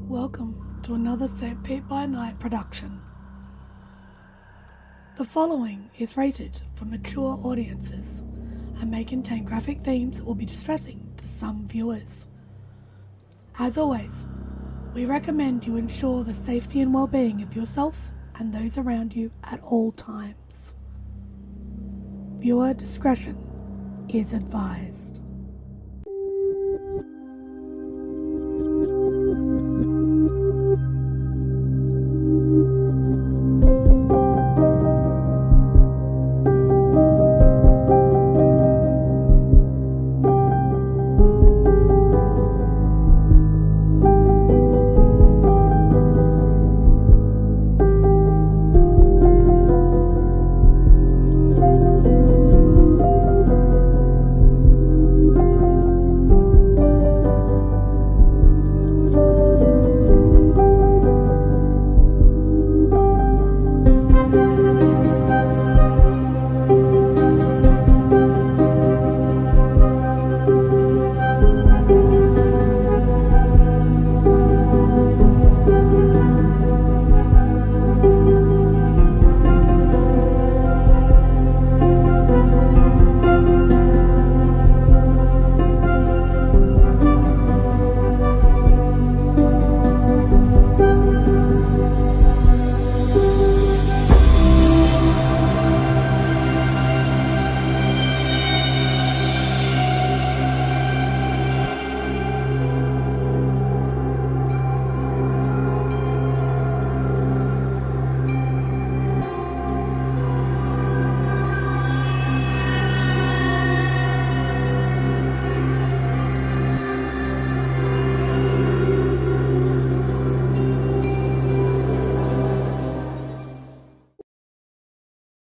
Welcome to another SPbN production. The following is rated for mature audiences and may contain graphic themes that will be distressing to some viewers. As always, we recommend you ensure the safety and well-being of yourself and those around you at all times. Viewer discretion is advised.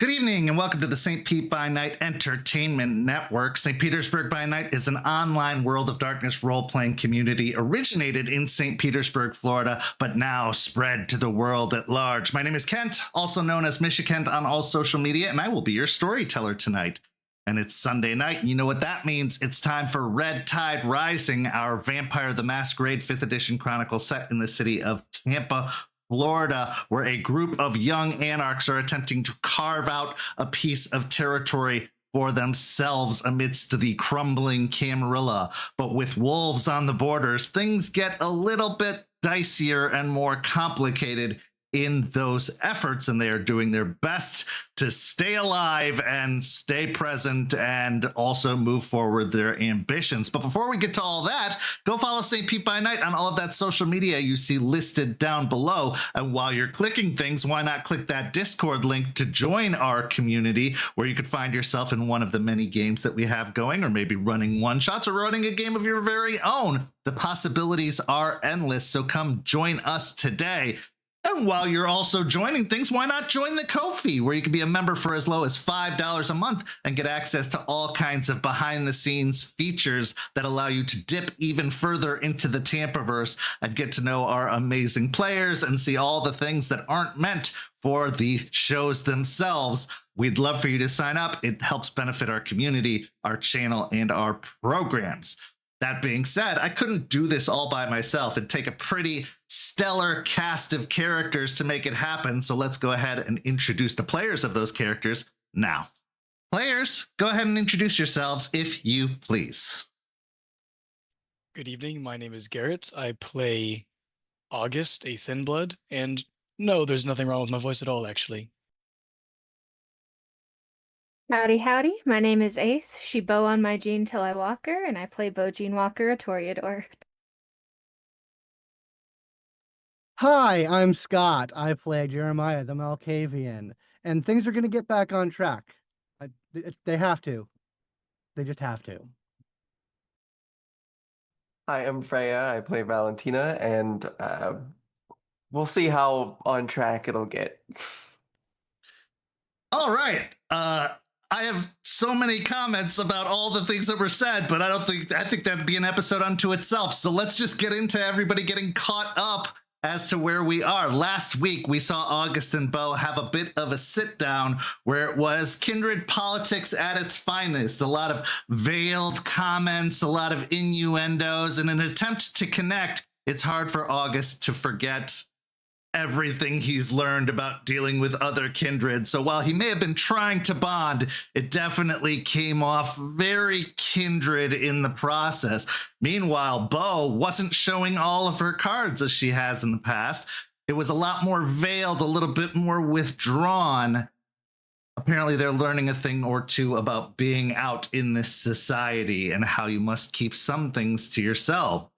Good evening and welcome to the St. Pete by Night Entertainment Network. St. Petersburg by Night is an online World of Darkness role-playing community originated in St. Petersburg, Florida, but now spread to the world at large. My name is Kent, also known as Kent on all social media, and I will be your storyteller tonight. And it's Sunday night, and you know what that means. It's time for Red Tide Rising, our Vampire the Masquerade 5th edition chronicle set in the city of Tampa, Florida, where a group of young anarchs are attempting to carve out a piece of territory for themselves amidst the crumbling Camarilla. But with wolves on the borders, things get a little bit dicier and more complicated in those efforts, and they are doing their best to stay alive and stay present and also move forward their ambitions. But before we get to all that, go follow St. Pete by Night on all of that social media you see listed down below. And while you're clicking things, why not click that Discord link to join our community, where you could find yourself in one of the many games that we have going, or maybe running one-shots or running a game of your very own. The possibilities are endless, so come join us today. And while you're also joining things, why not join the Ko-fi, where you can be a member for as low as $5 a month and get access to all kinds of behind-the-scenes features that allow you to dip even further into the Tampaverse and get to know our amazing players and see all the things that aren't meant for the shows themselves. We'd love for you to sign up. It helps benefit our community, our channel, and our programs. That being said, I couldn't do this all by myself. It'd take a pretty stellar cast of characters to make it happen, so let's go ahead and introduce the players of those characters now. Players, go ahead and introduce yourselves, if you please. Good evening, my name is Garrett. I play August, a Thin Blood, and no, there's nothing wrong with my voice at all, actually. Howdy, howdy. My name is Ace. She Beau on my Jean till I walk her, and I play Beau Jean Walker, a Toreador. Hi, I'm Scott. I play Jeremiah the Malkavian, and things are going to get back on track. They have to. They just have to. Hi, I'm Freya. I play Valentina, and we'll see how on track it'll get. All right. I have so many comments about all the things that were said, but I think that'd be an episode unto itself. So let's just get into everybody getting caught up as to where we are. Last week, we saw August and Beau have a bit of a sit down where it was kindred politics at its finest. A lot of veiled comments, a lot of innuendos, and an attempt to connect it's hard for August to forget everything he's learned about dealing with other kindred. So while he may have been trying to bond, it definitely came off very kindred in the process. Meanwhile, Beau wasn't showing all of her cards as she has in the past. It was a lot more veiled, a little bit more withdrawn. Apparently, they're learning a thing or two about being out in this society and how you must keep some things to yourself.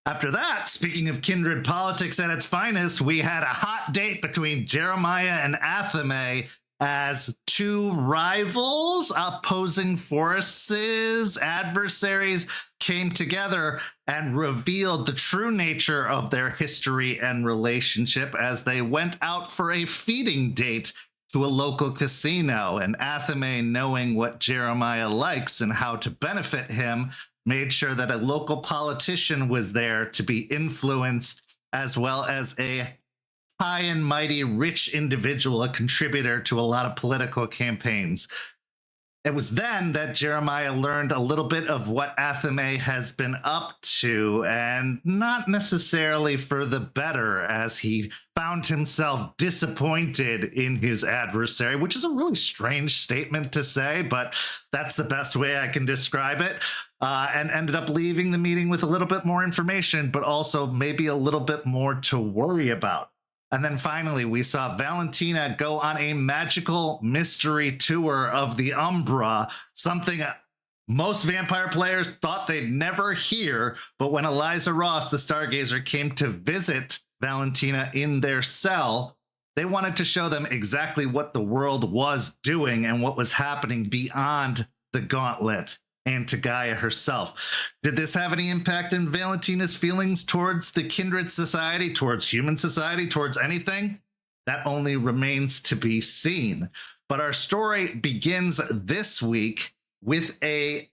After that, speaking of kindred politics at its finest, we had a hot date between Jeremiah and Athame as two rivals, opposing forces, adversaries came together and revealed the true nature of their history and relationship as they went out for a feeding date to a local casino. And Athame, knowing what Jeremiah likes and how to benefit him, made sure that a local politician was there to be influenced, as well as a high and mighty rich individual, a contributor to a lot of political campaigns. It was then that Jeremiah learned a little bit of what Athame has been up to, and not necessarily for the better, as he found himself disappointed in his adversary, which is a really strange statement to say, but that's the best way I can describe it, and ended up leaving the meeting with a little bit more information, but also maybe a little bit more to worry about. And then finally, we saw Valentina go on a magical mystery tour of the Umbra, something most vampire players thought they'd never hear. But when Eliza Ross, the Stargazer, came to visit Valentina in their cell, they wanted to show them exactly what the world was doing and what was happening beyond the gauntlet and to Gaia herself. Did this have any impact on Valentina's feelings towards the kindred society, towards human society, towards anything? That only remains to be seen. But our story begins this week with a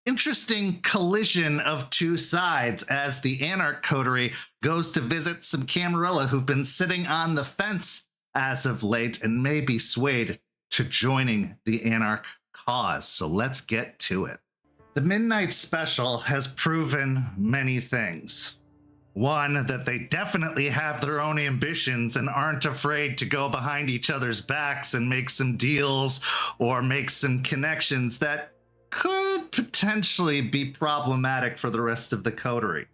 interesting collision of two sides as the Anarch coterie goes to visit some Camarilla who've been sitting on the fence as of late and may be swayed to joining the Anarch cause. So let's get to it. The Midnight Special has proven many things. One, that they definitely have their own ambitions and aren't afraid to go behind each other's backs and make some deals or make some connections that could potentially be problematic for the rest of the coterie.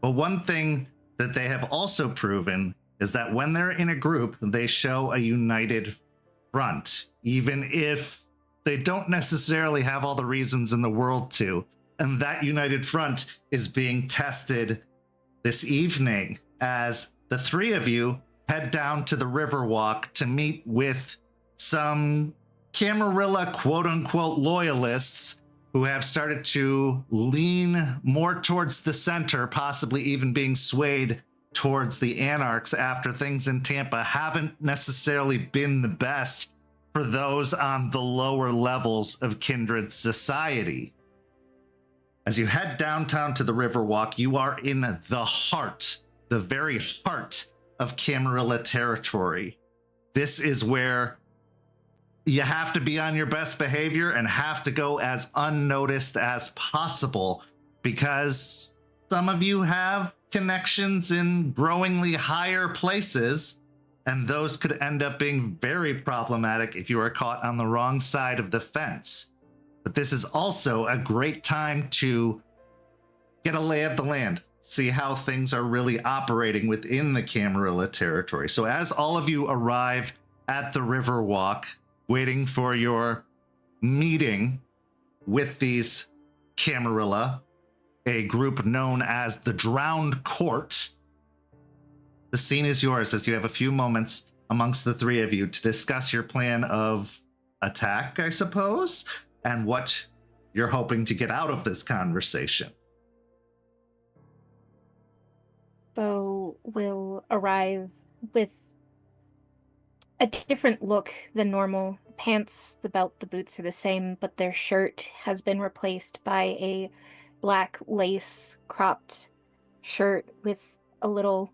But one thing that they have also proven is that when they're in a group, they show a united front, even if they don't necessarily have all the reasons in the world to. And that united front is being tested this evening as the three of you head down to the Riverwalk to meet with some Camarilla quote-unquote loyalists who have started to lean more towards the center, possibly even being swayed towards the Anarchs after things in Tampa haven't necessarily been the best for those on the lower levels of kindred society. As you head downtown to the Riverwalk, you are in the heart, the very heart of Camarilla territory. This is where you have to be on your best behavior and have to go as unnoticed as possible, because some of you have connections in growingly higher places, and those could end up being very problematic if you are caught on the wrong side of the fence. But this is also a great time to get a lay of the land, see how things are really operating within the Camarilla territory. So as all of you arrive at the Riverwalk, waiting for your meeting with these Camarilla, a group known as the Drowned Court, the scene is yours as you have a few moments amongst the three of you to discuss your plan of attack, I suppose, and what you're hoping to get out of this conversation. Beau will arrive with a different look than normal. Pants, the belt, the boots are the same, but their shirt has been replaced by a black lace cropped shirt with a little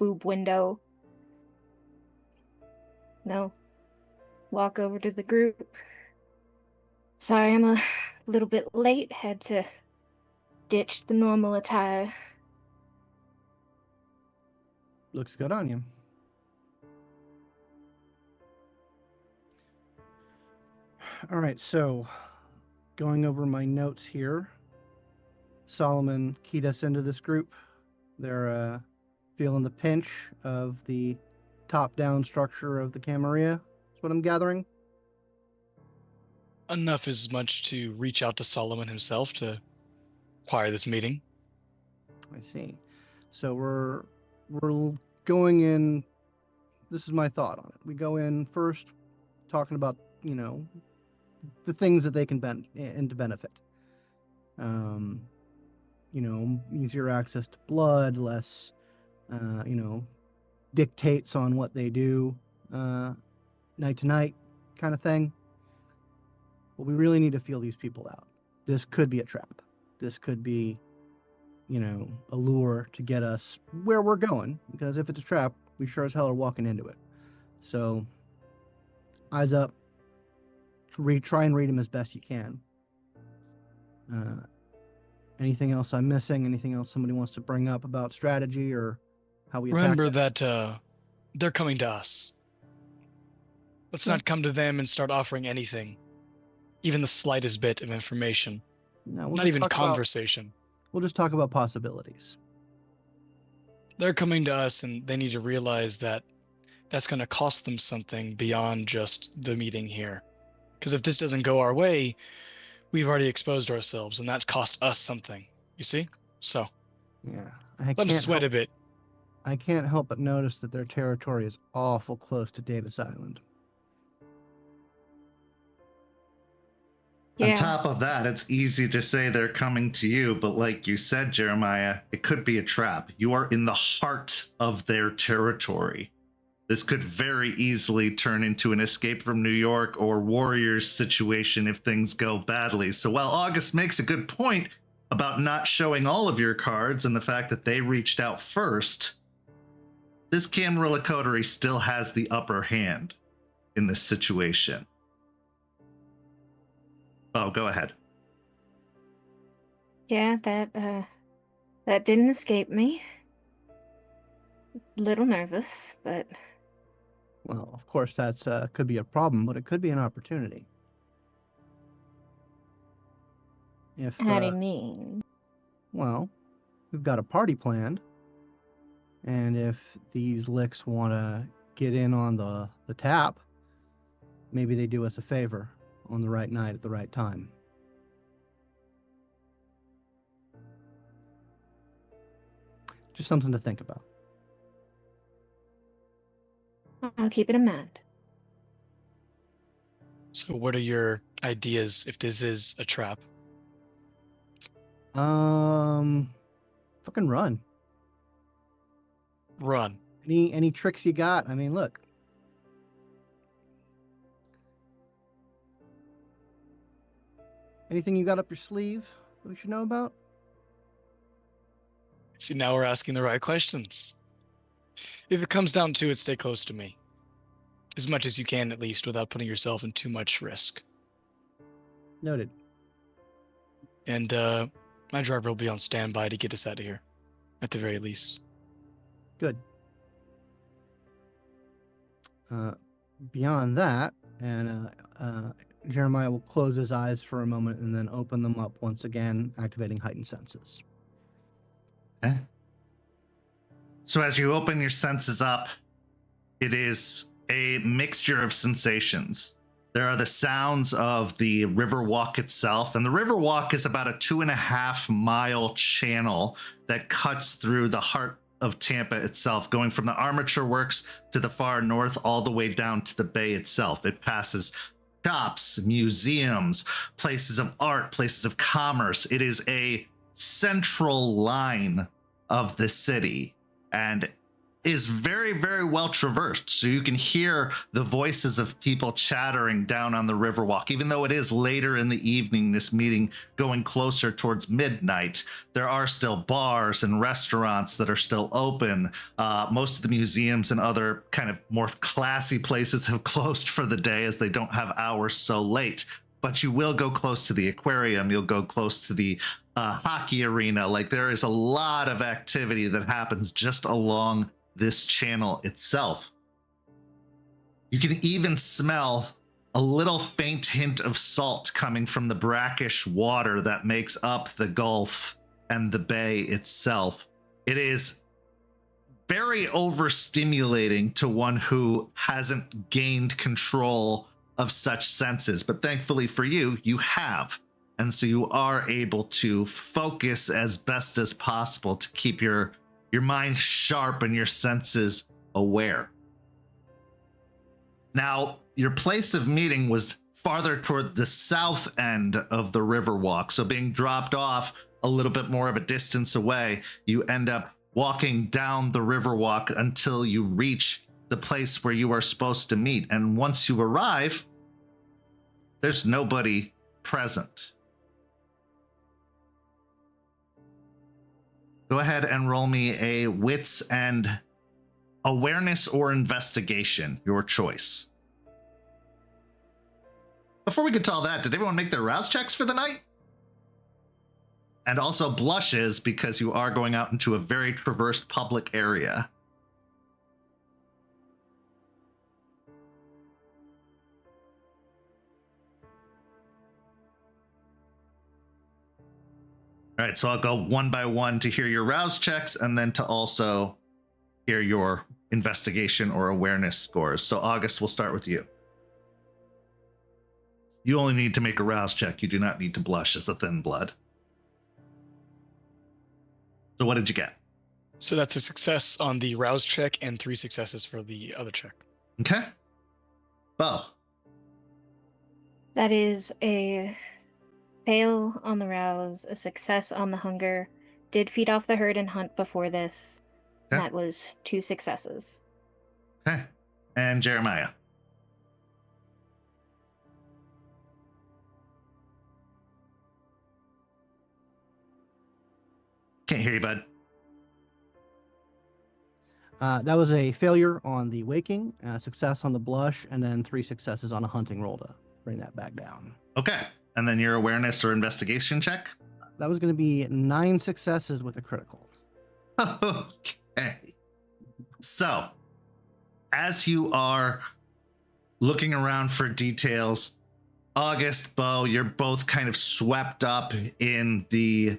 boob window. No. Walk over to the group. Sorry, I'm a little bit late. Had to ditch the normal attire. Looks good on you. All right, so going over my notes here, Solomon keyed us into this group. They're feeling the pinch of the top-down structure of the Camarilla. That's what I'm gathering. Enough as much to reach out to Solomon himself to acquire this meeting. I see. So we're going in. This is my thought on it. We go in first talking about, the things that they can benefit. Easier access to blood, less, dictates on what they do, night to night kind of thing. But we really need to feel these people out. This could be a trap. This could be, a lure to get us where we're going. Because if it's a trap, we sure as hell are walking into it. So, eyes up. Try and read them as best you can. Anything else I'm missing? Anything else somebody wants to bring up about strategy or how we Remember attack that they're coming to us. Let's not come to them and start offering anything, even the slightest bit of information. No, we'll Not just even talk conversation. we'll just talk about possibilities. They're coming to us, and they need to realize that that's going to cost them something beyond just the meeting here. Because if this doesn't go our way, we've already exposed ourselves, and that cost us something. You see? So Yeah, let them sweat a bit. I can't help but notice that their territory is awful close to Davis Island. Yeah. On top of that, it's easy to say they're coming to you, but like you said, Jeremiah, it could be a trap. You are in the heart of their territory. This could very easily turn into an Escape from New York or Warriors situation if things go badly. So while August makes a good point about not showing all of your cards and the fact that they reached out first, this Camarilla coterie still has the upper hand in this situation. Oh, go ahead. Yeah, that didn't escape me. Little nervous, but Well, of course, that's could be a problem, but it could be an opportunity. If how do you mean? well, we've got a party planned, and if these licks want to get in on the tap, maybe they do us a favor on the right night at the right time. Just something to think about. I'll keep it in mind. So what are your ideas if this is a trap? Fucking run. Run. Any tricks you got? I mean, look. Anything you got up your sleeve that we should know about? See, now we're asking the right questions. If it comes down to it, stay close to me. As much as you can, at least, without putting yourself in too much risk. Noted. And my driver will be on standby to get us out of here, at the very least. Good. Beyond that, and Jeremiah will close his eyes for a moment and then open them up once again, activating heightened senses. Okay. So as you open your senses up, it is a mixture of sensations. There are the sounds of the Riverwalk itself, and the Riverwalk is about a 2.5-mile channel that cuts through the heart of Tampa itself, going from the armature works to the far north all the way down to the bay itself. It passes shops, museums, places of art, places of commerce. It is a central line of the city and is very, very well traversed. So you can hear the voices of people chattering down on the Riverwalk. Even though it is later in the evening, this meeting going closer towards midnight, there are still bars and restaurants that are still open. Most of the museums and other kind of more classy places have closed for the day as they don't have hours so late. But you will go close to the aquarium. You'll go close to the hockey arena. Like, there is a lot of activity that happens just along this channel itself. You can even smell a little faint hint of salt coming from the brackish water that makes up the Gulf and the bay itself. It is very overstimulating to one who hasn't gained control of such senses, but thankfully for you, you have. And so you are able to focus as best as possible to keep your mind sharp and your senses aware. Now, your place of meeting was farther toward the south end of the Riverwalk, so being dropped off a little bit more of a distance away, you end up walking down the Riverwalk until you reach the place where you are supposed to meet. And once you arrive, there's nobody present. Go ahead and roll me a wits and awareness or investigation, your choice. Before we get to all that, did everyone make their rouse checks for the night? And also blushes, because you are going out into a very traversed public area. All right, so I'll go one by one to hear your rouse checks and then to also hear your investigation or awareness scores. So August, we'll start with you. You only need to make a rouse check. You do not need to blush as a thin blood. So what did you get? So that's a success on the rouse check and 3 successes for the other check. Okay. Beau. That is a fail on the rouse, a success on the hunger. Did feed off the herd and hunt before this. Okay. That was 2 successes. Okay. And Jeremiah. Can't hear you, bud. That was a failure on the waking, success on the blush, and then 3 successes on a hunting roll to bring that back down. Okay. And then your awareness or investigation check? That was going to be 9 successes with a critical. Okay. So, as you are looking around for details, August, Beau, you're both kind of swept up in the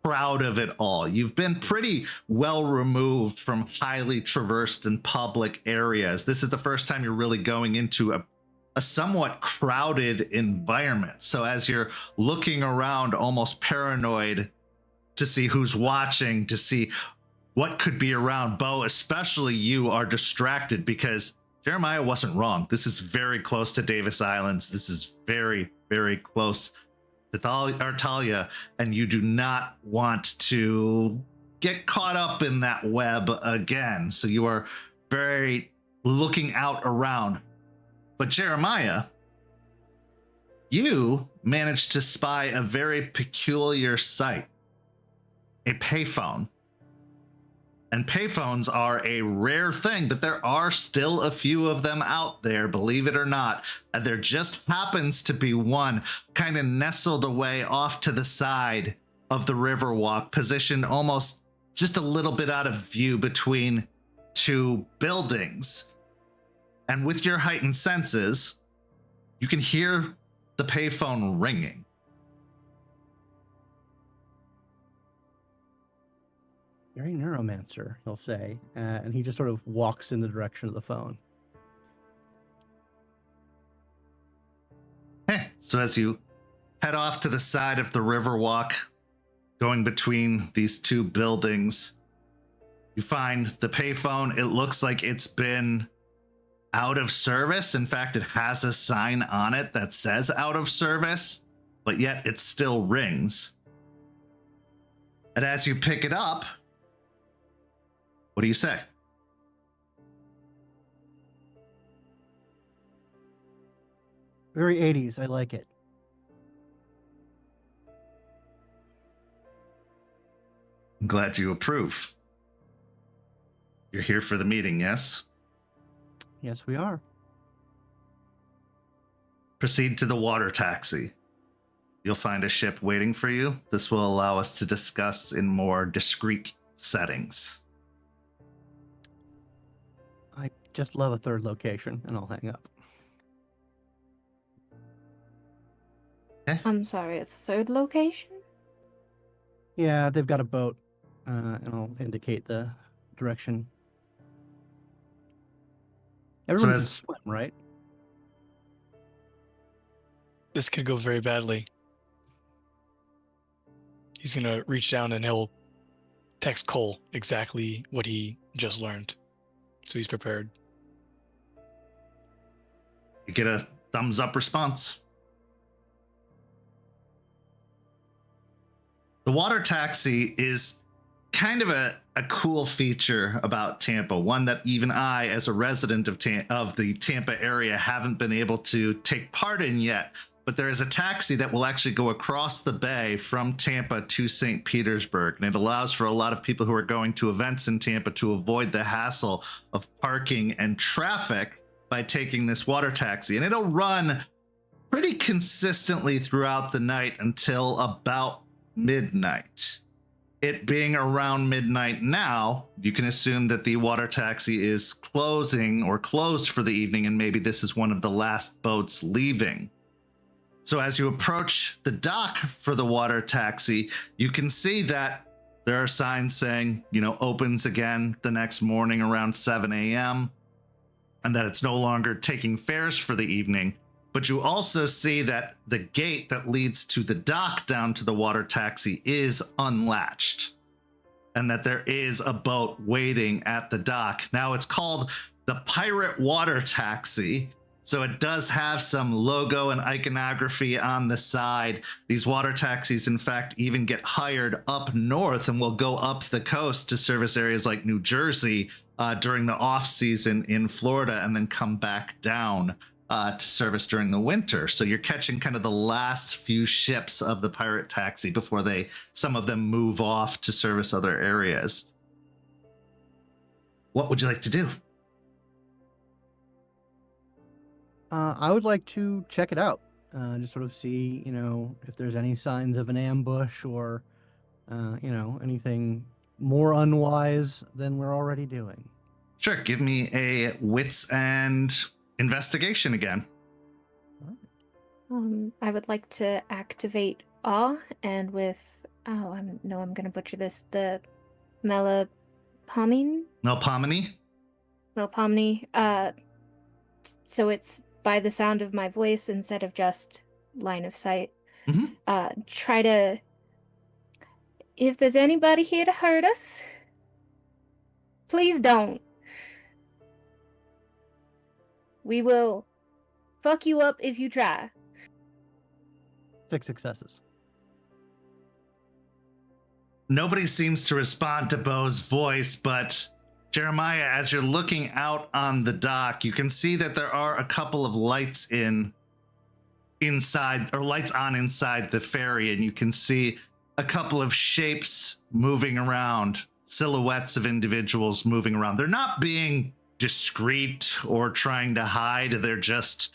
crowd of it all. You've been pretty well removed from highly traversed and public areas. This is the first time you're really going into a somewhat crowded environment. So as you're looking around, almost paranoid to see who's watching, to see what could be around, Beau, especially you, are distracted because Jeremiah wasn't wrong. This is very close to Davis Islands. This is very, very close to Talia, and you do not want to get caught up in that web again. So you are very looking out around. But Jeremiah, you managed to spy a very peculiar sight, a payphone. And payphones are a rare thing, but there are still a few of them out there, believe it or not. And there just happens to be one kind of nestled away off to the side of the Riverwalk, positioned almost just a little bit out of view between 2 buildings. And with your heightened senses, you can hear the payphone ringing. Very neuromancer, he'll say, and he just sort of walks in the direction of the phone. So as you head off to the side of the Riverwalk, going between these 2 buildings, you find the payphone. It looks like it's been out of service. In fact, it has a sign on it that says out of service, but yet it still rings. And as you pick it up, what do you say? Very 80s. I like it. I'm glad you approve. You're here for the meeting, yes? Yes, we are. Proceed to the water taxi. You'll find a ship waiting for you. This will allow us to discuss in more discreet settings. just love a third location, and I'll hang up. I'm sorry, a third location? Yeah, they've got a boat, and I'll indicate the direction. Everyone can swim, right? This could go very badly. He's gonna reach down and he'll text Cole exactly what he just learned, so he's prepared. You get a thumbs up response. The water taxi is kind of a cool feature about Tampa, one that even I, as a resident of the Tampa area, haven't been able to take part in yet. But there is a taxi that will actually go across the bay from Tampa to St. Petersburg, and it allows for a lot of people who are going to events in Tampa to avoid the hassle of parking and traffic by taking this water taxi. And it'll run pretty consistently throughout the night until about midnight. It being around midnight now, you can assume that the water taxi is closing or closed for the evening, and maybe this is one of the last boats leaving. So as you approach the dock for the water taxi, you can see that there are signs saying, opens again the next morning around 7 a.m. and that it's no longer taking fares for the evening. But you also see that the gate that leads to the dock down to the water taxi is unlatched, and that there is a boat waiting at the dock. Now, it's called the Pirate Water Taxi, so it does have some logo and iconography on the side. These water taxis, in fact, even get hired up north and will go up the coast to service areas like New Jersey during the off season in Florida, and then come back down to service during the winter. So you're catching kind of the last few ships of the pirate taxi before some of them move off to service other areas. What would you like to do? I would like to check it out, just sort of see, if there's any signs of an ambush or, anything more unwise than we're already doing. Sure, give me a wits and investigation again. I would like to activate awe, and with I'm gonna butcher this. The melpomene. So it's by the sound of my voice instead of just line of sight. Mm-hmm. Try to. If there's anybody here to hurt us, please don't. We will fuck you up if you try. 6 successes. Nobody seems to respond to Beau's voice, but Jeremiah, as you're looking out on the dock, you can see that there are a couple of lights inside the ferry, and you can see a couple of shapes moving around, silhouettes of individuals moving around. They're not being discreet or trying to hide. They're just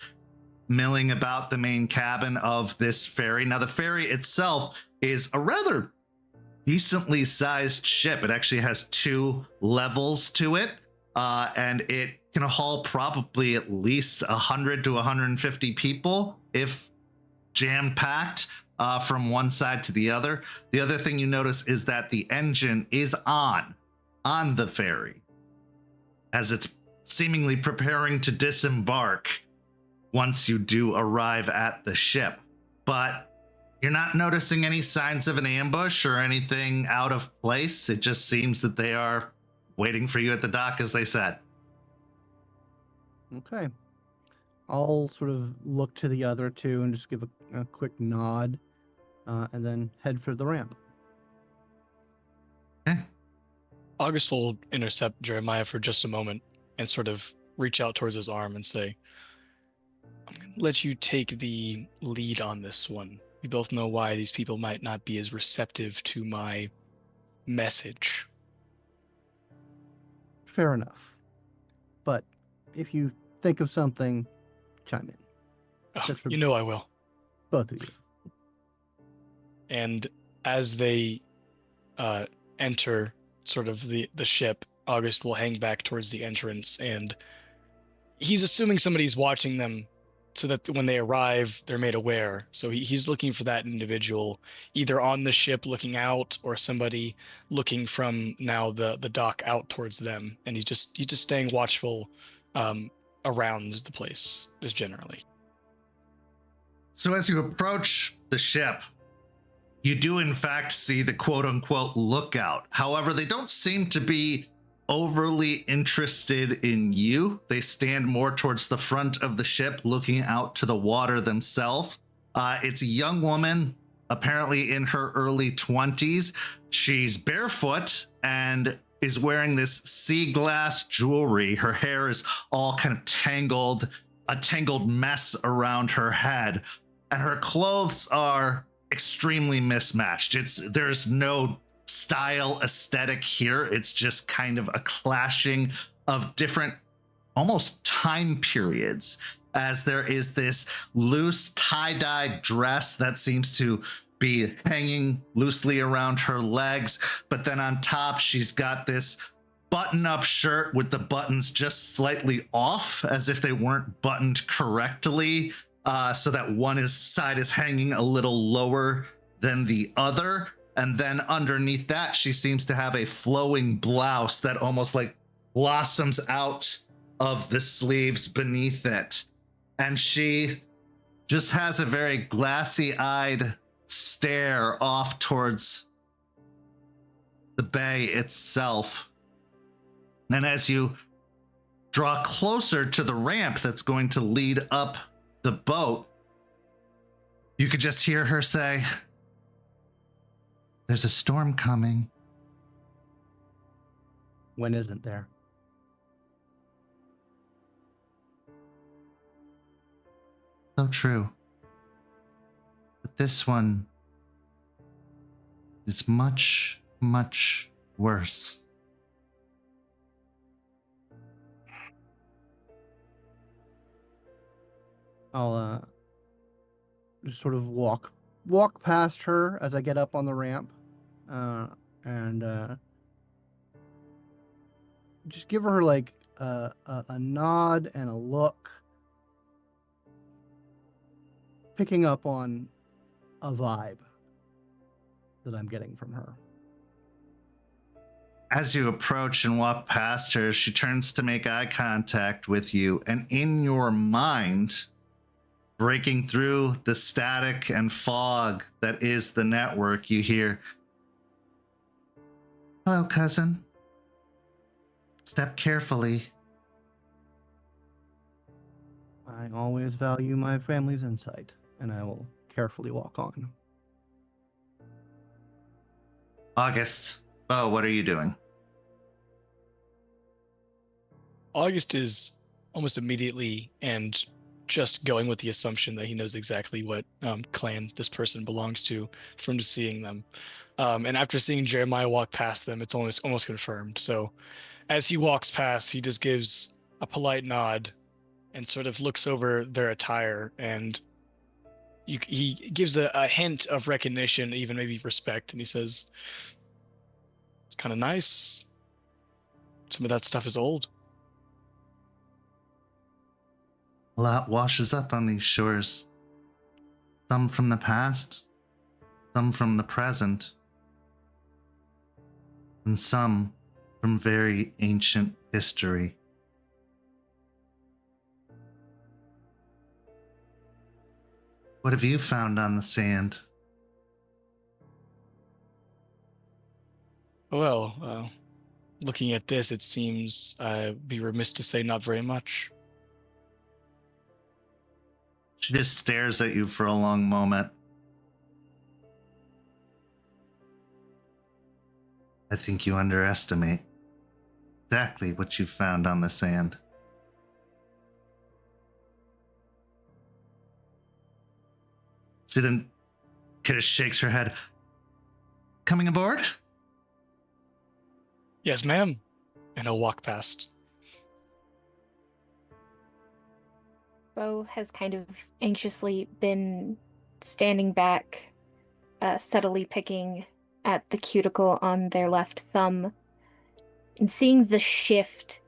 milling about the main cabin of this ferry. Now, the ferry itself is a rather decently sized ship. It actually has 2 levels to it, and it can haul probably at least 100 to 150 people if jam-packed from one side to the other. The other thing you notice is that the engine is on the ferry as it's seemingly preparing to disembark once you do arrive at the ship. But you're not noticing any signs of an ambush or anything out of place. It just seems that they are waiting for you at the dock, as they said. Okay. I'll sort of look to the other 2 and just give a quick nod, and then head for the ramp. Okay. August will intercept Jeremiah for just a moment and sort of reach out towards his arm and say, I'm going to let you take the lead on this one. We both know why these people might not be as receptive to my message. Fair enough. But if you think of something, chime in. Oh, you know I will. Both of you. And as they enter sort of the ship, August will hang back towards the entrance and he's assuming somebody's watching them so that when they arrive, they're made aware. So he's looking for that individual either on the ship looking out or somebody looking from now the dock out towards them. And he's just staying watchful around the place just generally. So as you approach the ship, you do in fact see the quote unquote lookout. However, they don't seem to be overly interested in you. They stand more towards the front of the ship, looking out to the water themselves. It's a young woman, apparently in her early 20s. She's barefoot and is wearing this sea glass jewelry. Her hair is all kind of tangled, a tangled mess around her head. And her clothes are extremely mismatched. There's no style aesthetic here. It's just kind of a clashing of different almost time periods, as there is this loose tie-dye dress that seems to be hanging loosely around her legs, but then on top she's got this button-up shirt with the buttons just slightly off, as if they weren't buttoned correctly, so that one side is hanging a little lower than the other. And then underneath that, she seems to have a flowing blouse that almost like blossoms out of the sleeves beneath it. And she just has a very glassy-eyed stare off towards the bay itself. And as you draw closer to the ramp that's going to lead up the boat, you could just hear her say, "There's a storm coming." When isn't there? So true. But this one is much, much worse. I'll just sort of walk past her as I get up on the ramp, and just give her like a nod and a look, picking up on a vibe that I'm getting from her. As you approach and walk past her, she turns to make eye contact with you, and in your mind, breaking through the static and fog that is the network, you hear, "Hello, cousin. Step carefully." I always value my family's insight, and I will carefully walk on. August, Beau, what are you doing? August is almost immediately and just going with the assumption that he knows exactly what clan this person belongs to from just seeing them. And after seeing Jeremiah walk past them, it's almost confirmed. So as he walks past, he just gives a polite nod and sort of looks over their attire, and he gives a hint of recognition, even maybe respect, and he says, "It's kind of nice. Some of that stuff is old." A lot washes up on these shores. Some from the past, some from the present, and some from very ancient history. What have you found on the sand? Well, looking at this, it seems I'd be remiss to say not very much. She just stares at you for a long moment. "I think you underestimate exactly what you found on the sand." She then kind of shakes her head. "Coming aboard?" "Yes, ma'am." And he'll walk past. Beau has kind of anxiously been standing back, subtly picking at the cuticle on their left thumb. And seeing the shift,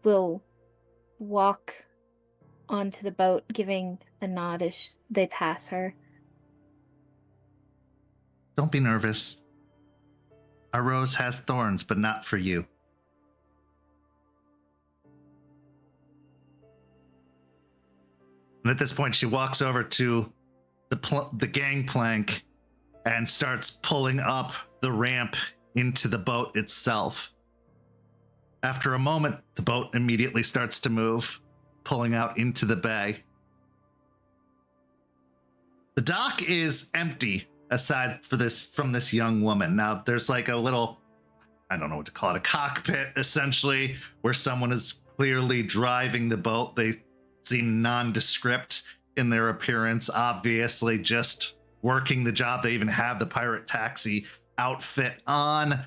will walk onto the boat, giving a nod as they pass her. Don't be nervous. Our rose has thorns, but not for you. And at this point, she walks over to the gangplank and starts pulling up the ramp into the boat itself. After a moment, the boat immediately starts to move, pulling out into the bay. The dock is empty aside from this young woman. Now, there's like a little, I don't know what to call it, a cockpit, essentially, where someone is clearly driving the boat. They seem nondescript in their appearance, obviously just working the job. They even have the pirate taxi outfit on.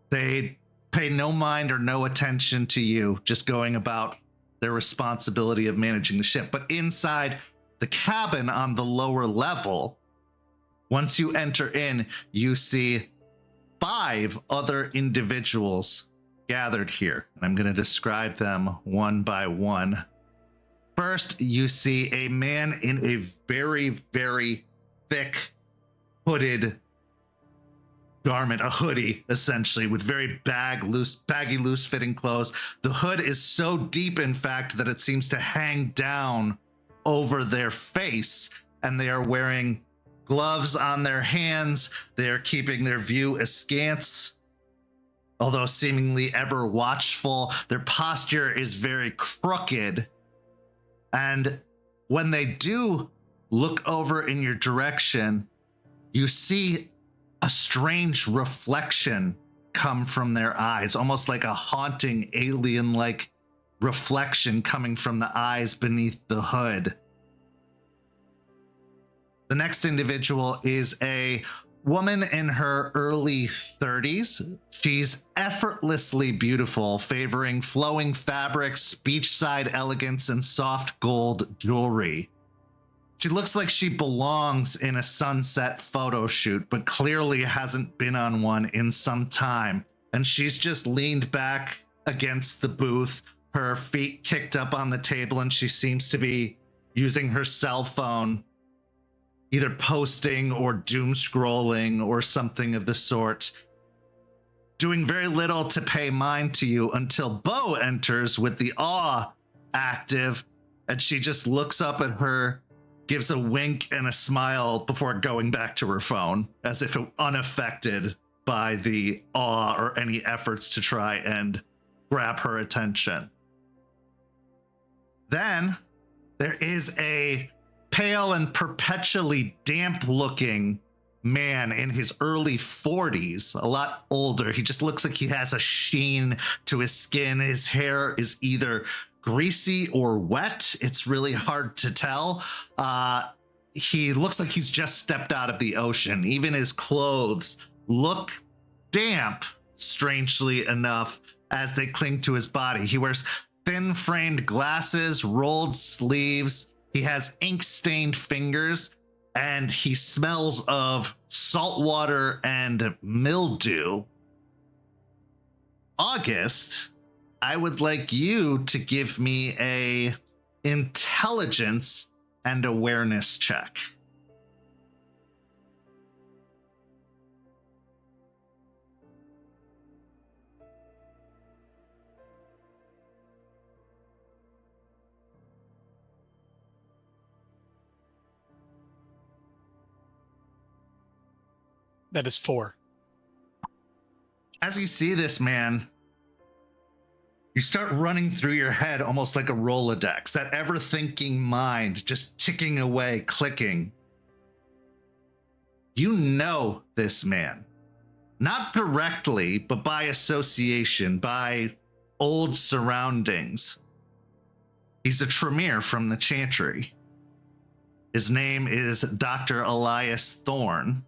They pay no mind or no attention to you, just going about their responsibility of managing the ship. But inside the cabin on the lower level, once you enter in, you see 5 other individuals gathered here. And I'm going to describe them one by one. First, you see a man in a very, very thick hooded garment, a hoodie, essentially, with very baggy, loose-fitting clothes. The hood is so deep, in fact, that it seems to hang down over their face, and they are wearing gloves on their hands. They are keeping their view askance, although seemingly ever watchful. Their posture is very crooked, and when they do look over in your direction, you see a strange reflection come from their eyes, almost like a haunting alien-like reflection coming from the eyes beneath the hood. The next individual is a woman in her early 30s. She's effortlessly beautiful, favoring flowing fabrics, beachside elegance, and soft gold jewelry. She looks like she belongs in a sunset photo shoot, but clearly hasn't been on one in some time. And she's just leaned back against the booth, her feet kicked up on the table, and she seems to be using her cell phone, either posting or doom scrolling or something of the sort, doing very little to pay mind to you until Beau enters with the awe active, and she just looks up at her, gives a wink and a smile before going back to her phone, as if unaffected by the awe or any efforts to try and grab her attention. Then there is a pale and perpetually damp-looking man in his early 40s, a lot older. He just looks like he has a sheen to his skin. His hair is either greasy or wet. It's really hard to tell. He looks like he's just stepped out of the ocean. Even his clothes look damp, strangely enough, as they cling to his body. He wears thin-framed glasses, rolled sleeves. He has ink-stained fingers, and he smells of salt water and mildew. August, I would like you to give me a intelligence and awareness check. That is 4. As you see this man, you start running through your head almost like a Rolodex, that ever-thinking mind just ticking away, clicking. You know this man. Not directly, but by association, by old surroundings. He's a Tremere from the Chantry. His name is Dr. Elias Thorne.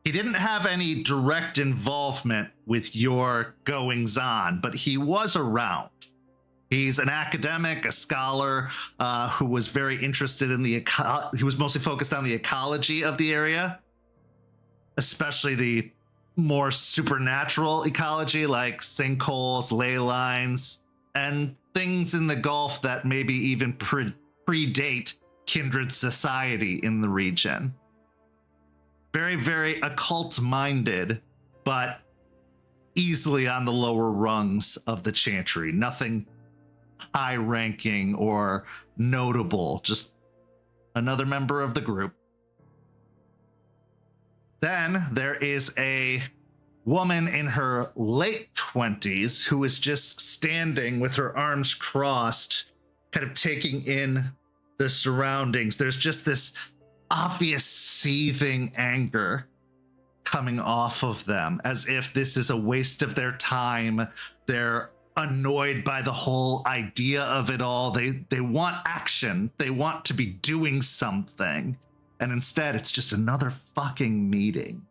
He didn't have any direct involvement with your goings-on, but he was around. He's an academic, a scholar who was very interested in he was mostly focused on the ecology of the area, especially the more supernatural ecology like sinkholes, ley lines, and things in the Gulf that maybe even predate kindred society in the region. Very, very occult minded, but easily on the lower rungs of the chantry. Nothing high ranking or notable, just another member of the group. Then there is a woman in her late 20s who is just standing with her arms crossed, kind of taking in the surroundings. There's just this obvious seething anger coming off of them, as if this is a waste of their time. They're annoyed by the whole idea of it all. They want action. They want to be doing something. And instead, it's just another fucking meeting.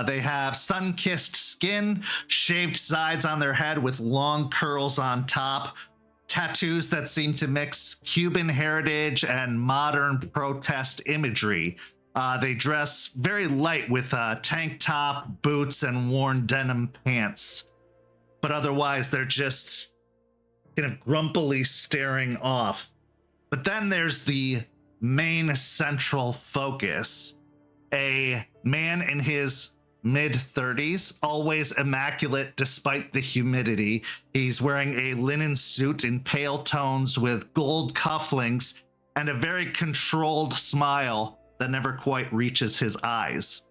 They have sun-kissed skin, shaved sides on their head with long curls on top, tattoos that seem to mix Cuban heritage and modern protest imagery. They dress very light with a tank top, boots, and worn denim pants. But otherwise, they're just kind of grumpily staring off. But then there's the main central focus. A man in his mid-30s, always immaculate despite the humidity. He's wearing a linen suit in pale tones with gold cufflinks and a very controlled smile that never quite reaches his eyes.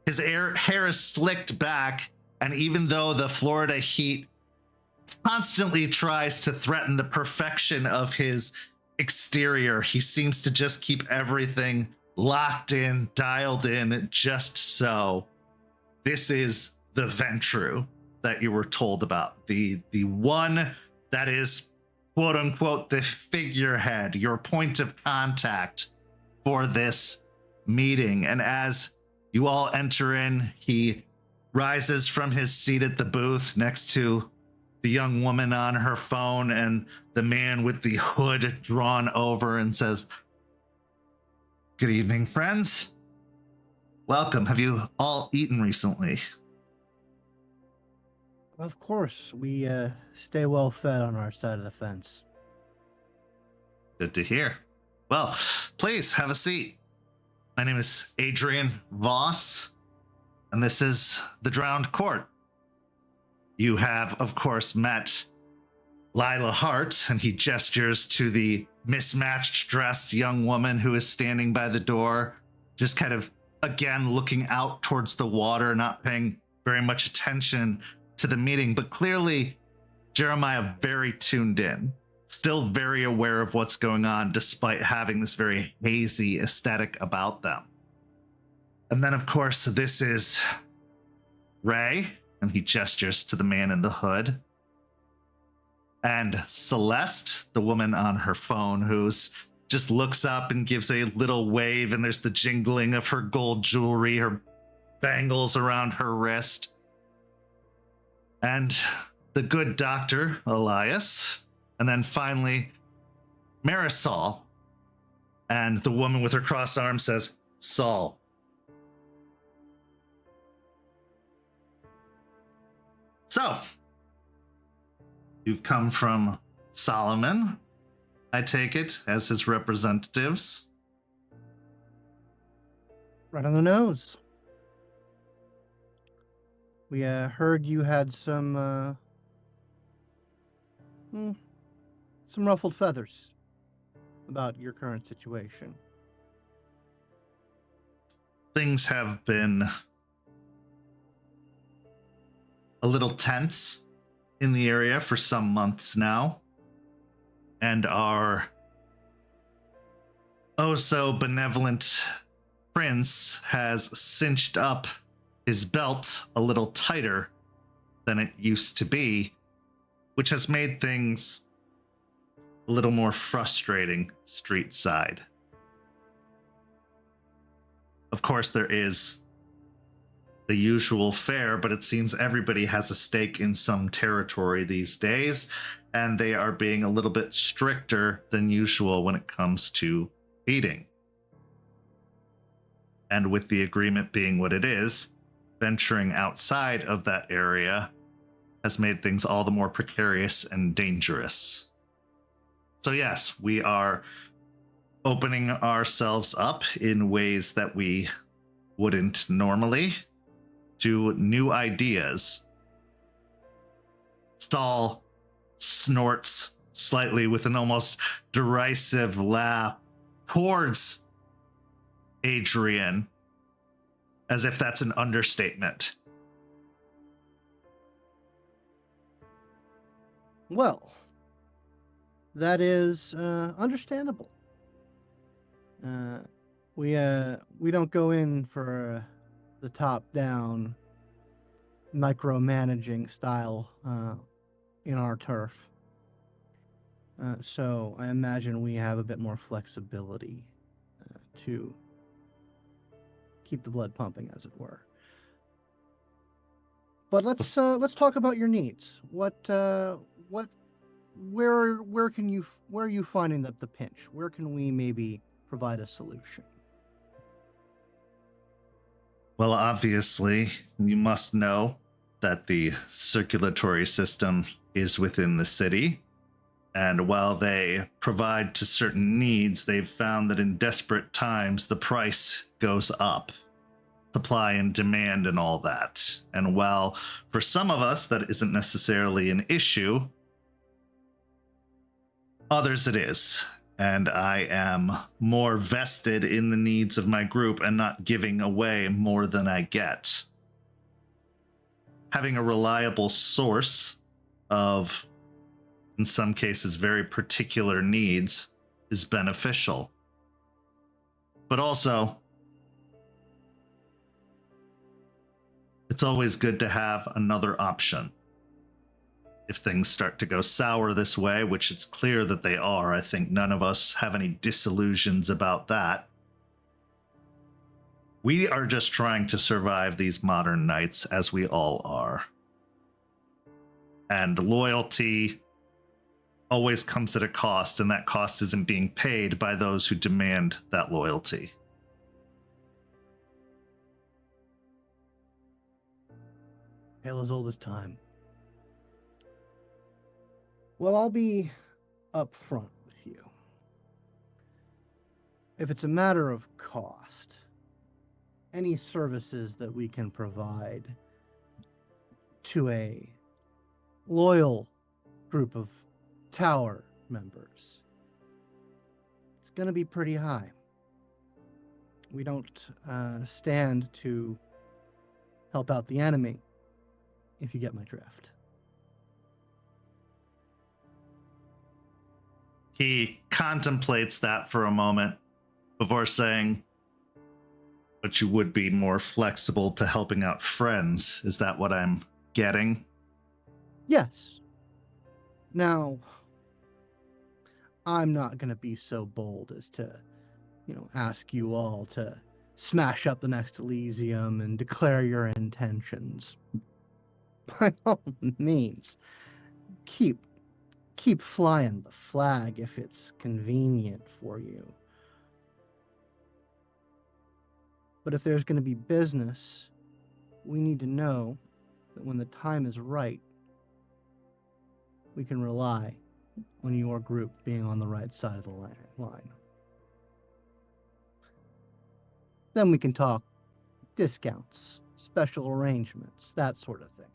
His hair is slicked back, and even though the Florida heat constantly tries to threaten the perfection of his exterior, he seems to just keep everything locked in, dialed in, just so. This is the Ventru that you were told about, the one that is, quote unquote, the figurehead, your point of contact for this meeting. And as you all enter in, he rises from his seat at the booth next to the young woman on her phone and the man with the hood drawn over, and says, "Good evening, friends. Welcome. Have you all eaten recently?" Of course, we stay well fed on our side of the fence. Good to hear. Well, please have a seat. My name is Adrian Voss, and this is the Drowned Court. You have, of course, met Lila Hart, and he gestures to the mismatched dressed young woman who is standing by the door, just kind of, again, looking out towards the water, not paying very much attention to the meeting, but clearly Jeremiah very tuned in, still very aware of what's going on, despite having this very hazy aesthetic about them. And then, of course, this is Ray, and he gestures to the man in the hood. And Celeste, the woman on her phone, who's just looks up and gives a little wave, and there's the jingling of her gold jewelry, her bangles around her wrist. And the good doctor, Elias. And then finally, Marisol. And the woman with her crossed arms says, "Saul." So, you've come from Solomon, I take it, as his representatives. Right on the nose. We heard you had some ruffled feathers about your current situation. Things have been a little tense in the area for some months now, and our oh so benevolent prince has cinched up his belt a little tighter than it used to be, which has made things a little more frustrating street side. Of course, there is the usual fare, but it seems everybody has a stake in some territory these days, and they are being a little bit stricter than usual when it comes to feeding. And with the agreement being what it is, venturing outside of that area has made things all the more precarious and dangerous. So yes, we are opening ourselves up in ways that we wouldn't normally to new ideas. Stahl snorts slightly with an almost derisive laugh towards Adrian, as if that's an understatement. Well, that is understandable. We don't go in for the top-down micromanaging style in our turf. So I imagine we have a bit more flexibility to keep the blood pumping, as it were. But let's talk about your needs. Where are you finding the pinch? Where can we maybe provide a solution? Well, obviously, you must know that the circulatory system is within the city. And while they provide to certain needs, they've found that in desperate times, the price goes up. Supply and demand and all that. And while for some of us that isn't necessarily an issue, others it is. And I am more vested in the needs of my group and not giving away more than I get. Having a reliable source of, in some cases, very particular needs is beneficial. But also, it's always good to have another option. If things start to go sour this way, which it's clear that they are, I think none of us have any disillusions about that. We are just trying to survive these modern nights, as we all are. And loyalty always comes at a cost, and that cost isn't being paid by those who demand that loyalty. Tale as old as time. Well, I'll be upfront with you. If it's a matter of cost, any services that we can provide to a loyal group of tower members, it's going to be pretty high. We don't stand to help out the enemy, if you get my drift. He contemplates that for a moment before saying, but you would be more flexible to helping out friends. Is that what I'm getting? Yes. Now, I'm not going to be so bold as to, ask you all to smash up the next Elysium and declare your intentions. By all means, keep flying the flag if it's convenient for you. But if there's going to be business, we need to know that when the time is right, we can rely on your group being on the right side of the line. Then we can talk discounts, special arrangements, that sort of thing.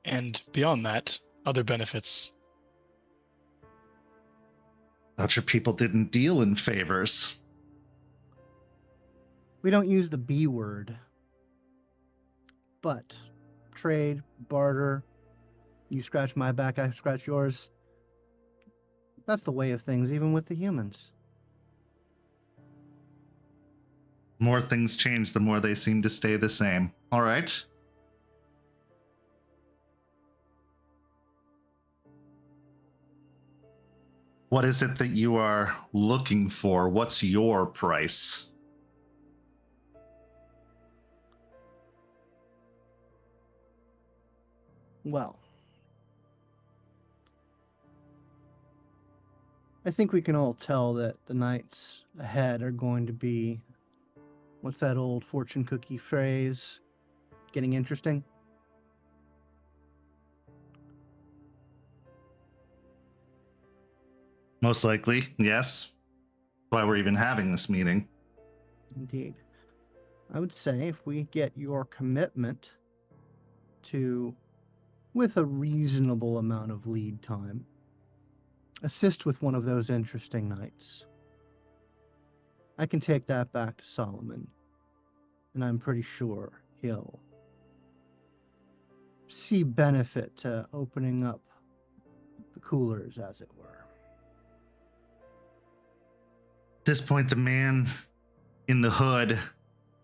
And beyond that, other benefits. Thought your people didn't deal in favors. We don't use the B word, but trade, barter, you scratch my back, I scratch yours. That's the way of things, even with the humans. The more things change, the more they seem to stay the same. All right. What is it that you are looking for? What's your price? Well, I think we can all tell that the nights ahead are going to be what's that old fortune cookie phrase? Getting interesting? Most likely, yes. Why we're even having this meeting. Indeed. I would say if we get your commitment to, with a reasonable amount of lead time, assist with one of those interesting nights, I can take that back to Solomon, and I'm pretty sure he'll see benefit to opening up the coolers, as it were. At this point, the man in the hood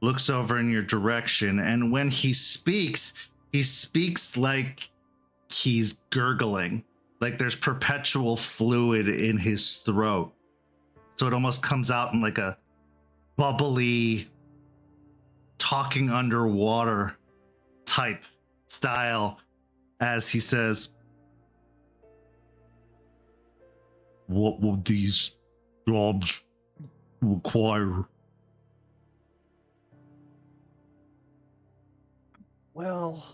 looks over in your direction, and when he speaks like he's gurgling, like there's perpetual fluid in his throat. So it almost comes out in like a bubbly, talking underwater type style as he says, "What will these jobs require?" Well,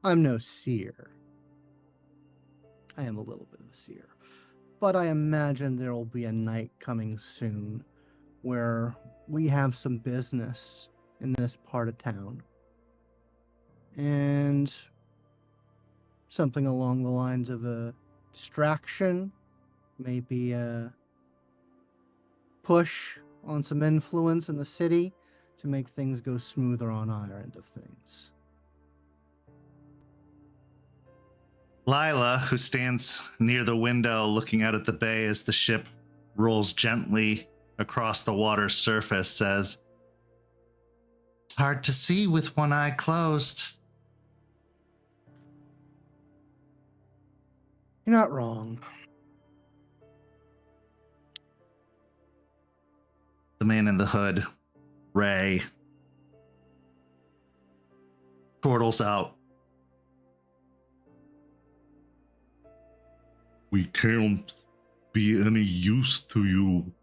I'm no seer. I am a little bit of a seer. But I imagine there will be a night coming soon where we have some business in this part of town. And something along the lines of a distraction, maybe a push on some influence in the city to make things go smoother on our end of things. Lila, who stands near the window looking out at the bay as the ship rolls gently across the water's surface, says, "It's hard to see with one eye closed." You're not wrong. The man in the hood, Ray, chortles out, "We can't be any use to you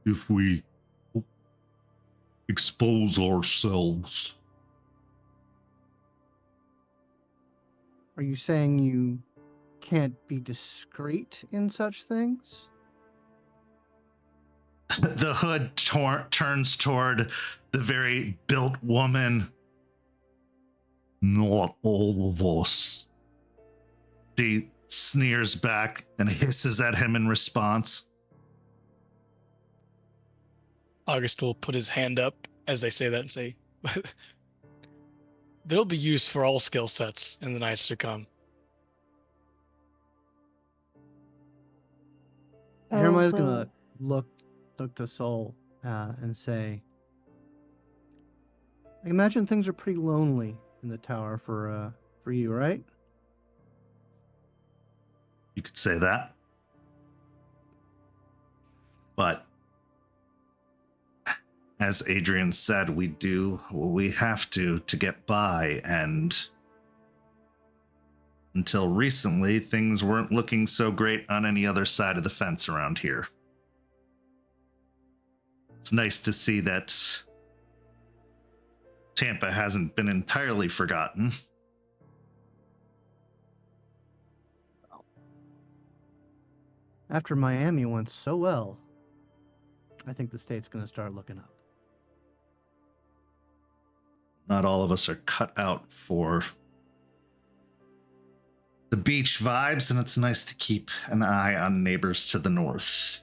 if we expose ourselves." Are you saying you can't be discreet in such things? The hood turns toward the very built woman. "Not all of us." She sneers back and hisses at him in response. August will put his hand up as they say that and say, "There'll be use for all skill sets in the nights to come." Jeremiah's gonna look to Soul and say, "I imagine things are pretty lonely in the tower for you, right?" You could say that. But as Adrian said, we do what we have to get by, and until recently, things weren't looking so great on any other side of the fence around here. It's nice to see that Tampa hasn't been entirely forgotten. After Miami went so well, I think the state's going to start looking up. Not all of us are cut out for the beach vibes, and it's nice to keep an eye on neighbors to the north.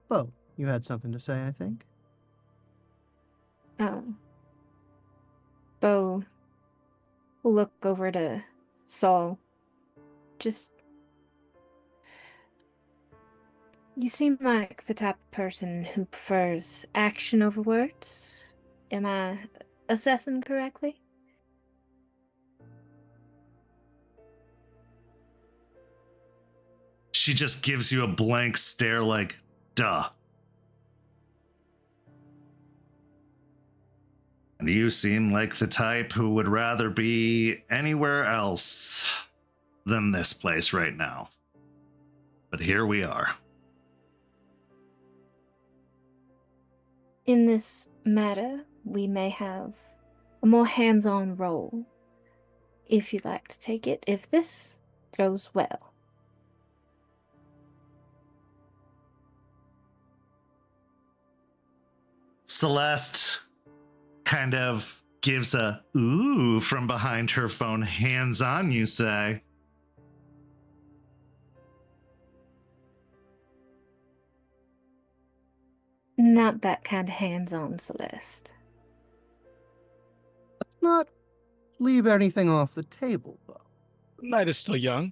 Beau, you had something to say, I think? Beau will look over to Saul. You seem like the type of person who prefers action over words. Am I assessing correctly? She just gives you a blank stare like, duh. And you seem like the type who would rather be anywhere else than this place right now. But here we are. In this matter, we may have a more hands-on role, if you'd like to take it, if this goes well. Celeste kind of gives a ooh from behind her phone. Hands on, you say? Not that kind of hands-on, Celeste. Let's not leave anything off the table, though. Night is still young.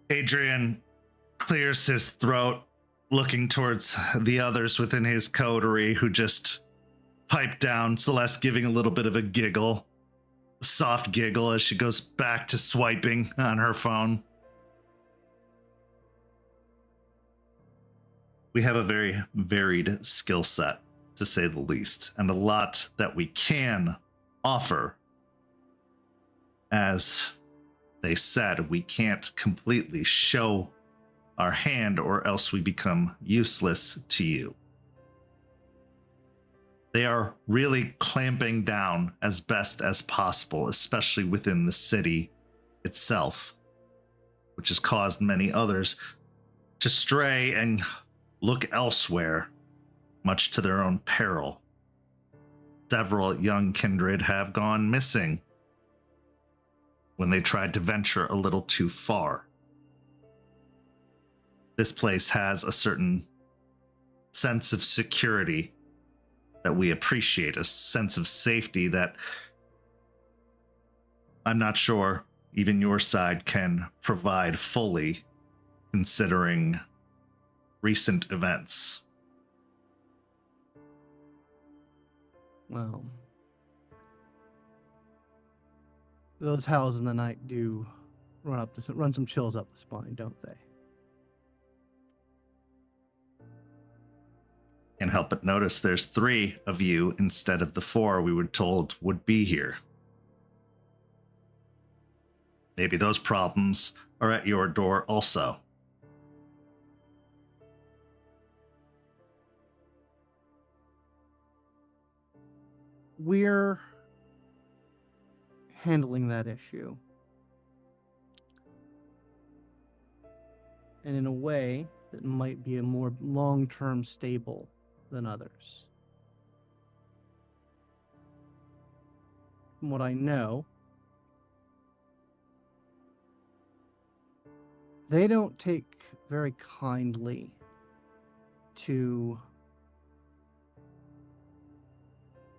Adrian clears his throat, looking towards the others within his coterie who just pipe down. Celeste giving a little bit of a giggle, a soft giggle as she goes back to swiping on her phone. We have a very varied skill set, to say the least, and a lot that we can offer. As they said, we can't completely show our hand or else we become useless to you. They are really clamping down as best as possible, especially within the city itself, which has caused many others to stray and look elsewhere, much to their own peril. Several young kindred have gone missing when they tried to venture a little too far. This place has a certain sense of security that we appreciate, a sense of safety that I'm not sure even your side can provide fully, considering recent events. Well, those howls in the night do run some chills up the spine, don't they? Can't help but notice there's 3 of you instead of the 4 we were told would be here. Maybe those problems are at your door also. We're handling that issue. And in a way that might be a more long-term stable than others. From what I know, they don't take very kindly to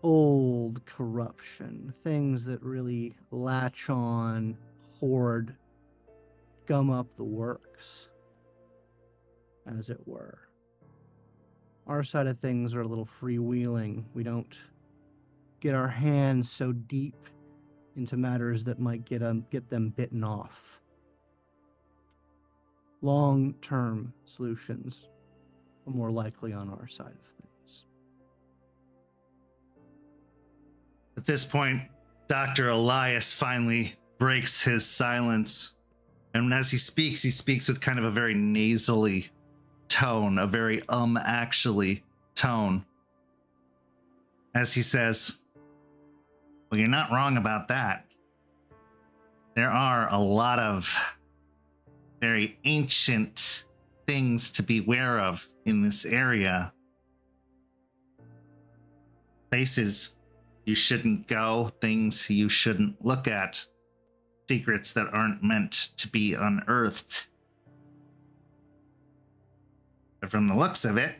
old corruption, things that really latch on, hoard, gum up the works, as it were. Our side of things are a little freewheeling. We don't get our hands so deep into matters that might get them bitten off. Long-term solutions are more likely on our side of things. At this point, Dr. Elias finally breaks his silence. And as he speaks with kind of a very nasally tone, a very actually tone. As he says, well, you're not wrong about that. There are a lot of very ancient things to be aware of in this area. Places you shouldn't go, things you shouldn't look at, secrets that aren't meant to be unearthed. But from the looks of it,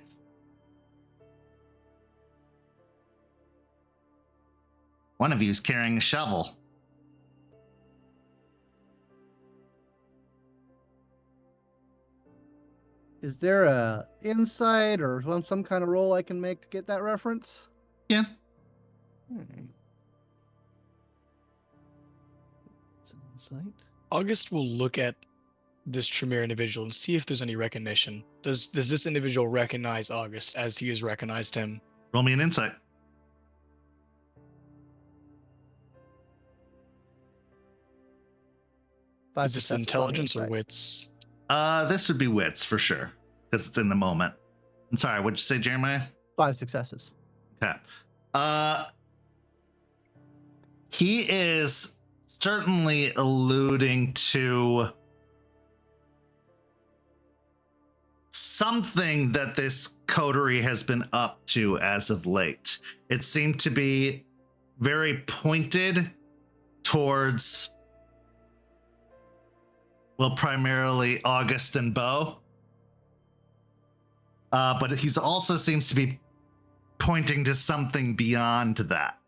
one of you's carrying a shovel. Is there a insight or some kind of roll I can make to get that reference? Yeah. It's an insight. August will look at this Tremere individual and see if there's any recognition. Does this individual recognize August as he has recognized him? Roll me an insight. 5 Is this successes on the intelligence or insight. wits? This would be wits for sure, because it's in the moment. I'm sorry, what'd you say, Jeremiah? 5 successes. Okay. He is certainly alluding to something that this coterie has been up to as of late. It seemed to be very pointed towards, well, primarily August and Beau. But he also seems to be pointing to something beyond that.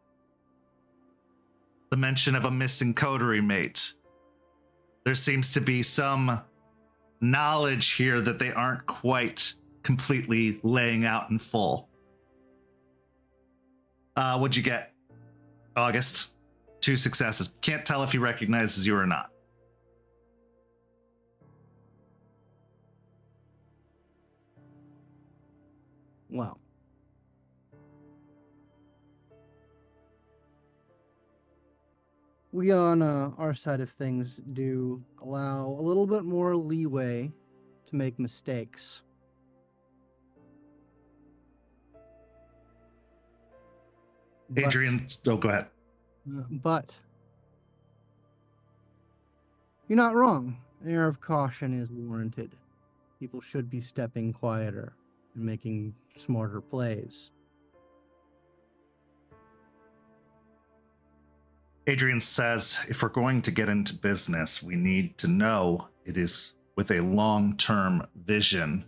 The mention of a missing coterie mate. There seems to be some knowledge here that they aren't quite completely laying out in full. What'd you get, August? 2 successes. Can't tell if he recognizes you or not. Wow. We on our side of things do allow a little bit more leeway to make mistakes. But- Adrian, go ahead. But you're not wrong. An air of caution is warranted. People should be stepping quieter and making smarter plays. Adrian says, if we're going to get into business, we need to know it is with a long-term vision,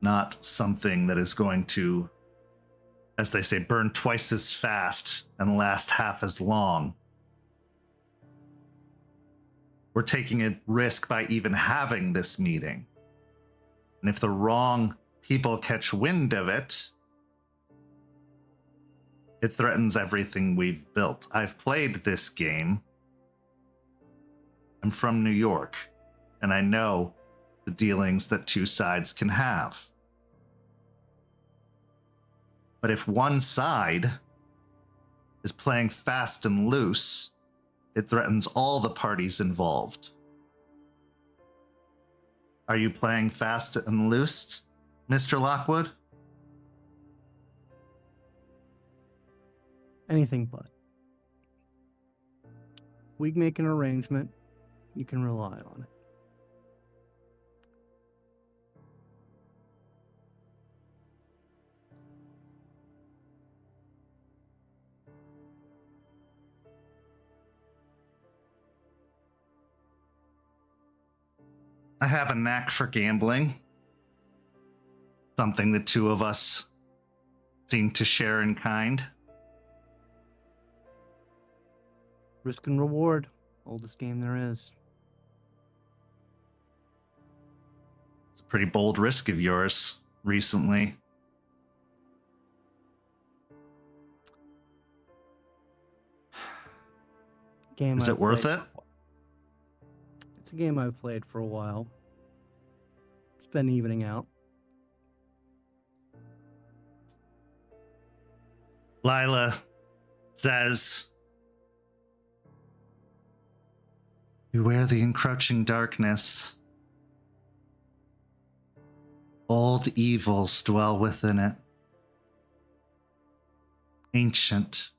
not something that is going to, as they say, burn twice as fast and last half as long. We're taking a risk by even having this meeting. And if the wrong people catch wind of it, it threatens everything we've built. I've played this game. I'm from New York, and I know the dealings that two sides can have. But if one side is playing fast and loose, it threatens all the parties involved. Are you playing fast and loose, Mr. Lockwood? Anything but. We make an arrangement. You can rely on it. I have a knack for gambling. Something the two of us seem to share in kind. Risk and reward. Oldest game there is. It's a pretty bold risk of yours recently. Game Is I've it worth played- it? It's a game I've played for a while. It's been evening out. Lila says, beware the encroaching darkness. Old evils dwell within it. Ancient.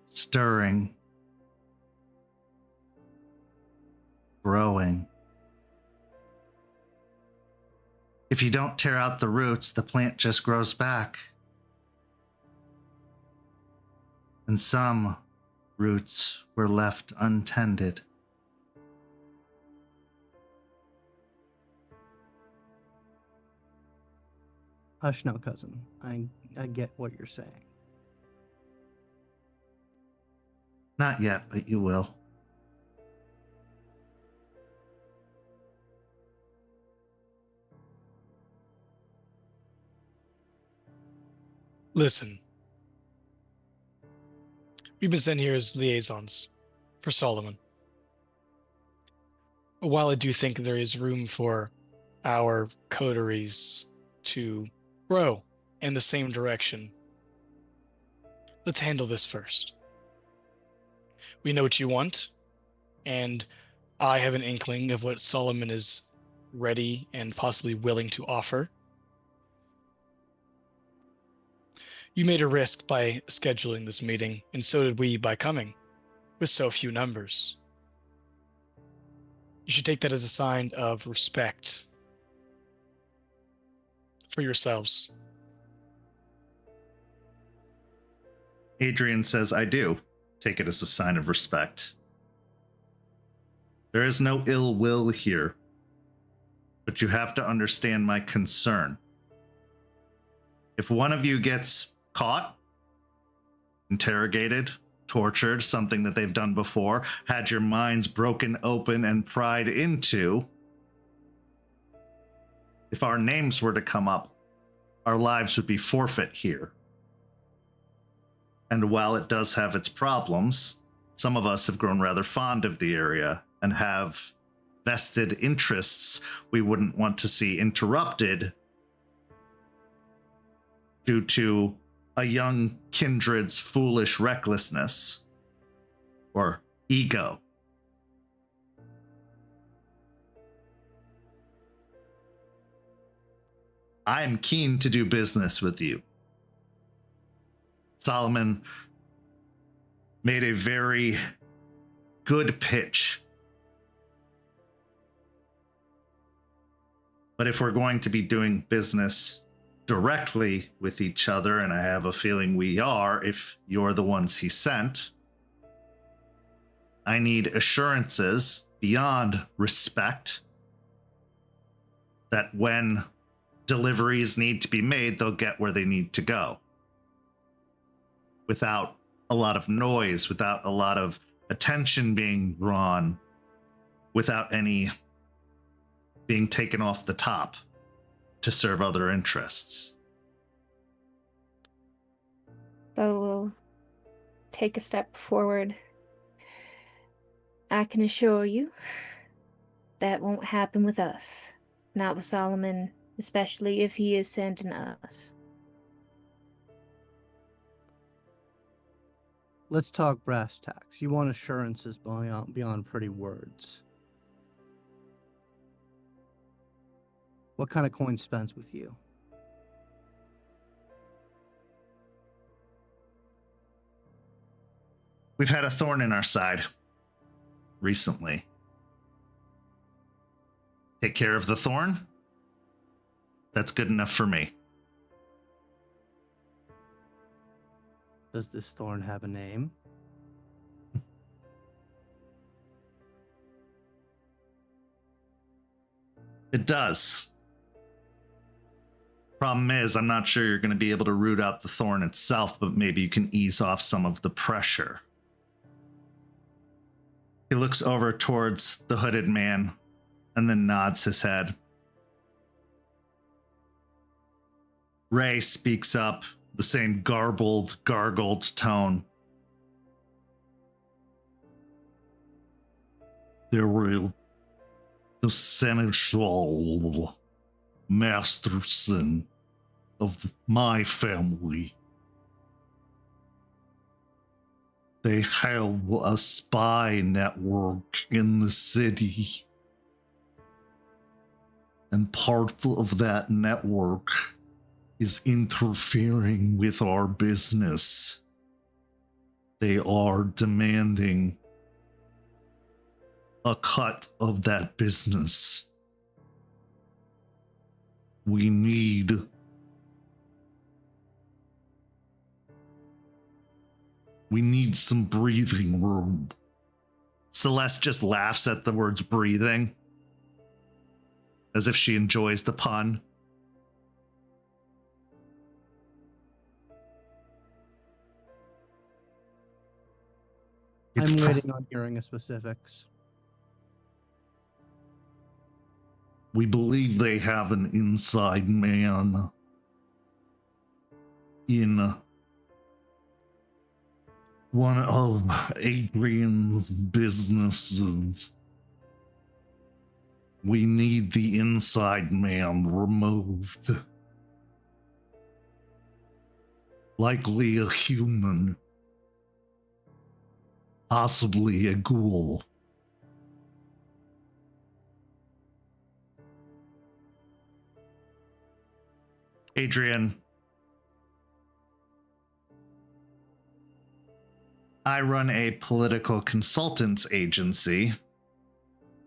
Stirring. Growing. If you don't tear out the roots, the plant just grows back. And some roots were left untended. Hush now, cousin. I get what you're saying. Not yet, but you will. Listen. We've been sent here as liaisons for Solomon. While I do think there is room for our coteries to grow in the same direction, let's handle this first. We know what you want, and I have an inkling of what Solomon is ready and possibly willing to offer. You made a risk by scheduling this meeting, and so did we by coming, with so few numbers. You should take that as a sign of respect for yourselves. Adrian says, I do take it as a sign of respect. There is no ill will here, but you have to understand my concern. If one of you gets caught, interrogated, tortured, something that they've done before, had your minds broken open and pried into, if our names were to come up, our lives would be forfeit here. And while it does have its problems, some of us have grown rather fond of the area and have vested interests we wouldn't want to see interrupted due to a young kindred's foolish recklessness or ego. I am keen to do business with you. Solomon made a very good pitch. But if we're going to be doing business directly with each other, and I have a feeling we are if you're the ones he sent, I need assurances beyond respect that when deliveries need to be made, they'll get where they need to go. Without a lot of noise, without a lot of attention being drawn, without any being taken off the top to serve other interests. Beau will take a step forward. I can assure you that won't happen with us. Not with Solomon, especially if he is sending us. Let's talk brass tacks. You want assurances beyond pretty words. What kind of coin spends with you? We've had a thorn in our side recently. Take care of the thorn. That's good enough for me. Does this thorn have a name? It does. Problem is, I'm not sure you're going to be able to root out the thorn itself, but maybe you can ease off some of the pressure. He looks over towards the hooded man and then nods his head. Ray speaks up, the same garbled, gargled tone. There will the seneschal masterson of my family. They have a spy network in the city. And part of that network is interfering with our business. They are demanding a cut of that business. We need some breathing room. Celeste just laughs at the words breathing, as if she enjoys the pun. I'm waiting on hearing the specifics. We believe they have an inside man in one of Adrian's businesses. We need the inside man removed. Likely a human. possibly a ghoul. Adrian, I run a political consultants agency.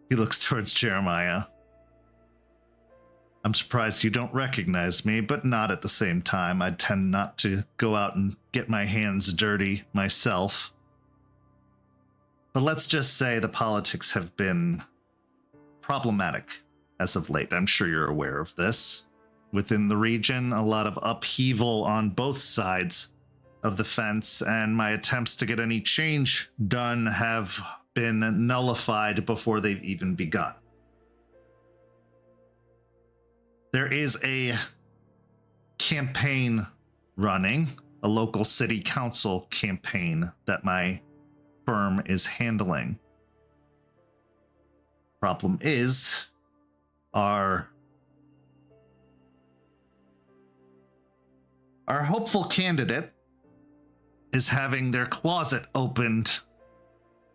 He looks towards Jeremiah. I'm surprised you don't recognize me, but not at the same time. I tend not to go out and get my hands dirty myself. But let's just say the politics have been problematic as of late. I'm sure you're aware of this. Within the region, a lot of upheaval on both sides of the fence, and my attempts to get any change done have been nullified before they've even begun. There is a campaign running, a local city council campaign that my firm is handling. Problem is, our hopeful candidate is having their closet opened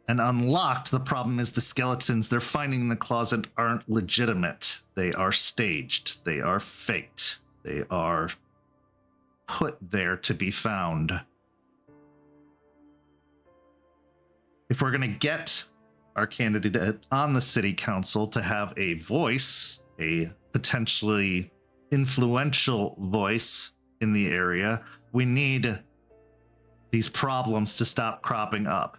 and unlocked. The problem is the skeletons they're finding in the closet aren't legitimate. They are staged. They are faked. They are put there to be found. If we're going to get our candidate on the city council to have a voice, a potentially influential voice in the area, we need these problems to stop cropping up.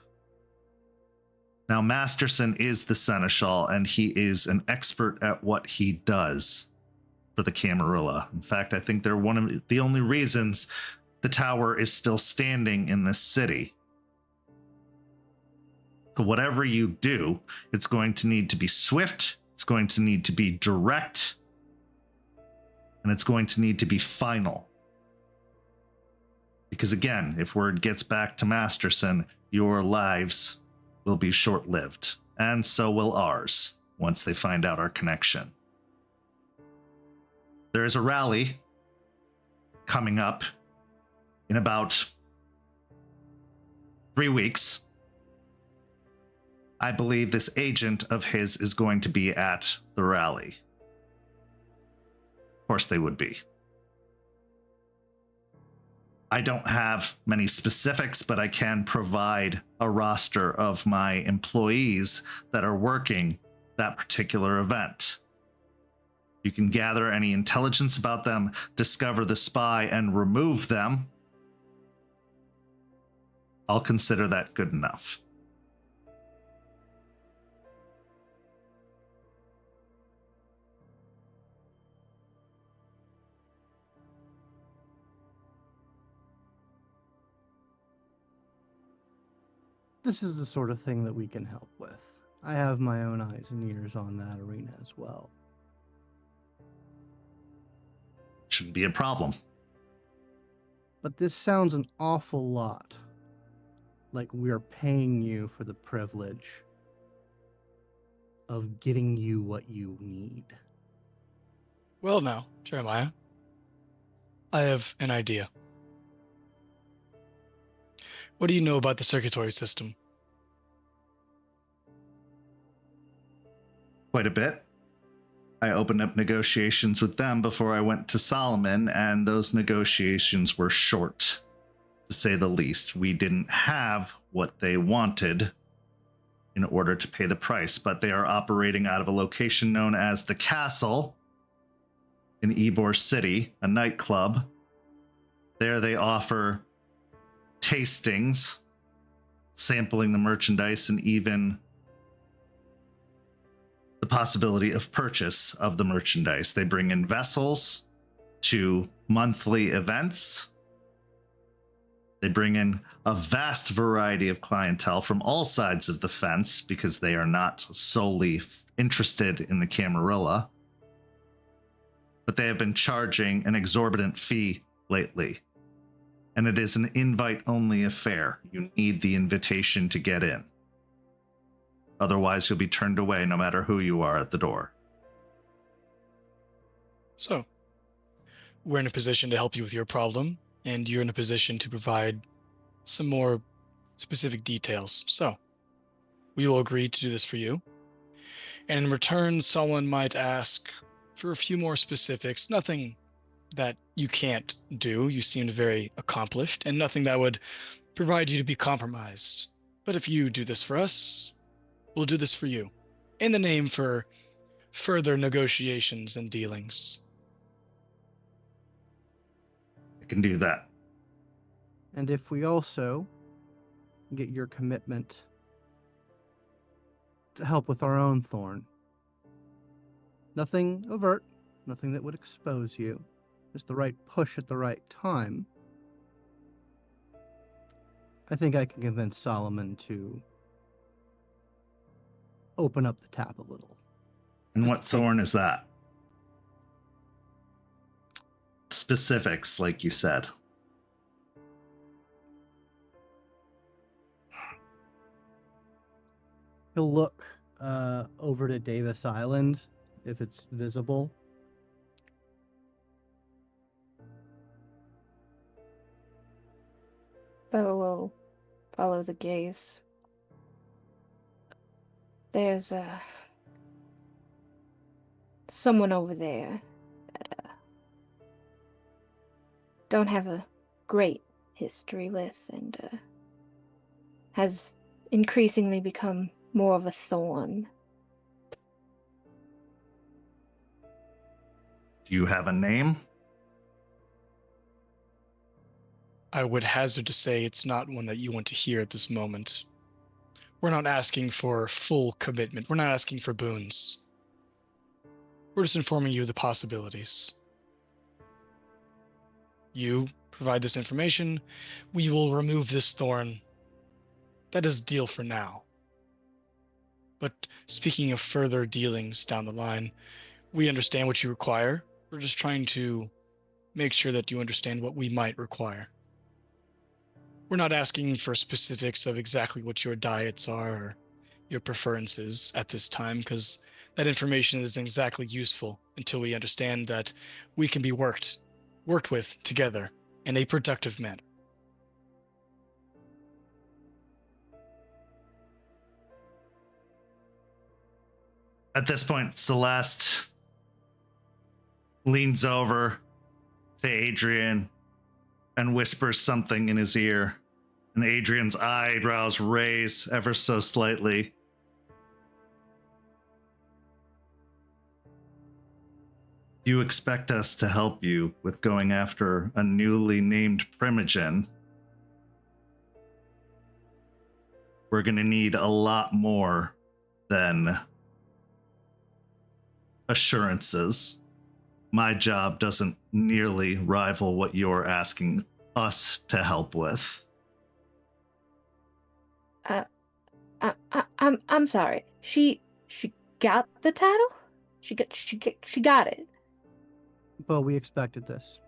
Now, Masterson is the Seneschal, and he is an expert at what he does for the Camarilla. In fact, I think they're one of the only reasons the tower is still standing in this city. So whatever you do, it's going to need to be swift, it's going to need to be direct, and it's going to need to be final. Because again, if word gets back to Masterson, your lives will be short-lived, and so will ours once they find out our connection. There is a rally coming up in about 3 weeks. I believe this agent of his is going to be at the rally. Of course they would be. I don't have many specifics, but I can provide a roster of my employees that are working that particular event. You can gather any intelligence about them, discover the spy, and remove them. I'll consider that good enough. This is the sort of thing that we can help with. I have my own eyes and ears on that arena as well. Shouldn't be a problem. But this sounds an awful lot like we're paying you for the privilege of getting you what you need. Well, now, Jeremiah, I have an idea. What do you know about the circuitry system? Quite a bit. I opened up negotiations with them before I went to Solomon, and those negotiations were short, to say the least. We didn't have what they wanted in order to pay the price, but they are operating out of a location known as the Castle in Ybor City, a nightclub. There they offer tastings, sampling the merchandise, and even the possibility of purchase of the merchandise. They bring in vessels to monthly events. They bring in a vast variety of clientele from all sides of the fence because they are not solely interested in the Camarilla. But they have been charging an exorbitant fee lately. And it is an invite-only affair. You need the invitation to get in. Otherwise, you'll be turned away no matter who you are at the door. So, we're in a position to help you with your problem, and you're in a position to provide some more specific details. So, we will agree to do this for you. And in return, someone might ask for a few more specifics. Nothing that you can't do. You seemed very accomplished, and nothing that would provide you to be compromised. But if you do this for us, we'll do this for you. In the name for further negotiations and dealings. I can do that. And if we also get your commitment to help with our own thorn, nothing overt, nothing that would expose you, just the right push at the right time, I think I can convince Solomon to open up the tap a little. And what thorn is that? Specifics, like you said. He'll look over to Davis Island, if it's visible. Beau will follow the gaze. There's someone over there that don't have a great history with, and has increasingly become more of a thorn. Do you have a name? I would hazard to say it's not one that you want to hear at this moment. We're not asking for full commitment. We're not asking for boons. We're just informing you of the possibilities. You provide this information, we will remove this thorn. That is a deal for now. But speaking of further dealings down the line, we understand what you require. We're just trying to make sure that you understand what we might require. We're not asking for specifics of exactly what your diets are or your preferences at this time, because that information isn't exactly useful until we understand that we can be worked with together in a productive manner. At this point, Celeste leans over to Adrian and whispers something in his ear. And Adrian's eyebrows raise ever so slightly. You expect us to help you with going after a newly named primogen? We're going to need a lot more than assurances. My job doesn't nearly rival what you're asking us to help with. I'm sorry. She got the title? She got it. But we expected this.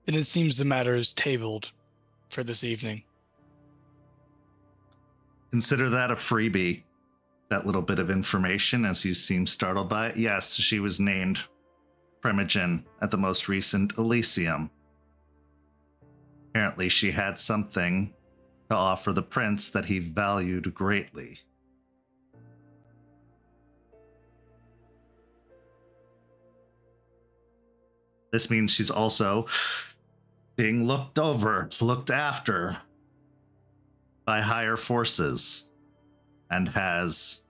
And it seems the matter is tabled for this evening. Consider that a freebie. That little bit of information, as you seem startled by it. Yes, she was named Primogen at the most recent Elysium. Apparently, she had something to offer the prince that he valued greatly. This means she's also being looked after by higher forces, and has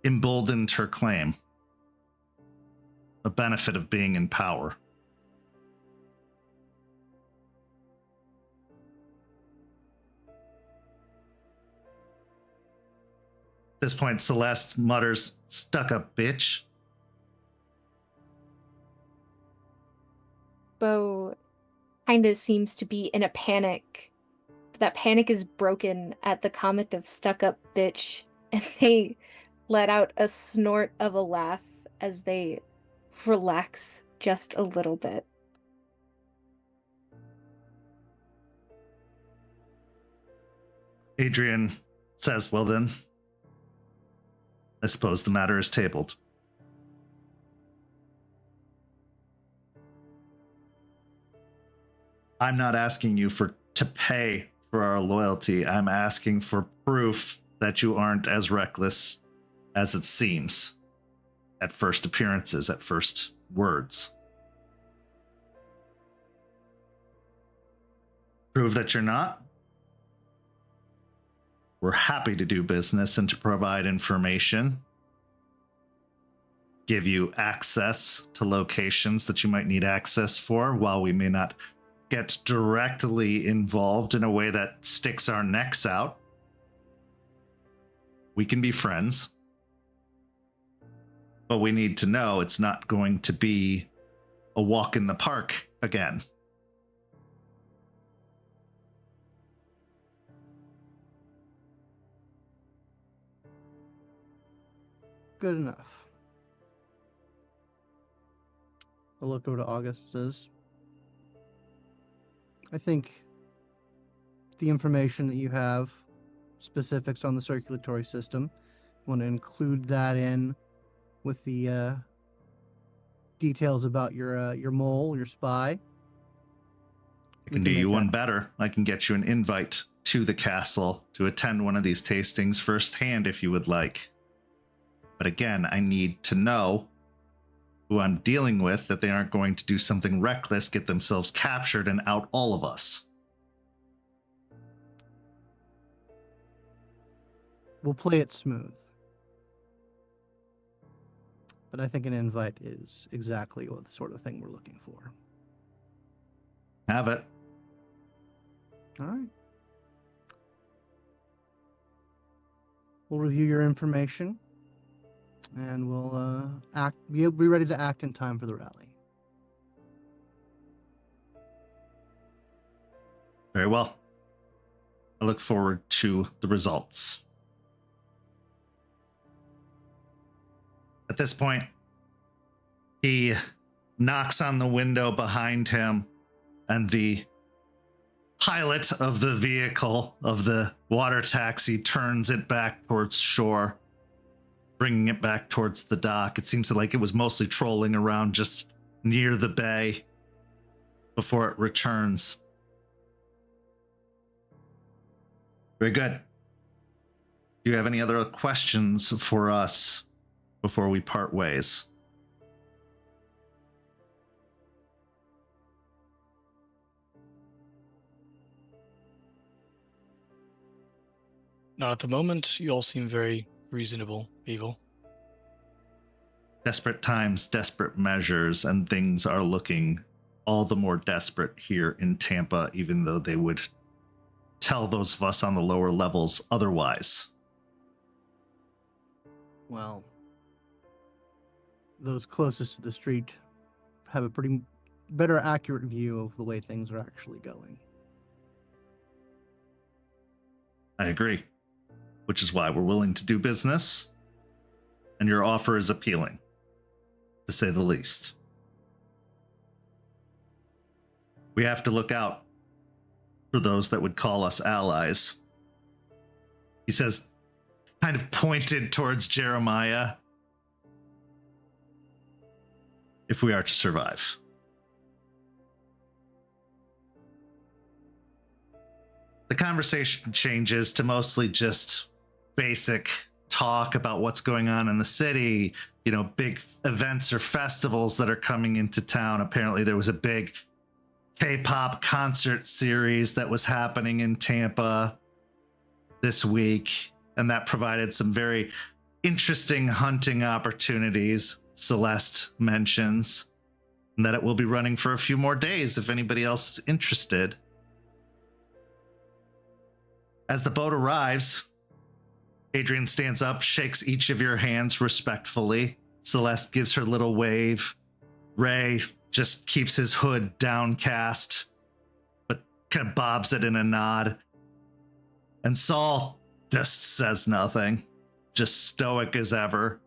emboldened her claim. A benefit of being in power. At this point, Celeste mutters, "Stuck-up bitch." Beau kind of seems to be in a panic. That panic is broken at the comment of stuck up bitch, and they let out a snort of a laugh as they relax just a little bit. Adrian says, "Well then, I suppose the matter is tabled." I'm not asking you to pay for our loyalty. I'm asking for proof that you aren't as reckless as it seems at first appearances, at first words. Prove that you're not. We're happy to do business and to provide information, give you access to locations that you might need access for. While we may not get directly involved in a way that sticks our necks out, we can be friends. But we need to know it's not going to be a walk in the park again. Good enough. I'll look over to August. Says, I think the information that you have, specifics on the circulatory system, want to include that in with the details about your mole, your spy. I can do you one better. I can get you an invite to the castle to attend one of these tastings firsthand if you would like. But again, I need to know who I'm dealing with, that they aren't going to do something reckless, get themselves captured, and out all of us. We'll play it smooth. But I think an invite is exactly what the sort of thing we're looking for. Have it. All right. We'll review your information, and we'll be ready to act in time for the rally. Very well. I look forward to the results. At this point, he knocks on the window behind him, and the pilot of the vehicle, of the water taxi, turns it back towards shore, bringing it back towards the dock. It seems like it was mostly trolling around just near the bay before it returns. Very good. Do you have any other questions for us before we part ways? Not at the moment. You all seem very reasonable people. Desperate times, desperate measures, and things are looking all the more desperate here in Tampa, even though they would tell those of us on the lower levels otherwise. Well, those closest to the street have a pretty better accurate view of the way things are actually going. I agree, which is why we're willing to do business, and your offer is appealing, to say the least. We have to look out for those that would call us allies. He says, kind of pointed towards Jeremiah, if we are to survive. The conversation changes to mostly just basic talk about what's going on in the city, big events or festivals that are coming into town. Apparently there was a big K-pop concert series that was happening in Tampa this week, and that provided some very interesting hunting opportunities. Celeste mentions, and that it will be running for a few more days if anybody else is interested. As the boat arrives, Adrian stands up, shakes each of your hands respectfully. Celeste gives her little wave. Ray just keeps his hood downcast, but kind of bobs it in a nod. And Saul just says nothing, just stoic as ever.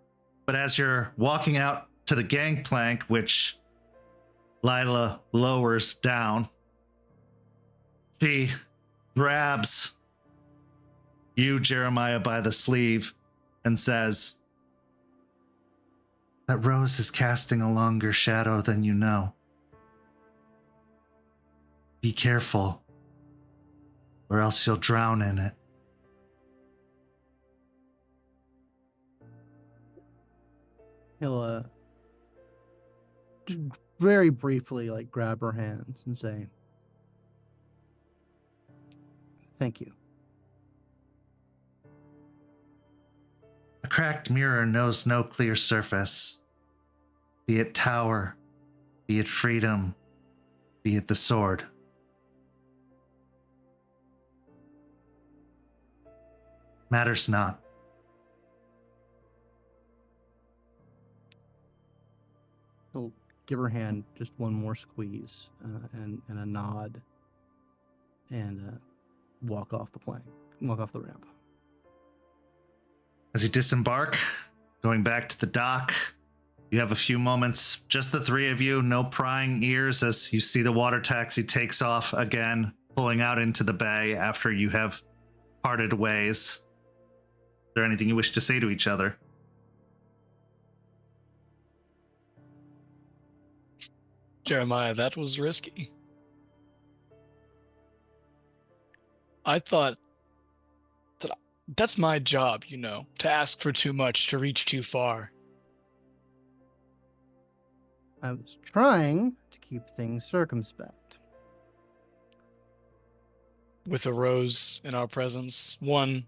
But as you're walking out to the gangplank, which Lila lowers down, she grabs you, Jeremiah, by the sleeve and says, "That rose is casting a longer shadow than you know. Be careful, or else you'll drown in it. He'll just very briefly like grab her hands and say, "Thank you." A cracked mirror knows no clear surface. Be it tower, be it freedom, be it the sword. Matters not. He'll give her hand just one more squeeze and a nod, and walk off the ramp. As you disembark, going back to the dock, you have a few moments, just the three of you, no prying ears, as you see the water taxi takes off again, pulling out into the bay after you have parted ways. Is there anything you wish to say to each other? Jeremiah, that was risky. I thought that that's my job, to ask for too much, to reach too far. I was trying to keep things circumspect. With a rose in our presence, one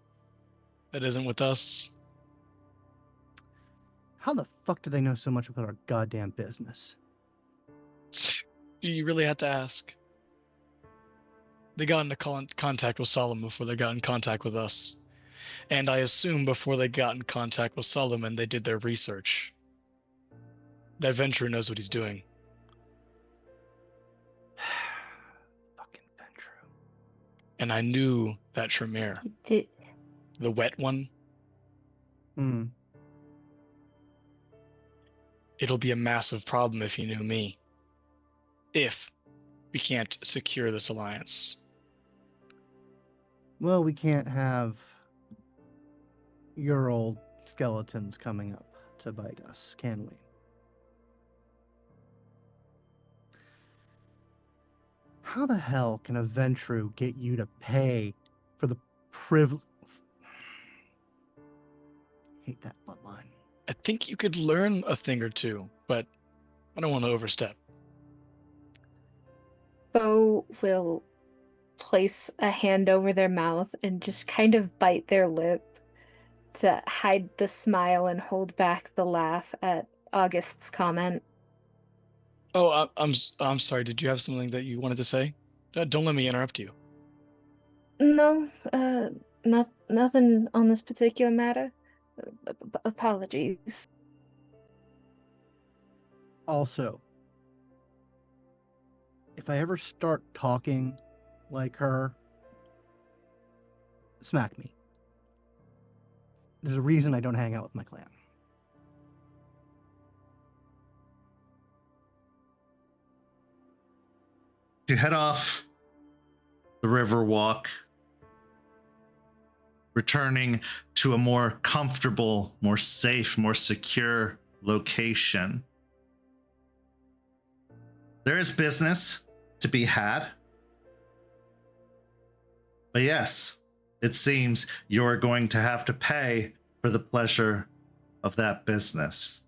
that isn't with us. How the fuck do they know so much about our goddamn business? Do you really have to ask? They got into contact with Solomon before they got in contact with us. And I assume before they got in contact with Solomon, they did their research. That venturer knows what he's doing. Fucking Ventrue. And I knew that Tremere. He did. The wet one. It'll be a massive problem if he knew me. If we can't secure this alliance. Well, we can't have your old skeletons coming up to bite us, can we? How the hell can a Ventrue get you to pay for the privilege? Hate that bloodline. I think you could learn a thing or two, but I don't want to overstep. Beau will place a hand over their mouth and just kind of bite their lip to hide the smile and hold back the laugh at August's comment. Oh, I'm sorry. Did you have something that you wanted to say? Don't let me interrupt you. No, nothing on this particular matter. Apologies. Also, if I ever start talking like her, smack me. There's a reason I don't hang out with my clan. You head off the river walk, returning to a more comfortable, more safe, more secure location. There is business to be had. But yes, it seems you're going to have to pay for the pleasure of that business.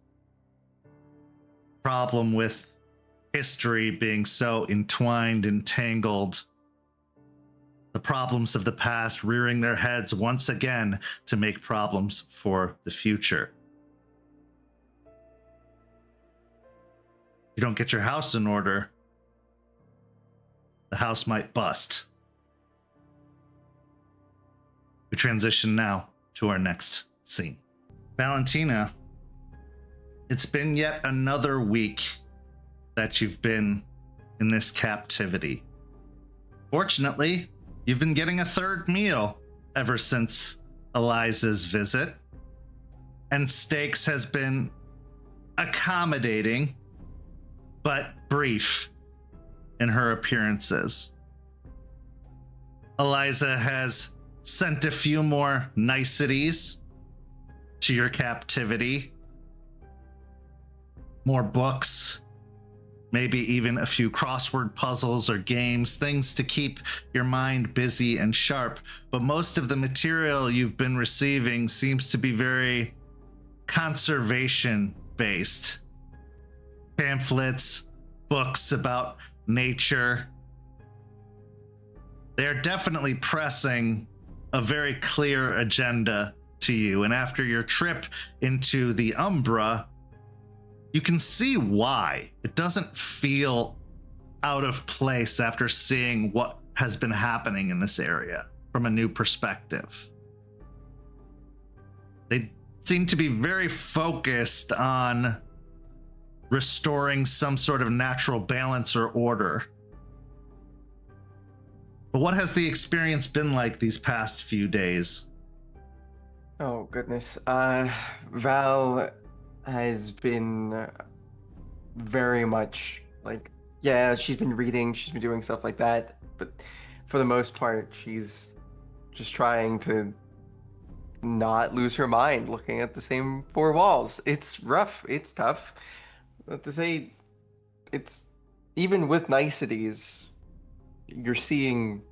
Problem with history being so entwined, entangled. The problems of the past rearing their heads once again to make problems for the future. You don't get your house in order, the house might bust. We transition now to our next scene. Valentina, it's been yet another week that you've been in this captivity. Fortunately, you've been getting a third meal ever since Eliza's visit, and Stakes has been accommodating, but brief in her appearances. Eliza has sent a few more niceties to your captivity. More books, maybe even a few crossword puzzles or games, things to keep your mind busy and sharp. But most of the material you've been receiving seems to be very conservation based. Pamphlets, books about nature. They're definitely pressing a very clear agenda to you. And after your trip into the Umbra, you can see why. It doesn't feel out of place after seeing what has been happening in this area from a new perspective. They seem to be very focused on restoring some sort of natural balance or order. But what has the experience been like these past few days? Oh, goodness. Val has been very much like, yeah, she's been reading, she's been doing stuff like that, but for the most part, she's just trying to not lose her mind looking at the same four walls. It's rough, it's tough. But to say, it's even with niceties, you're seeing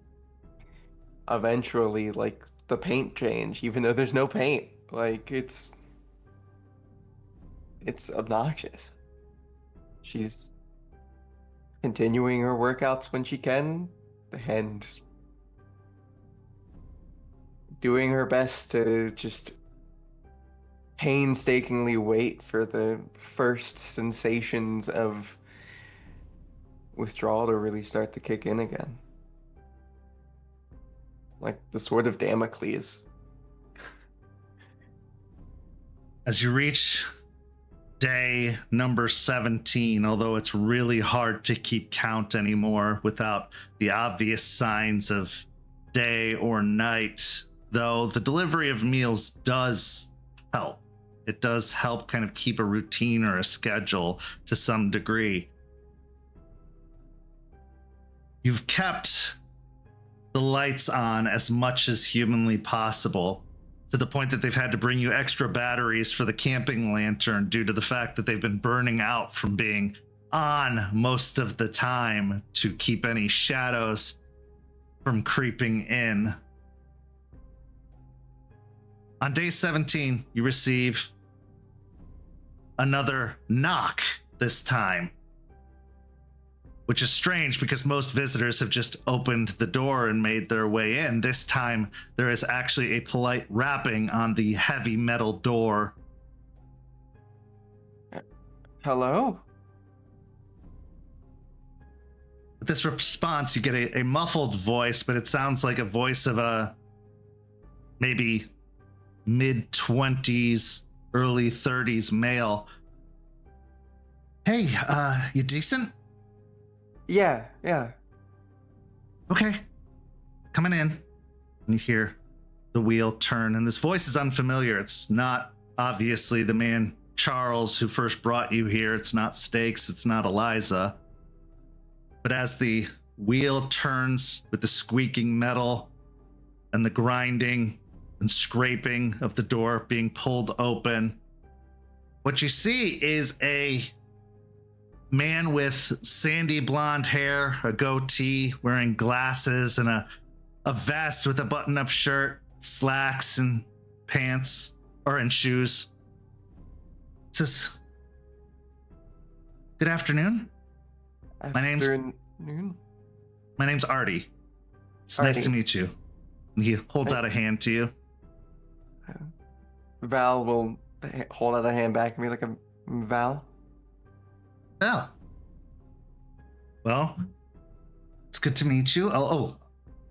eventually like the paint change, even though there's no paint. Like it's obnoxious. She's continuing her workouts when she can and doing her best to just painstakingly wait for the first sensations of withdrawal to really start to kick in again. Like the sword of Damocles. As you reach day number 17, although it's really hard to keep count anymore without the obvious signs of day or night, though the delivery of meals does help. It does help kind of keep a routine or a schedule to some degree. You've kept the lights on as much as humanly possible, to the point that they've had to bring you extra batteries for the camping lantern due to the fact that they've been burning out from being on most of the time to keep any shadows from creeping in. On day 17, you receive another knock this time, which is strange because most visitors have just opened the door and made their way in. This time, there is actually a polite rapping on the heavy metal door. Hello? With this response, you get a muffled voice, but it sounds like a voice of a maybe mid-20s, early 30s male. Hey, you decent? Yeah. Okay, coming in. And you hear the wheel turn, and this voice is unfamiliar. It's not obviously the man Charles who first brought you here. It's not Stakes, it's not Eliza. But as the wheel turns with the squeaking metal and the grinding and scraping of the door being pulled open, what you see is a man with sandy blonde hair, a goatee, wearing glasses, and a vest with a button-up shirt, slacks, and pants, or in shoes. It says, "Good afternoon. My name's Artie. It's Artie. nice to meet you." And he holds out a hand to you. Val will hold out a hand back and be like, Val? Oh. Well, it's good to meet you.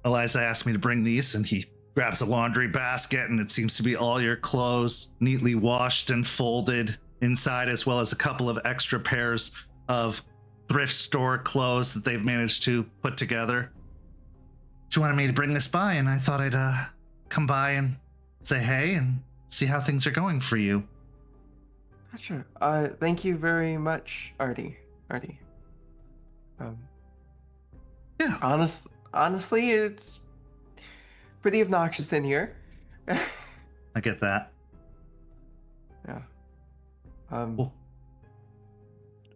Eliza asked me to bring these, and he grabs a laundry basket, and it seems to be all your clothes neatly washed and folded inside, as well as a couple of extra pairs of thrift store clothes that they've managed to put together. She wanted me to bring this by, and I thought I'd come by and say hey and see how things are going for you. Gotcha. Thank you very much, Artie. Yeah. Honestly, it's pretty obnoxious in here. I get that. Yeah. Well,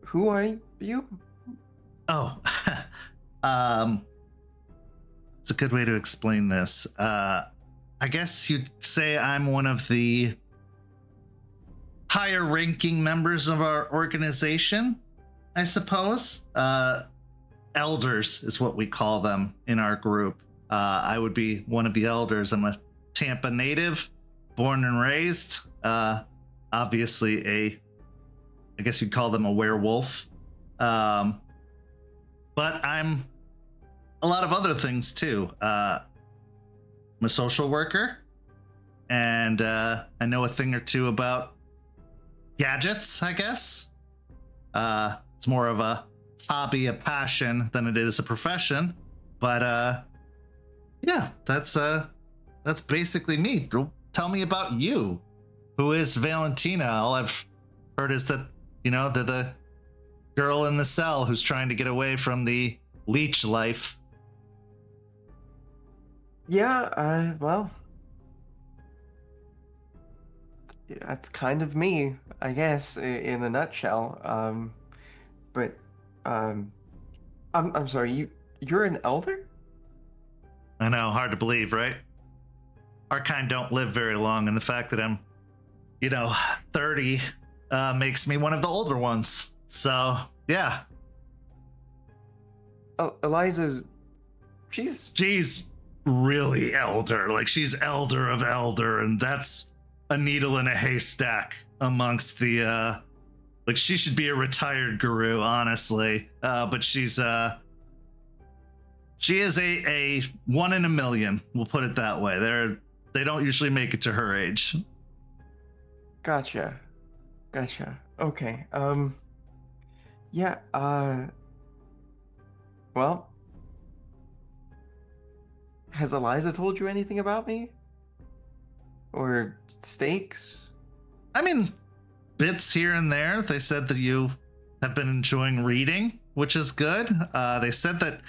Who are you? Oh, it's a good way to explain this. I guess you'd say I'm one of the higher ranking members of our organization, I suppose. Elders is what we call them in our group. I would be one of the elders. I'm a Tampa native, born and raised. Obviously I guess you'd call them a werewolf. But I'm a lot of other things too. I'm a social worker, and I know a thing or two about gadgets, I guess. It's more of a hobby, a passion than it is a profession. But yeah, that's basically me. Tell me about you. Who is Valentina? All I've heard is that, they're the girl in the cell who's trying to get away from the leech life. Yeah, well, that's kind of me, I guess, in a nutshell. But I'm sorry, you're an elder? I know, hard to believe, right? Our kind don't live very long, and the fact that I'm, 30 makes me one of the older ones. So, yeah. Oh, Eliza, she's really elder. Like, she's elder of elder, and that's a needle in a haystack amongst the, like, she should be a retired Garou, honestly. But she is a 1 in a million. We'll put it that way. They don't usually make it to her age. Gotcha. Okay. Yeah, well, has Eliza told you anything about me? Or stakes? I mean, bits here and there. They said that you have been enjoying reading, which is good. They said that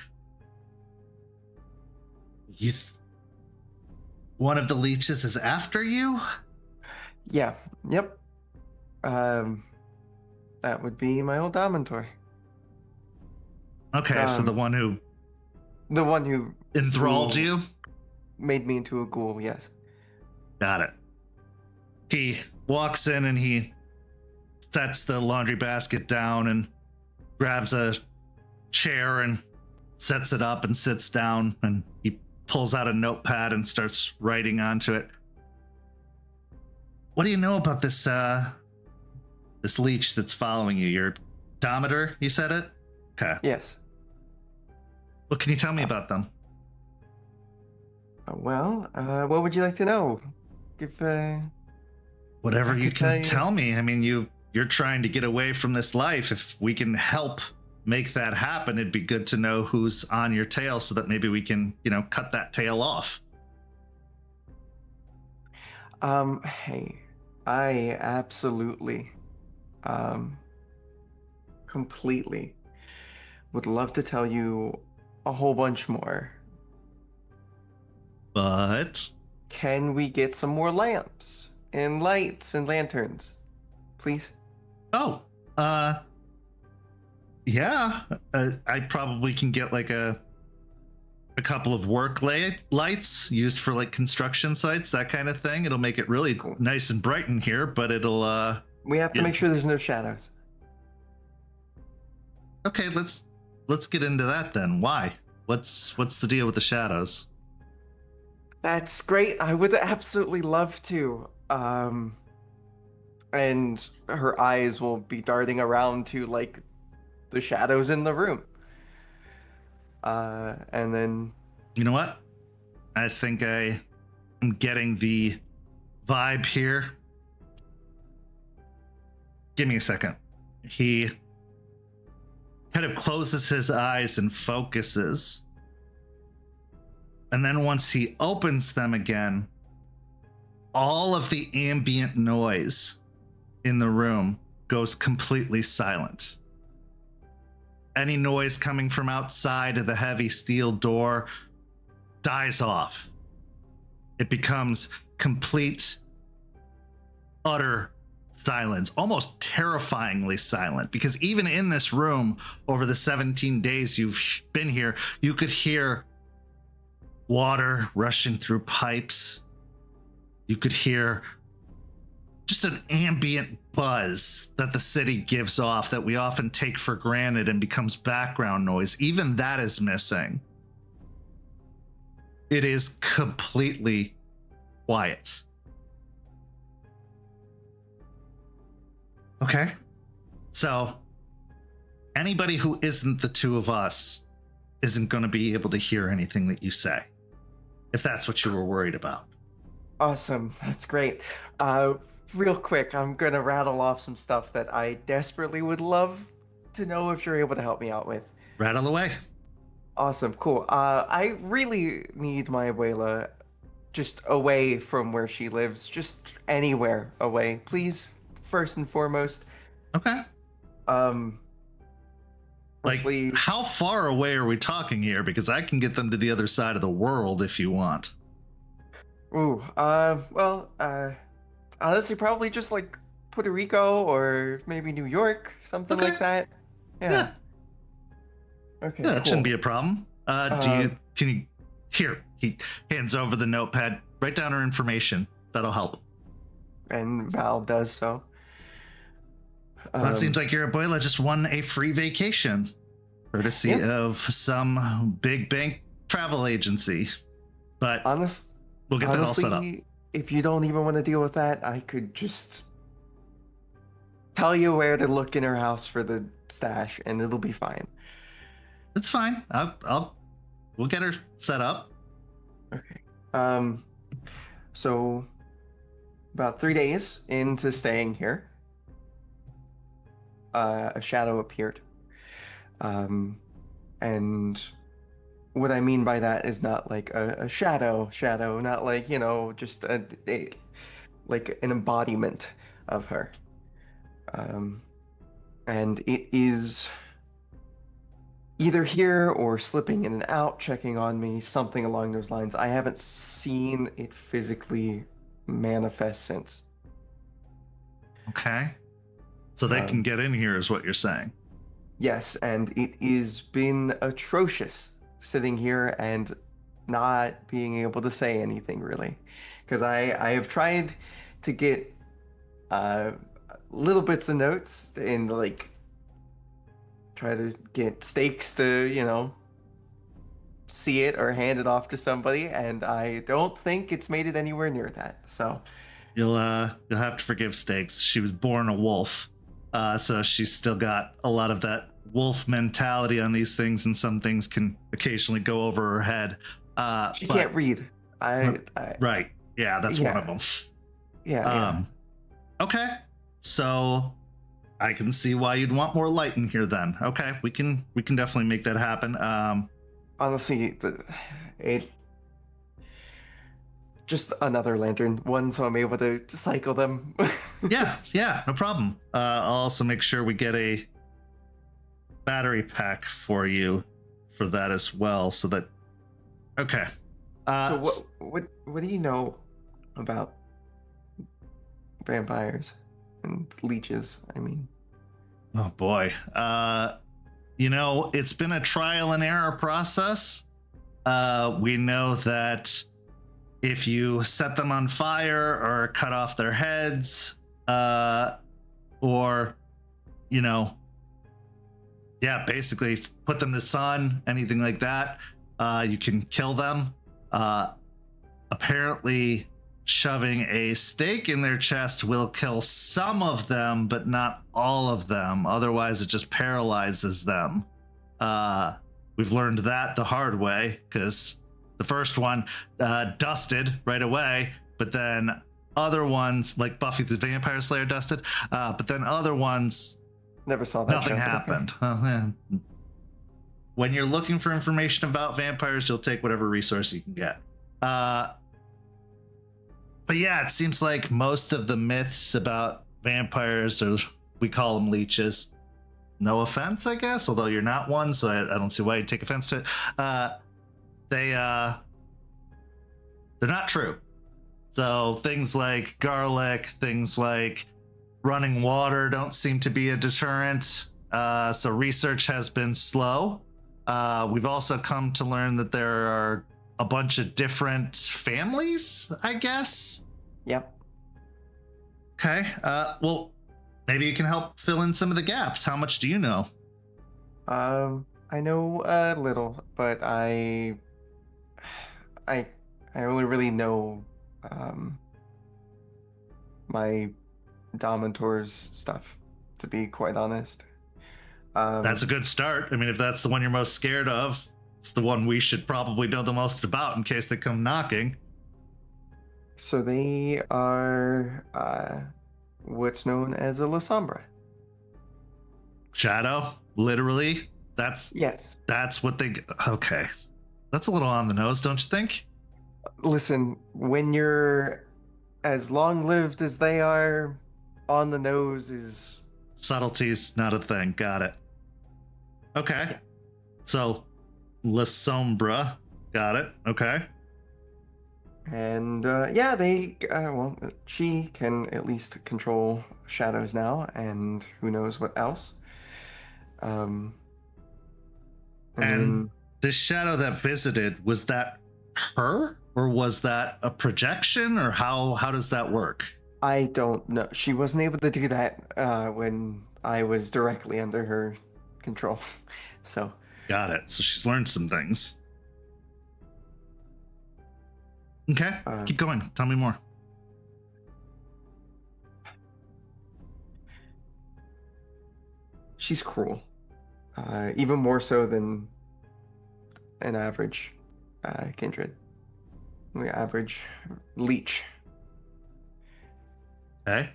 one of the leeches is after you? Yeah, yep. That would be my old Dominator. Okay, so the one who enthralled you? Made me into a ghoul, yes. Got it. He walks in and he sets the laundry basket down and grabs a chair and sets it up and sits down, and he pulls out a notepad and starts writing onto it. What do you know about this leech that's following you? Your Dominator, you said it? Okay. Yes. What can you tell me about them? Well, what would you like to know? Whatever you can tell me. I mean, you're trying to get away from this life. If we can help make that happen, it'd be good to know who's on your tail so that maybe we can, cut that tail off. Hey, I absolutely, completely would love to tell you a whole bunch more. But can we get some more lamps and lights and lanterns, please? Oh, yeah. I probably can get like a couple of work lights used for like construction sites, that kind of thing. It'll make it really cool. Nice and bright in here, but it'll we have to make sure there's no shadows. Okay, let's get into that then. Why? What's the deal with the shadows? That's great. I would absolutely love to. And her eyes will be darting around to like the shadows in the room. And then, you know what? I think I am getting the vibe here. Give me a second. He kind of closes his eyes and focuses. And then once he opens them again, all of the ambient noise in the room goes completely silent. Any noise coming from outside of the heavy steel door dies off. It becomes complete, utter silence, almost terrifyingly silent, because even in this room over the 17 days you've been here, you could hear water rushing through pipes. You could hear just an ambient buzz that the city gives off that we often take for granted and becomes background noise. Even that is missing. It is completely quiet. Okay. So anybody who isn't the two of us isn't going to be able to hear anything that you say, if that's what you were worried about. Awesome. That's great. Real quick, I'm gonna rattle off some stuff that I desperately would love to know if you're able to help me out with. Rattle away. Awesome. Cool. I really need my abuela just away from where she lives, just anywhere away, please. First and foremost. Okay. Like, Roughly... how far away are we talking here? Because I can get them to the other side of the world if you want. Ooh, well, honestly, probably just like Puerto Rico or maybe New York, something Okay. like that. Yeah. Okay, Yeah, that cool. shouldn't be a problem. Can you, here, he hands over the notepad, write down her information. That'll help. And Val does so. Well, it seems like your abuela just won a free vacation, courtesy of some big bank travel agency. But we'll get that all set up. If you don't even want to deal with that, I could just tell you where to look in her house for the stash, and it'll be fine. It's fine. We'll get her set up. Okay. So about 3 days into staying here, a shadow appeared. And what I mean by that is not like a shadow, not like, just like an embodiment of her. And it is either here or slipping in and out, checking on me, something along those lines. I haven't seen it physically manifest since. Okay. So they can get in here is what you're saying. Yes, and it has been atrocious sitting here and not being able to say anything really. Because I have tried to get little bits of notes and like try to get stakes to, see it or hand it off to somebody, and I don't think it's made it anywhere near that. So you'll have to forgive Stakes. She was born a wolf. So she's still got a lot of that wolf mentality on these things, and some things can occasionally go over her head. She can't read. Right. Yeah, that's one of them. Yeah. Okay. So I can see why you'd want more light in here then. Okay, we can definitely make that happen. Honestly, just another lantern, one so I'm able to cycle them. yeah, no problem. I'll also make sure we get a battery pack for you for that as well, so that. Okay. So what do you know about vampires and leeches? I mean. Oh boy. It's been a trial and error process. We know that if you set them on fire or cut off their heads, or, basically put them to sun, anything like that, you can kill them. Apparently shoving a stake in their chest will kill some of them, but not all of them. Otherwise, it just paralyzes them. We've learned that the hard way, because the first one dusted right away, but then other ones, like Buffy the Vampire Slayer, dusted, but then other ones, never saw that. Nothing happened. When you're looking for information about vampires, you'll take whatever resource you can get. But yeah, it seems like most of the myths about vampires are, we call them leeches. No offense, I guess, although you're not one, so I don't see why you'd take offense to it. They're not true. So things like garlic, things like running water don't seem to be a deterrent. So research has been slow. We've also come to learn that there are a bunch of different families, I guess. Yep. Okay. Well, maybe you can help fill in some of the gaps. How much do you know? I know a little, but I only really know my Dominator's stuff, to be quite honest. That's a good start. I mean, if that's the one you're most scared of, it's the one we should probably know the most about in case they come knocking. So they are what's known as a La Sombra. Shadow, literally. Yes. That's what they. Okay, that's a little on the nose, don't you think? Listen, when you're as long-lived as they are, on the nose is Subtlety's not a thing. Got it. Okay. Yeah. So, La Sombra. Got it. Okay. And she can at least control shadows now, and who knows what else. And the shadow that visited, was that her, or was that a projection, or how does that work? I don't know. She wasn't able to do that when I was directly under her control. So. Got it. So she's learned some things. Okay, keep going. Tell me more. She's cruel. Even more so than an average kindred. The average leech. Okay.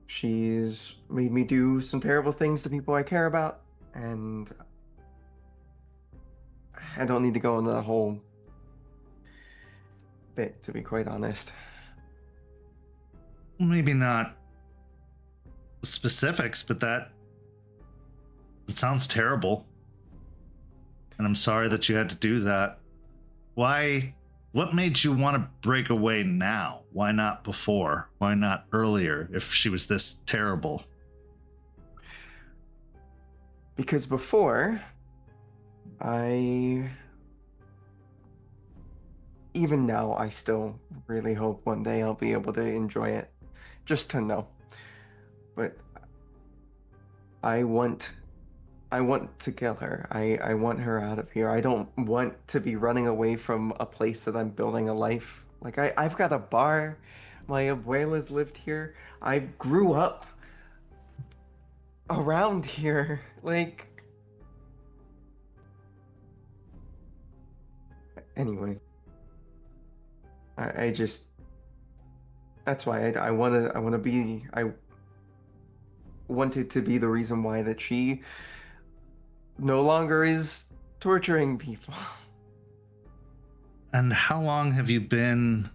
She's made me do some terrible things to people I care about, and I don't need to go into the whole bit, to be quite honest. Maybe not specifics, but it sounds terrible. And I'm sorry that you had to do that. What made you want to break away now? Why not before? Why not earlier if she was this terrible? Because before, even now, I still really hope one day I'll be able to enjoy it. Just to know. But I want to kill her. I want her out of here. I don't want to be running away from a place that I'm building a life. Like, I've got a bar. My abuelas lived here. I grew up around here. Like, anyway. I just, that's why I wanted to be the reason why that she no longer is torturing people. And how long have you been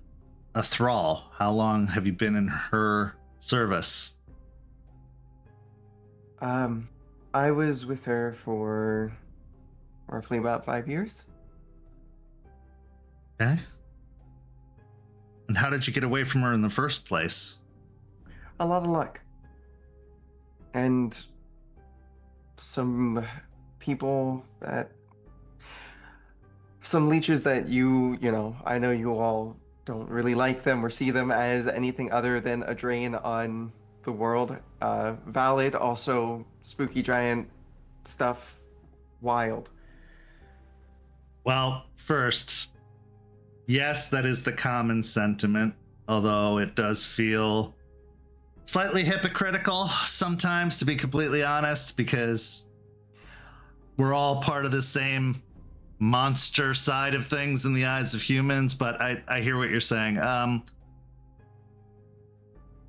a thrall? How long have you been in her service? I was with her for roughly about 5 years. Okay. And how did you get away from her in the first place? A lot of luck. And some leeches that you know, I know you all don't really like them or see them as anything other than a drain on the world. Valid, also spooky giant stuff, wild. Well, first, yes, that is the common sentiment, although it does feel slightly hypocritical sometimes, to be completely honest, because we're all part of the same monster side of things in the eyes of humans. But I hear what you're saying.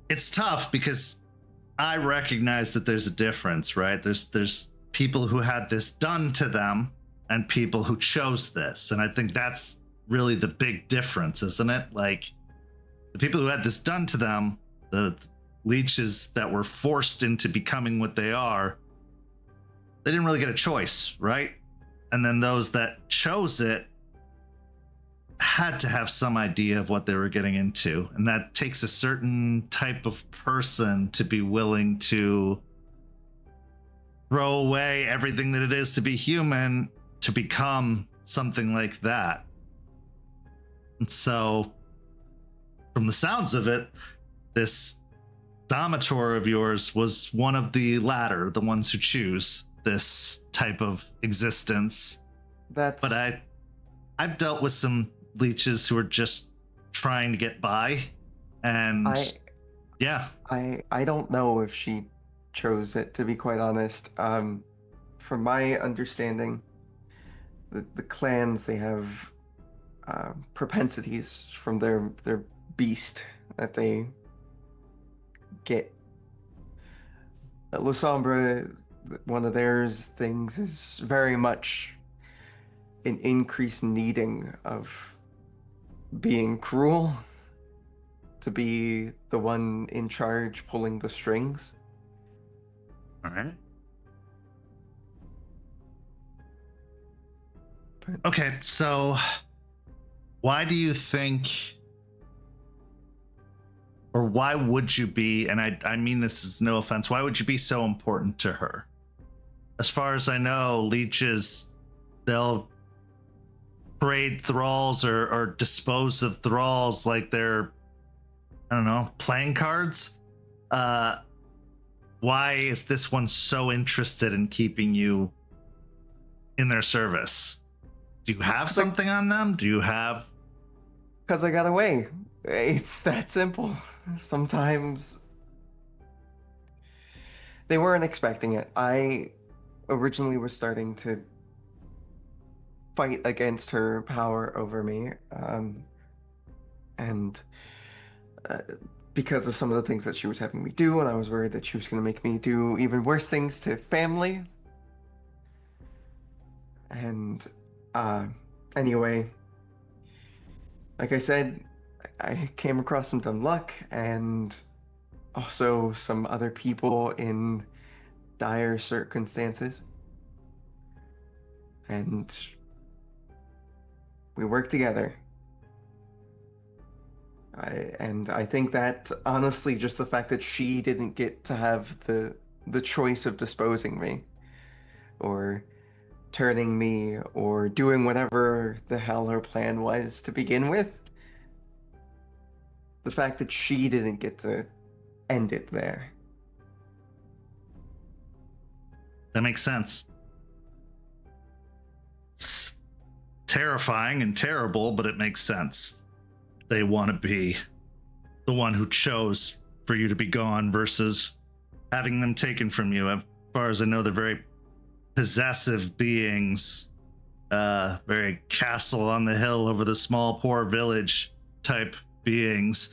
It's tough because I recognize that there's a difference, right? There's people who had this done to them and people who chose this. And I think that's really the big difference, isn't it? Like, the people who had this done to them, the leeches that were forced into becoming what they are, they didn't really get a choice, right? And then those that chose it, had to have some idea of what they were getting into, and that takes a certain type of person to be willing to throw away everything that it is to be human to become something like that. And so, from the sounds of it, this domator of yours was one of the latter, the ones who choose this type of existence. That's. But I've dealt with some leeches who are just trying to get by, and yeah. I don't know if she chose it, to be quite honest. From my understanding, the clans, they have propensities from their beast that they get. Lusombra, one of their things is very much an increased needing of being cruel, to be the one in charge pulling the strings. All right. Okay, so why do you think, or why would you be, and I mean this is no offense, why would you be so important to her? As far as I know, leeches, they'll trade thralls or dispose of thralls like they're, I don't know, playing cards. Why is this one so interested in keeping you in their service? Do you have something on them? Do you have... Because I got away. It's that simple. Sometimes they weren't expecting it. I originally was starting to fight against her power over me, and because of some of the things that she was having me do, and I was worried that she was going to make me do even worse things to family. And anyway, like I said, I came across some dumb luck, and also some other people in dire circumstances, and we worked together. I think that, honestly, just the fact that she didn't get to have the choice of disposing me, or turning me, or doing whatever the hell her plan was to begin with, the fact that she didn't get to end it there. That makes sense. It's terrifying and terrible, but it makes sense. They want to be the one who chose for you to be gone versus having them taken from you. As far as I know, they're very possessive beings, very castle on the hill over the small poor village type beings.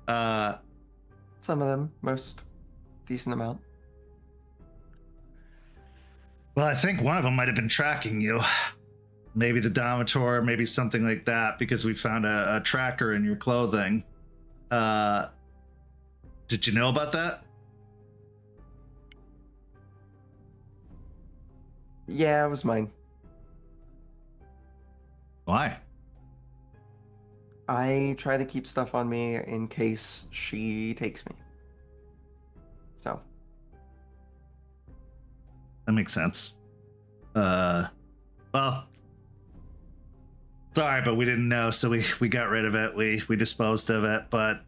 Some of them, most decent amount. Well, I think one of them might have been tracking you. Maybe the Domator, maybe something like that, because we found a tracker in your clothing. Did you know about that? Yeah, it was mine. Why? I try to keep stuff on me in case she takes me. So. That makes sense. Well, sorry, but we didn't know, so we got rid of it. We disposed of it, but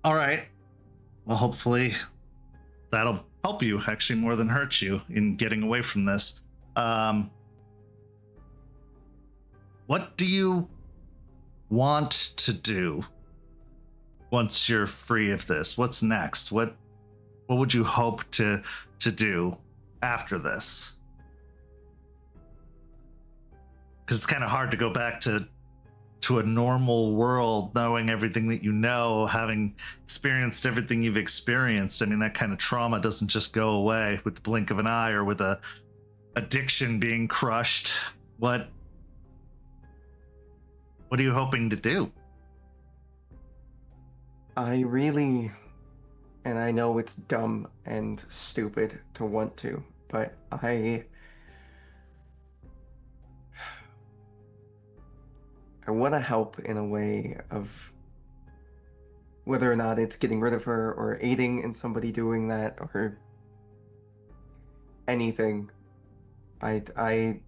all right. Well, hopefully that'll help you actually more than hurt you in getting away from this. What do you want to do once you're free of this? What's next? What would you hope to do after this? Because it's kind of hard to go back to a normal world, knowing everything that you know, having experienced everything you've experienced. I mean, that kind of trauma doesn't just go away with the blink of an eye, or with a addiction being crushed. What are you hoping to do? I really, and I know it's dumb and stupid to want to, but I want to help in a way of whether or not it's getting rid of her or aiding in somebody doing that or anything. I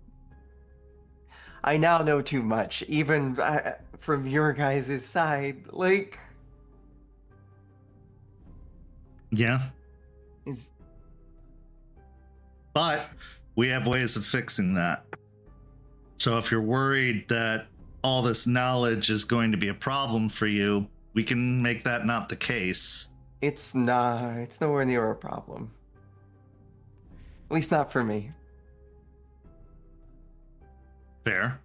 now know too much, even from your guys' side. Like, Yeah. is But we have ways of fixing that. So if you're worried that all this knowledge is going to be a problem for you, we can make that not the case. it's nowhere near a problem. At least not for me. Fair.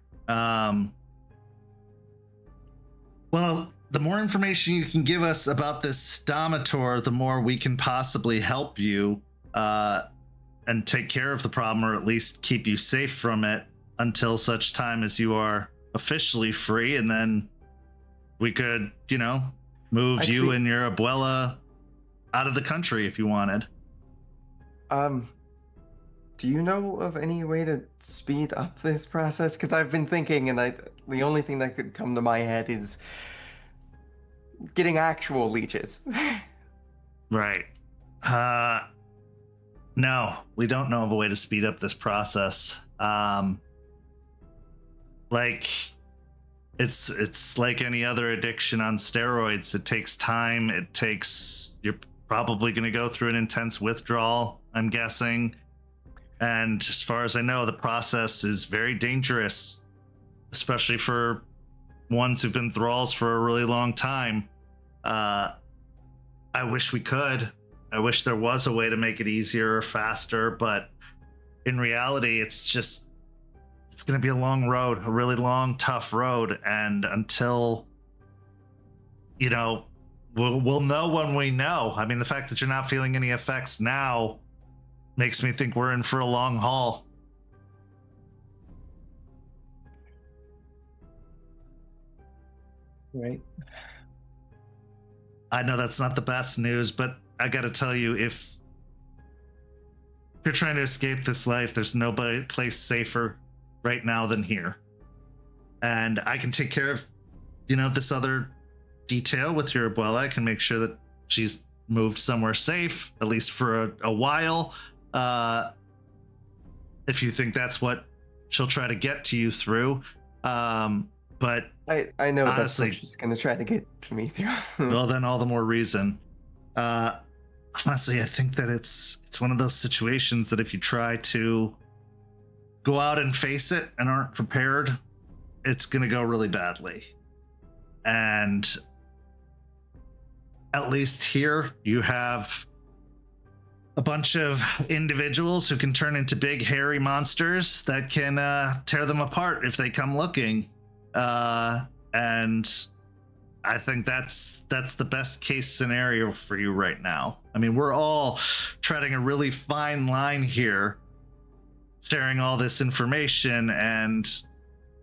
Well, the more information you can give us about this Stomator, the more we can possibly help you and take care of the problem, or at least keep you safe from it until such time as you are officially free. And then we could, move you and your abuela out of the country if you wanted. Do you know of any way to speed up this process? Because I've been thinking, and the only thing that could come to my head is getting actual leeches. Right. No, we don't know of a way to speed up this process. Like, it's like any other addiction on steroids. It takes time. You're probably going to go through an intense withdrawal, I'm guessing. And as far as I know, the process is very dangerous, especially for ones who've been thralls for a really long time. I wish we could. I wish there was a way to make it easier or faster, but in reality, it's going to be a long road, a really long, tough road. And until, we'll know when we know. I mean, the fact that you're not feeling any effects now makes me think we're in for a long haul. Right. I know that's not the best news, but I gotta tell you, if you're trying to escape this life, there's no place safer right now than here. And I can take care of, this other detail with your abuela. I can make sure that she's moved somewhere safe, at least for a while. If you think that's what she'll try to get to you through. But I know honestly, that's what she's gonna try to get to me through. well, then all the more reason. Honestly, I think that it's one of those situations that if you try to go out and face it and aren't prepared, it's going to go really badly. And at least here you have a bunch of individuals who can turn into big hairy monsters that can tear them apart if they come looking. And I think that's the best case scenario for you right now. I mean, we're all treading a really fine line here, sharing all this information,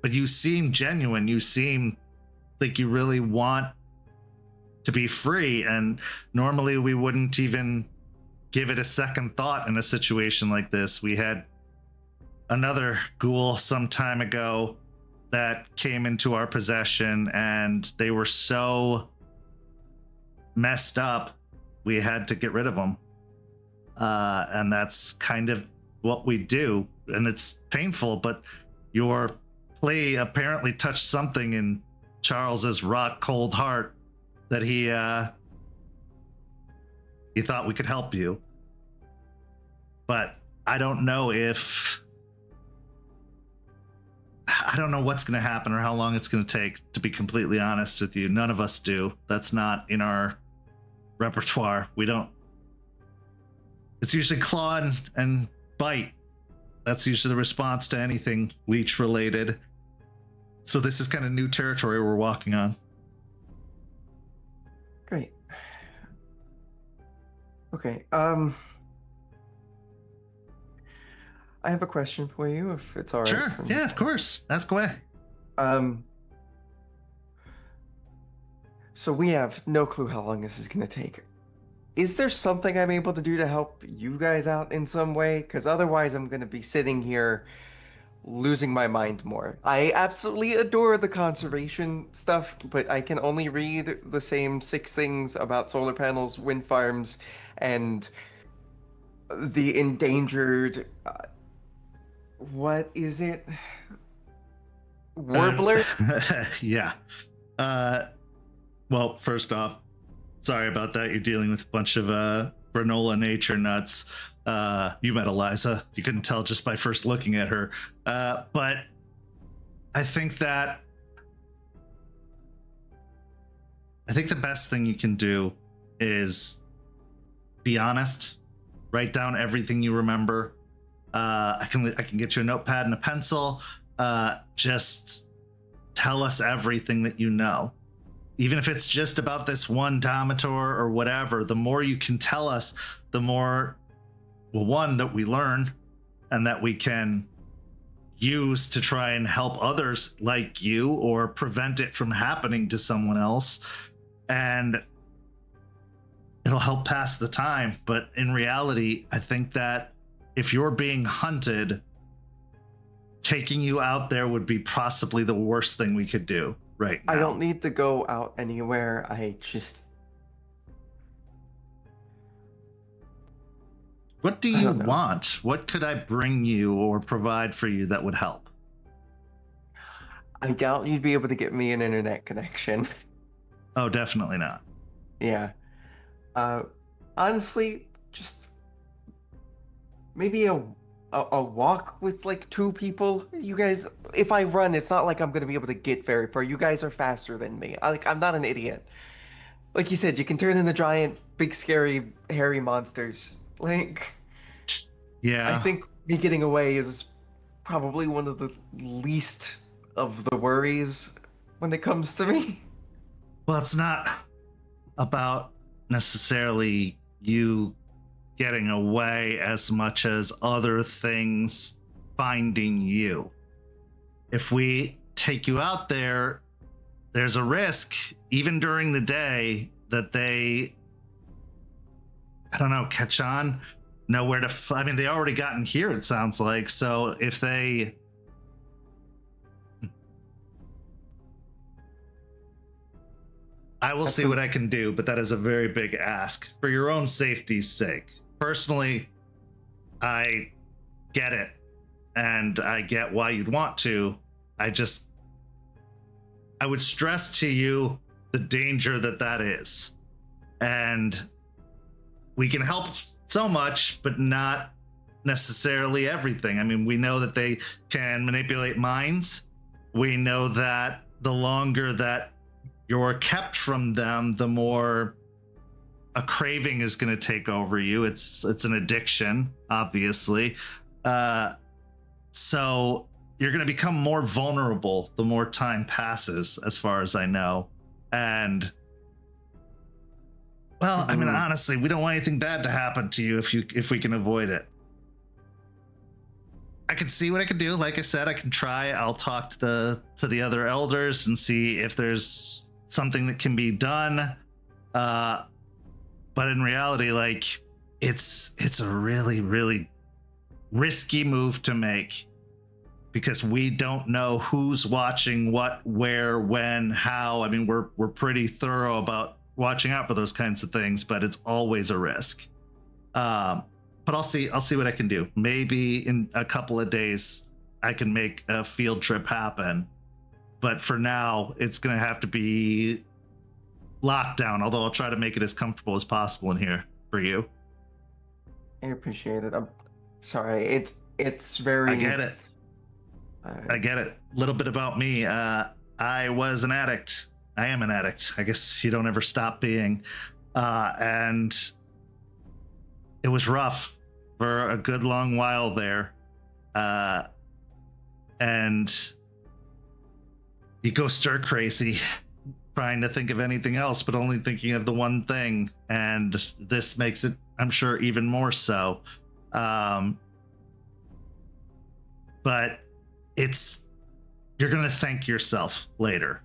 but you seem genuine. You seem like you really want to be free, and normally we wouldn't even give it a second thought in a situation like this. We had another ghoul some time ago that came into our possession, and they were so messed up, we had to get rid of them. And that's kind of what we do. And it's painful, but your plea apparently touched something in Charles's rock cold heart that he thought we could help you. But I don't know what's going to happen or how long it's going to take, to be completely honest with you. None of us do. That's not in our repertoire. We don't. It's usually claw and bite. That's usually the response to anything leech related. So this is kind of new territory we're walking on. Great. Okay. I have a question for you, if it's all right. Sure. Yeah, of course. Ask away. So we have no clue how long this is going to take. Is there something I'm able to do to help you guys out in some way? Because otherwise I'm going to be sitting here losing my mind more. I absolutely adore the conservation stuff, but I can only read the same 6 things about solar panels, wind farms, and the endangered. What is it? Warbler? Yeah. Well, first off, sorry about that. You're dealing with a bunch of granola nature nuts. You met Eliza. You couldn't tell just by first looking at her. But I think the best thing you can do is be honest. Write down everything you remember. I can get you a notepad and a pencil. Just tell us everything that you know. Even if it's just about this one Domitor or whatever, the more you can tell us, the more, well, one, that we learn and that we can use to try and help others like you or prevent it from happening to someone else. And it'll help pass the time. But in reality, I think that if you're being hunted, taking you out there would be possibly the worst thing we could do right now. I don't need to go out anywhere. What do you want? What could I bring you or provide for you that would help? I doubt you'd be able to get me an internet connection. Oh, definitely not. Yeah. Honestly, just maybe a walk with like 2 people. You guys, if I run, it's not like I'm gonna be able to get very far. You guys are faster than me. I'm not an idiot. Like you said, you can turn into giant, big, scary, hairy monsters. Like, yeah. I think me getting away is probably one of the least of the worries when it comes to me. Well, it's not about necessarily you getting away as much as other things finding you. If we take you out there, there's a risk, even during the day, that they, I don't know, catch on, know where to. I mean, they already gotten here, it sounds like. So if they, I will see what I can do, but that is a very big ask for your own safety's sake. Personally, I get it, and I get why you'd want to. I would stress to you the danger that is. And we can help so much, but not necessarily everything. I mean, we know that they can manipulate minds. We know that the longer that you're kept from them, the more a craving is going to take over you. It's an addiction, obviously. So you're going to become more vulnerable the more time passes, as far as I know. And, well, I mean, honestly, we don't want anything bad to happen to you if we can avoid it. I can see what I can do. Like I said, I can try. I'll talk to the other elders and see if there's something that can be done. But in reality, like, it's a really, really risky move to make, because we don't know who's watching what, where, when, how. I mean, we're pretty thorough about watching out for those kinds of things, but it's always a risk. But I'll see what I can do. Maybe in a couple of days I can make a field trip happen. But for now, it's going to have to be lockdown, although I'll try to make it as comfortable as possible in here for you. I appreciate it. I'm sorry. It's very... I get it. I get it. A little bit about me. I was an addict. I am an addict. I guess you don't ever stop being. And it was rough for a good long while there. And you go stir crazy trying to think of anything else, but only thinking of the one thing. And this makes it, I'm sure, even more so. But you're going to thank yourself later.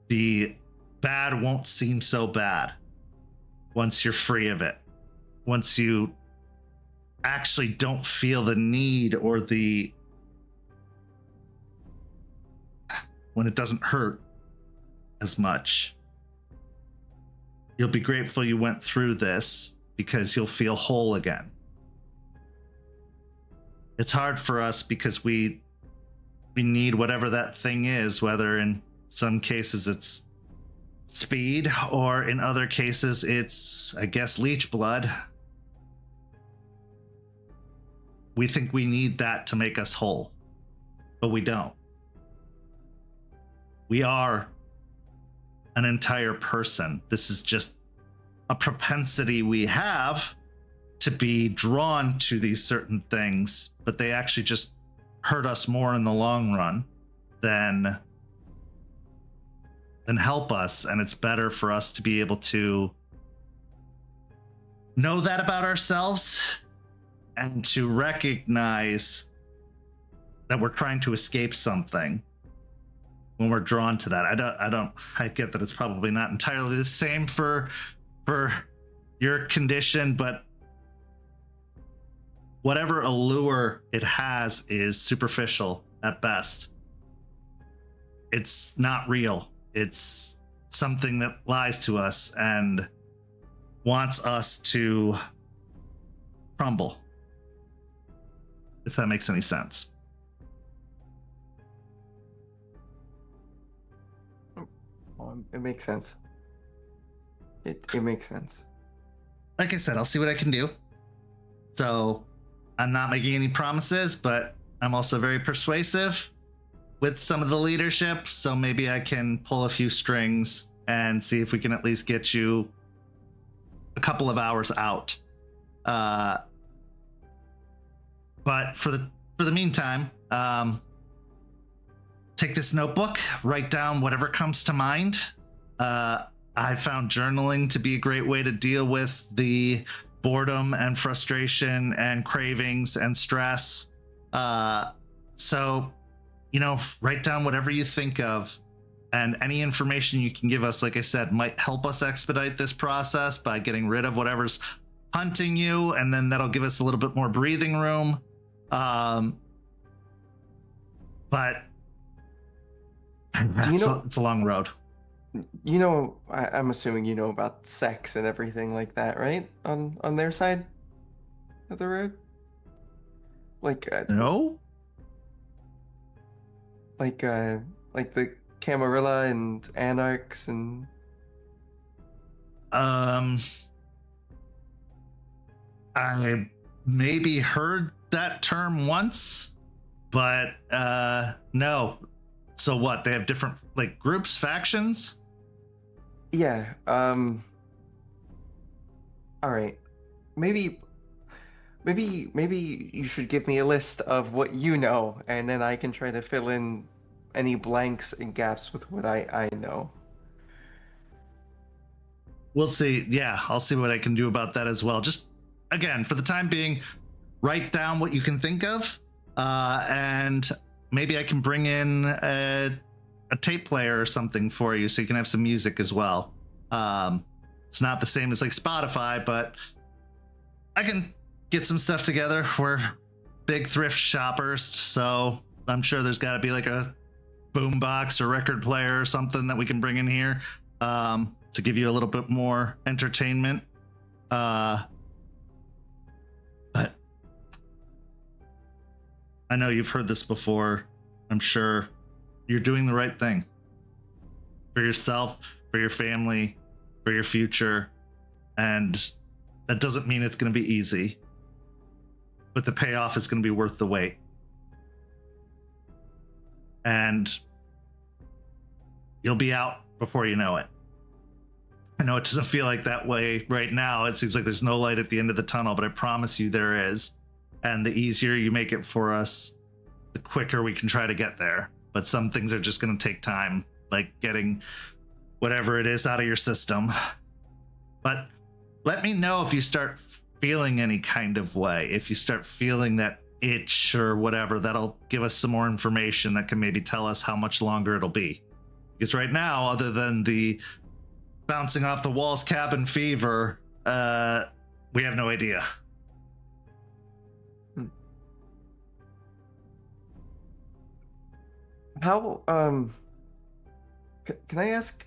The bad won't seem so bad once you're free of it. Once you actually don't feel the need or the when it doesn't hurt as much. You'll be grateful you went through this because you'll feel whole again. It's hard for us because we need whatever that thing is, whether in some cases it's speed or in other cases it's, I guess, leech blood. We think we need that to make us whole, but we don't. We are an entire person. This is just a propensity we have to be drawn to these certain things, but they actually just hurt us more in the long run than help us. And it's better for us to be able to know that about ourselves and to recognize that we're trying to escape something when we're drawn to that. I get that it's probably not entirely the same for your condition, but whatever allure it has is superficial at best. It's not real. It's something that lies to us and wants us to crumble, if that makes any sense. Well, it makes sense. It makes sense. Like I said, I'll see what I can do. So I'm not making any promises, but I'm also very persuasive with some of the leadership. So maybe I can pull a few strings and see if we can at least get you a couple of hours out. But for the meantime, take this notebook, write down whatever comes to mind. I found journaling to be a great way to deal with the boredom and frustration and cravings and stress. So, write down whatever you think of, and any information you can give us, like I said, might help us expedite this process by getting rid of whatever's hunting you, and then that'll give us a little bit more breathing room. But it's a long road. I'm assuming you know about sex and everything like that, right? On their side of the road? No? Like the Camarilla and Anarchs and... I maybe heard that term once, but no. So what? They have different groups, factions? Yeah. All right. Maybe you should give me a list of what you know, and then I can try to fill in any blanks and gaps with what I know. We'll see. Yeah, I'll see what I can do about that as well. Just, again, for the time being, write down what you can think of, and maybe I can bring in a tape player or something for you so you can have some music as well. It's not the same as Spotify, but I can get some stuff together. We're big thrift shoppers, so I'm sure there's got to be a boombox or record player or something that we can bring in here to give you a little bit more entertainment. But I know you've heard this before. I'm sure you're doing the right thing for yourself, for your family, for your future. And that doesn't mean it's going to be easy, but the payoff is going to be worth the wait. And you'll be out before you know it. I know it doesn't feel like that way right now. It seems like there's no light at the end of the tunnel, but I promise you there is. And the easier you make it for us, the quicker we can try to get there. But some things are just going to take time, like getting whatever it is out of your system. But let me know if you start feeling any kind of way. If you start feeling that itch or whatever, that'll give us some more information that can maybe tell us how much longer it'll be. Because right now, other than the bouncing off the walls cabin fever, we have no idea. Can I ask,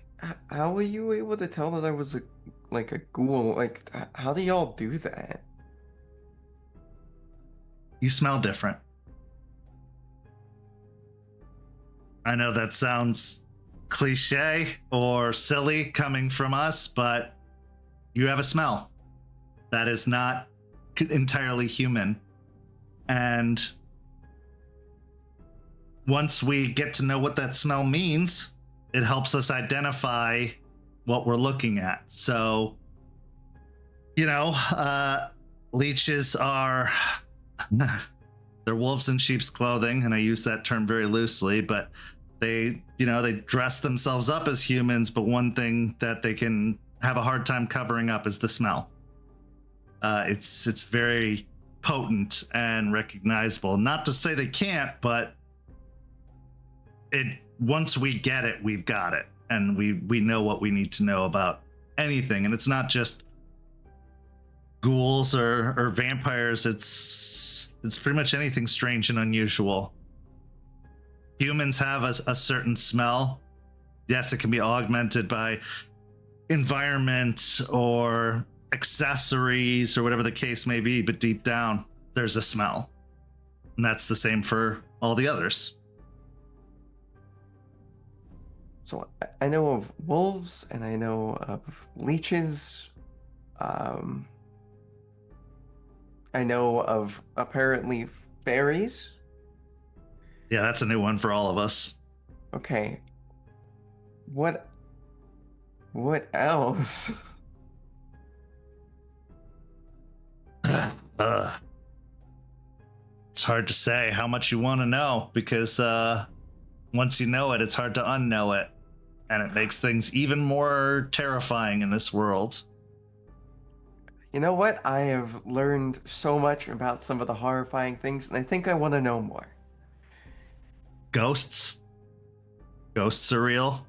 how were you able to tell that I was like a ghoul? Like, how do y'all do that? You smell different. I know that sounds cliche or silly coming from us, but you have a smell that is not entirely human. And once we get to know what that smell means, it helps us identify what we're looking at. So, leeches are they're wolves in sheep's clothing, and I use that term very loosely, but they dress themselves up as humans, but one thing that they can have a hard time covering up is the smell. It's very potent and recognizable. Not to say they can't, but once we get it, we've got it, and we know what we need to know about anything. And it's not just ghouls or vampires. It's pretty much anything strange and unusual. Humans have a certain smell. Yes, it can be augmented by environment or accessories or whatever the case may be, but deep down there's a smell, and that's the same for all the others. So I know of wolves and I know of leeches. I know of apparently fairies. Yeah, that's a new one for all of us. Okay. What else? It's hard to say how much you want to know, because once you know it, it's hard to unknow it, and it makes things even more terrifying in this world. You know what? I have learned so much about some of the horrifying things, and I think I want to know more. Ghosts are real.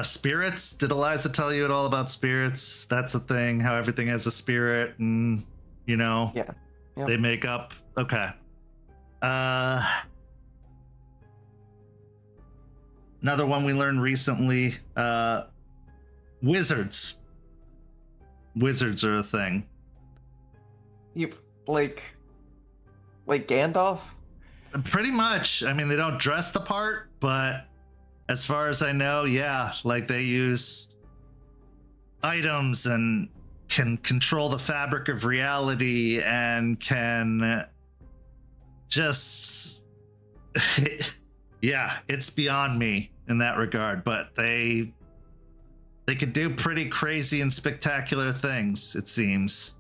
Spirits. Did Eliza tell you at all about spirits? That's a thing, how everything has a spirit, and Yeah. Yep. they make up. Okay. Another one we learned recently, wizards. Wizards are a thing. You like Gandalf? Pretty much. I mean, they don't dress the part, but as far as I know, yeah, like they use items and can control the fabric of reality and can just yeah, it's beyond me in that regard, but they could do pretty crazy and spectacular things, it seems.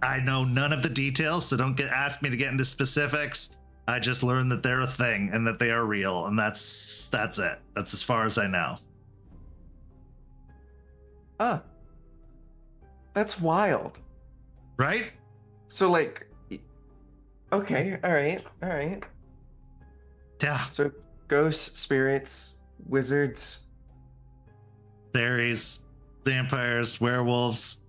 I know none of the details, so don't ask me to get into specifics. I just learned that they're a thing and that they are real, and that's it. That's as far as I know. That's wild. Right? So okay, all right. Yeah. So ghosts, spirits, wizards, Fairies, vampires, werewolves.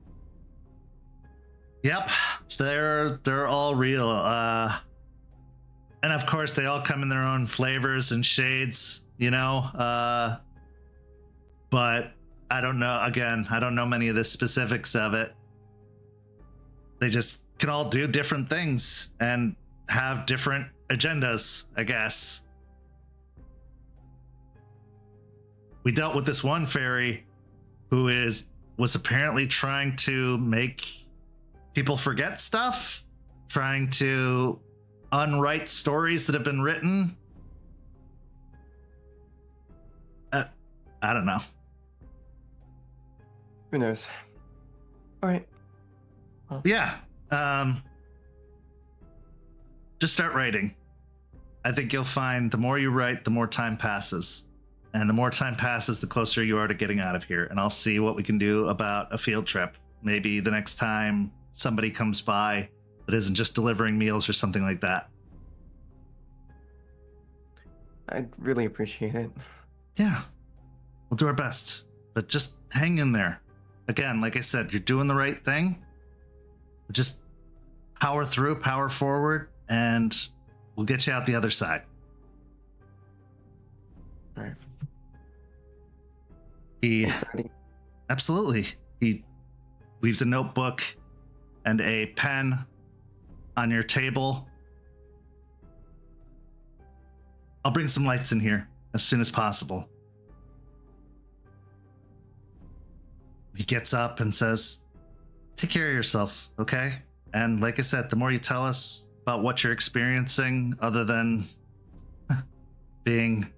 Yep, they're all real. And of course, they all come in their own flavors and shades, but I don't know. Again, I don't know many of the specifics of it. They just can all do different things and have different agendas, I guess. We dealt with this one fairy who was apparently trying to make people forget stuff, trying to unwrite stories that have been written. I don't know. who knows? All right. Well, Yeah. Just start writing. I think you'll find the more you write, the more time passes. And the more time passes, the closer you are to getting out of here. And I'll see what we can do about a field trip. Maybe the next time somebody comes by that isn't just delivering meals or something like that. I'd really appreciate it. Yeah, we'll do our best. But just hang in there. Again, like I said, you're doing the right thing. Just power through, power forward, and We'll get you out the other side. All right. He Exciting. absolutely. He leaves a notebook and a pen on your table. I'll bring some lights in here as soon as possible. He gets up and says, take care of yourself, okay? And like I said, the more you tell us about what you're experiencing, other than being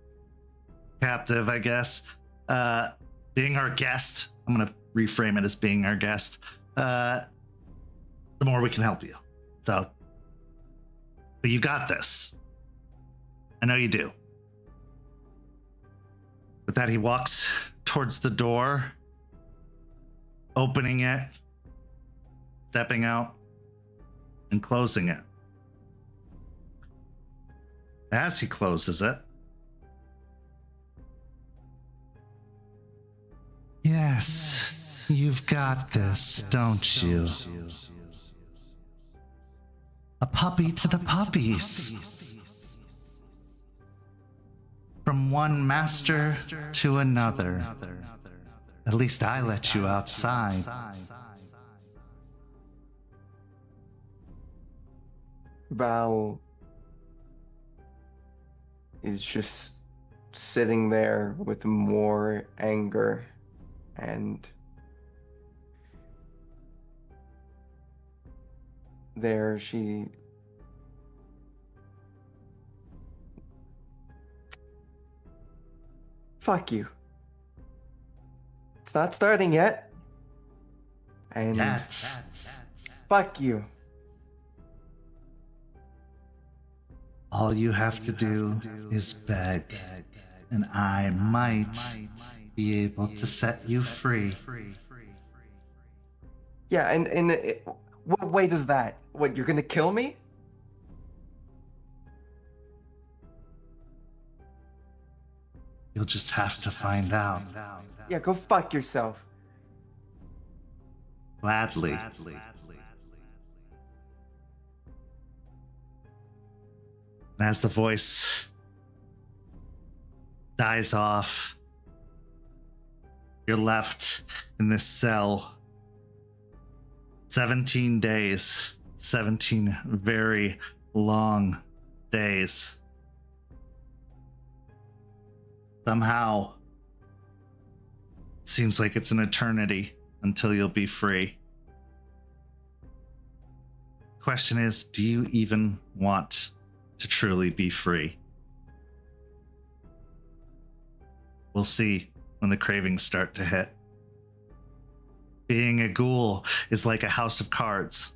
captive, I guess, being our guest, I'm going to reframe it as being our guest, the more we can help you. So, but you got this. I know you do. With that, he walks towards the door, opening it, stepping out, and closing it. As he closes it, yes, you've got this, don't you? A puppy to the puppies. From one master to another. At least I let you outside. Val is just sitting there with more anger and there she fuck you. It's not starting yet. And fuck you. All you have to do is beg, and I might be able to set you free. Yeah, and what way does that? What, you're gonna kill me? You'll just have to find out. Yeah, go fuck yourself. Gladly. And as the voice dies off, you're left in this cell. 17 days. 17 very long days. Somehow, it seems like it's an eternity until you'll be free. Question is, do you even want to truly be free? We'll see when the cravings start to hit. Being a ghoul is like a house of cards.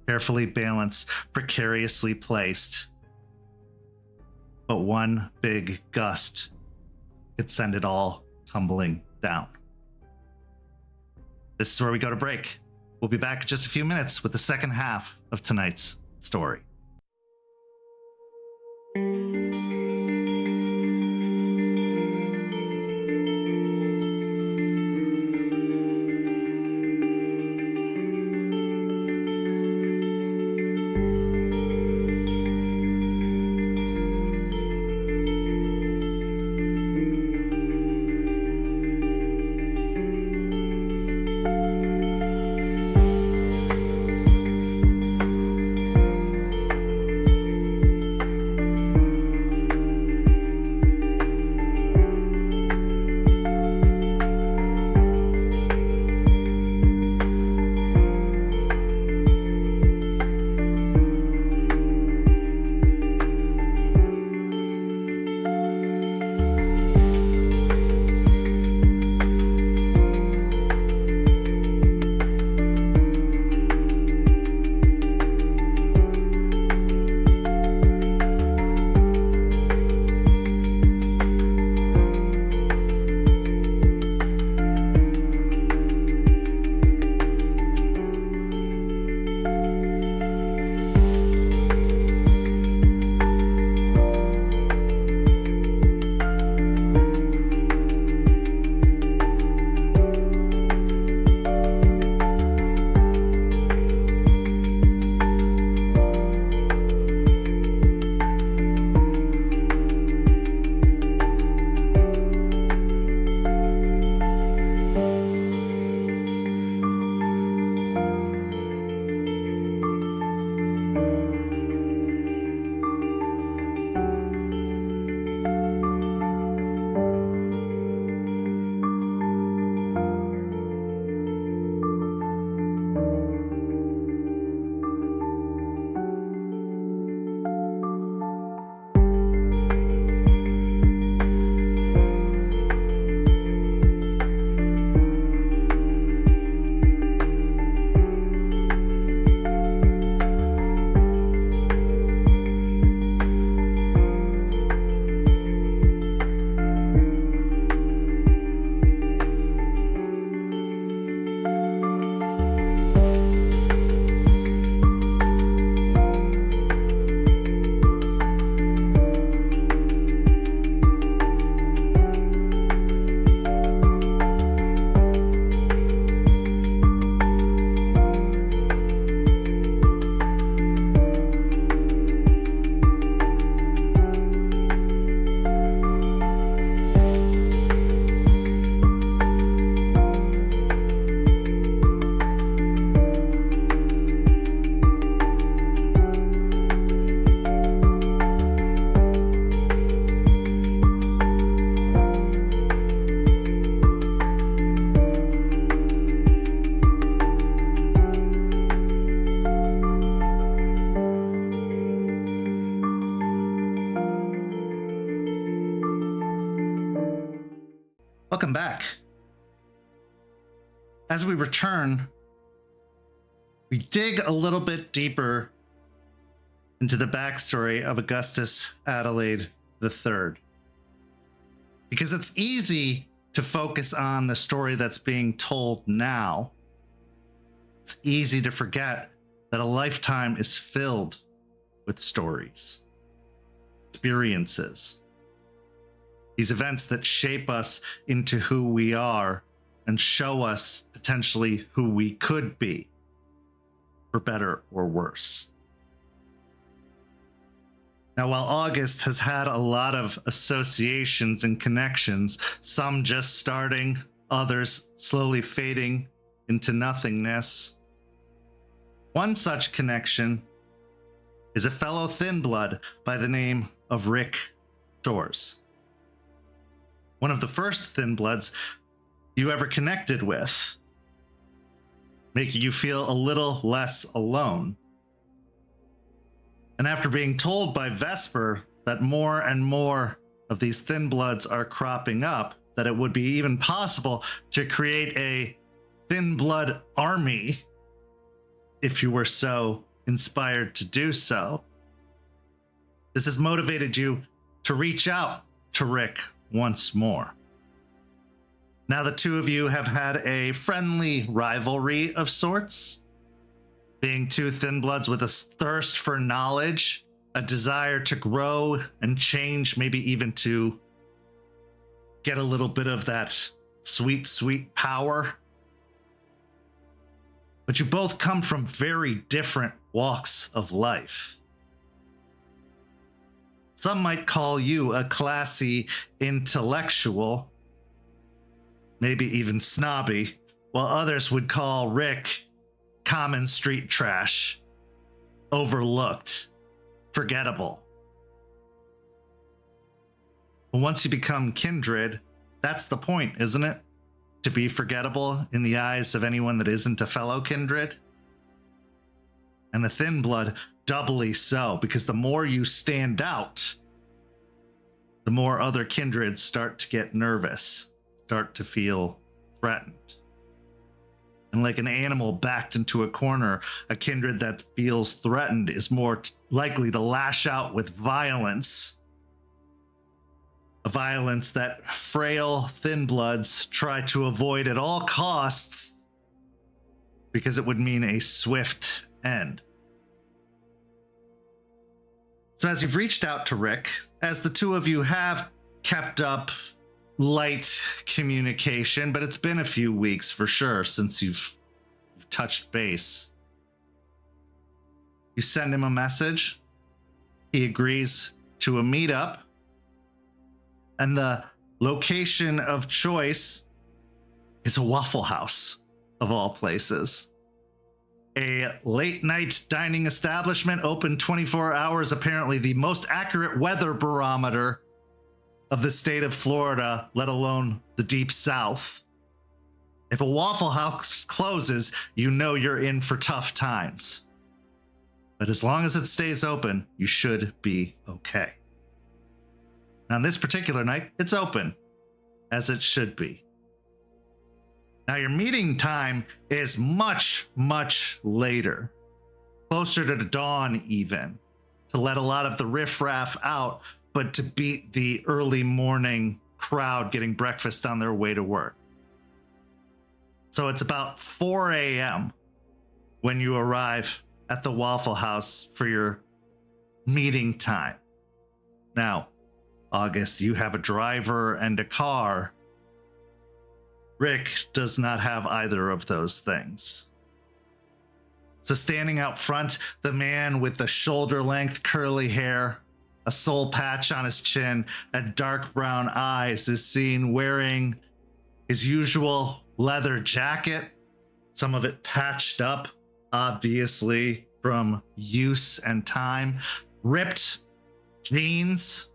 Carefully balanced, precariously placed. But one big gust could send it all tumbling down. This is where we go to break. We'll be back in just a few minutes with the second half of tonight's story. Welcome back. As we return, we dig a little bit deeper into the backstory of Augustus Adelaide III. Because it's easy to focus on the story that's being told now. It's easy to forget that a lifetime is filled with stories, experiences, these events that shape us into who we are and show us potentially who we could be, for better or worse. Now, while August has had a lot of associations and connections, some just starting, others slowly fading into nothingness, one such connection is a fellow thin blood by the name of Rick Shores. One of the first thin bloods you ever connected with, making you feel a little less alone. And after being told by Vesper that more and more of these thin bloods are cropping up, that it would be even possible to create a thin blood army if you were so inspired to do so, this has motivated you to reach out to Rick once more. Now the two of you have had a friendly rivalry of sorts, being two thin bloods with a thirst for knowledge, a desire to grow and change, maybe even to get a little bit of that sweet, sweet power. But you both come from very different walks of life. Some might call you a classy intellectual, maybe even snobby, while others would call Rick common street trash, overlooked, forgettable. But once you become kindred, that's the point, isn't it? To be forgettable in the eyes of anyone that isn't a fellow kindred. And a thin blood, doubly so, because the more you stand out, the more other kindreds start to get nervous, start to feel threatened. And like an animal backed into a corner, a kindred that feels threatened is more likely to lash out with violence. A violence that frail thin bloods try to avoid at all costs because it would mean a swift end. So as you've reached out to Rick, as the two of you have kept up light communication, but it's been a few weeks for sure since you've touched base. You send him a message. He agrees to a meetup. And the location of choice is a Waffle House, of all places. A late night dining establishment open 24 hours, apparently the most accurate weather barometer of the state of Florida, let alone the deep south. If a Waffle House closes, you know you're in for tough times. But as long as it stays open, you should be okay. Now, on this particular night, it's open, as it should be. Now, your meeting time is much, much later, closer to dawn even, to let a lot of the riffraff out, but to beat the early morning crowd getting breakfast on their way to work. So it's about 4 a.m. when you arrive at the Waffle House for your meeting time. Now, August, you have a driver and a car. Rick does not have either of those things. So standing out front, the man with the shoulder-length curly hair, a soul patch on his chin, and dark brown eyes is seen wearing his usual leather jacket, some of it patched up, obviously from use and time, ripped jeans,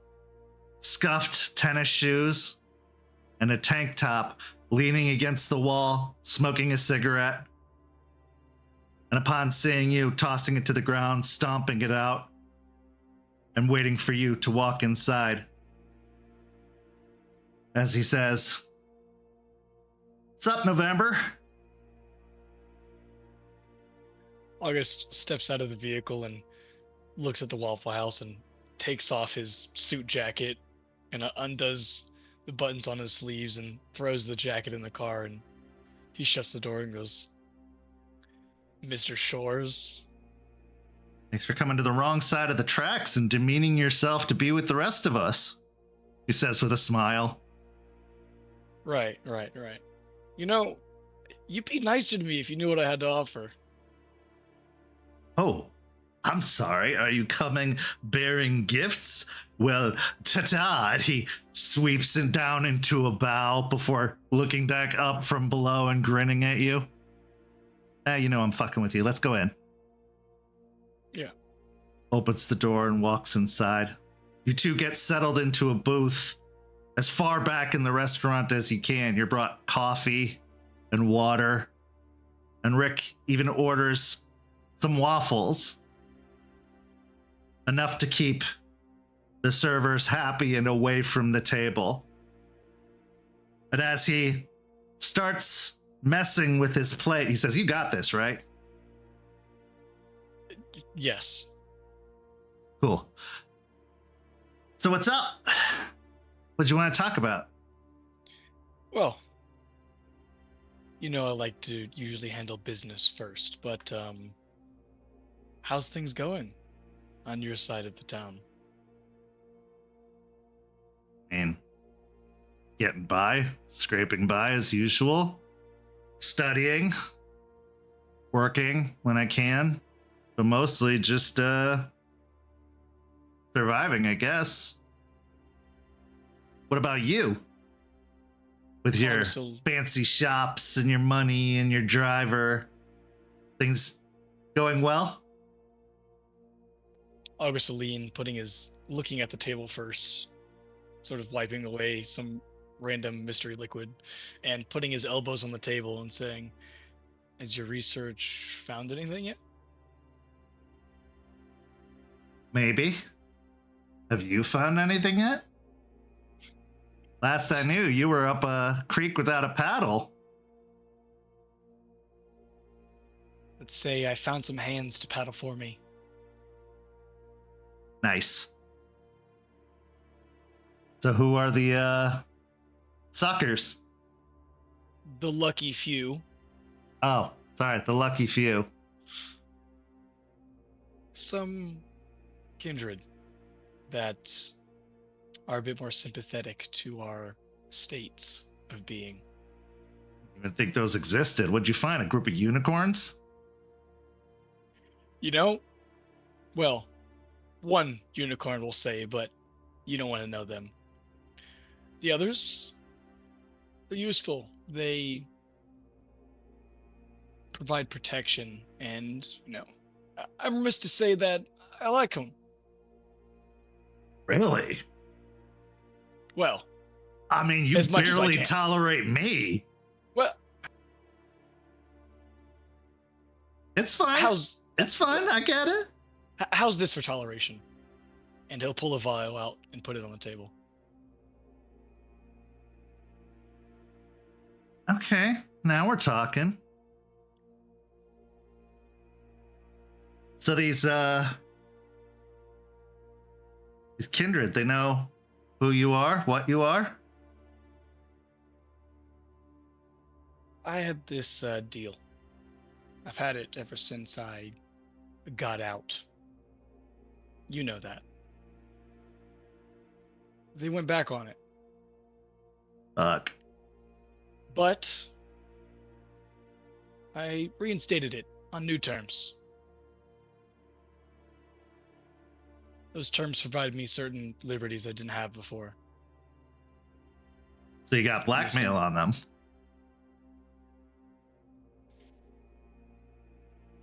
scuffed tennis shoes, and a tank top, leaning against the wall, smoking a cigarette. And upon seeing you, tossing it to the ground, stomping it out, and waiting for you to walk inside. As he says, What's up, November? August steps out of the vehicle and looks at the Waffle House and takes off his suit jacket and undoes the buttons on his sleeves and throws the jacket in the car, and he shuts the door and goes, "Mr. Shores." Thanks for coming to the wrong side of the tracks and demeaning yourself to be with the rest of us, he says with a smile. Right. You know, you'd be nicer to me if you knew what I had to offer. Oh, I'm sorry. Are you coming bearing gifts? Well, ta-ta. And he sweeps it down into a bow before looking back up from below and grinning at you. You know I'm fucking with you. Let's go in. Yeah. Opens the door and walks inside. You two get settled into a booth as far back in the restaurant as you can. You're brought coffee and water. And Rick even orders some waffles. Enough to keep the servers happy and away from the table. But as he starts messing with his plate, he says, "You got this, right?" Yes. Cool. So what's up? What do you want to talk about? Well, you know I like to usually handle business first, but how's things going on your side of the town? I mean, getting by, scraping by as usual, studying, working when I can, but mostly just surviving, I guess. What about you? With your fancy shops and your money and your driver, things going well? Augustine looking at the table first, sort of wiping away some random mystery liquid and putting his elbows on the table and saying, "Has your research found anything yet?" Maybe. Have you found anything yet? Last I knew, you were up a creek without a paddle. Let's say I found some hands to paddle for me. Nice. So who are the suckers? The lucky few. Oh, sorry, the lucky few. Some kindred that are a bit more sympathetic to our states of being. I didn't even think those existed. What'd you find? A group of unicorns? You know, well, one unicorn will say, but you don't want to know them. The others, they're useful. They provide protection, and, you know, I'm remiss to say that I like them. Really? Well, I mean, you as much as I barely can. tolerate me. Well, It's fine. It's fine. I get it. how's this for toleration? And he'll pull a vial out and put it on the table. Okay, now we're talking. So these kindred, they know who you are, what you are? I had this deal. I've had it ever since I got out. You know that. They went back on it. Fuck. But I reinstated it on new terms. Those terms provided me certain liberties I didn't have before. So you got blackmail on them.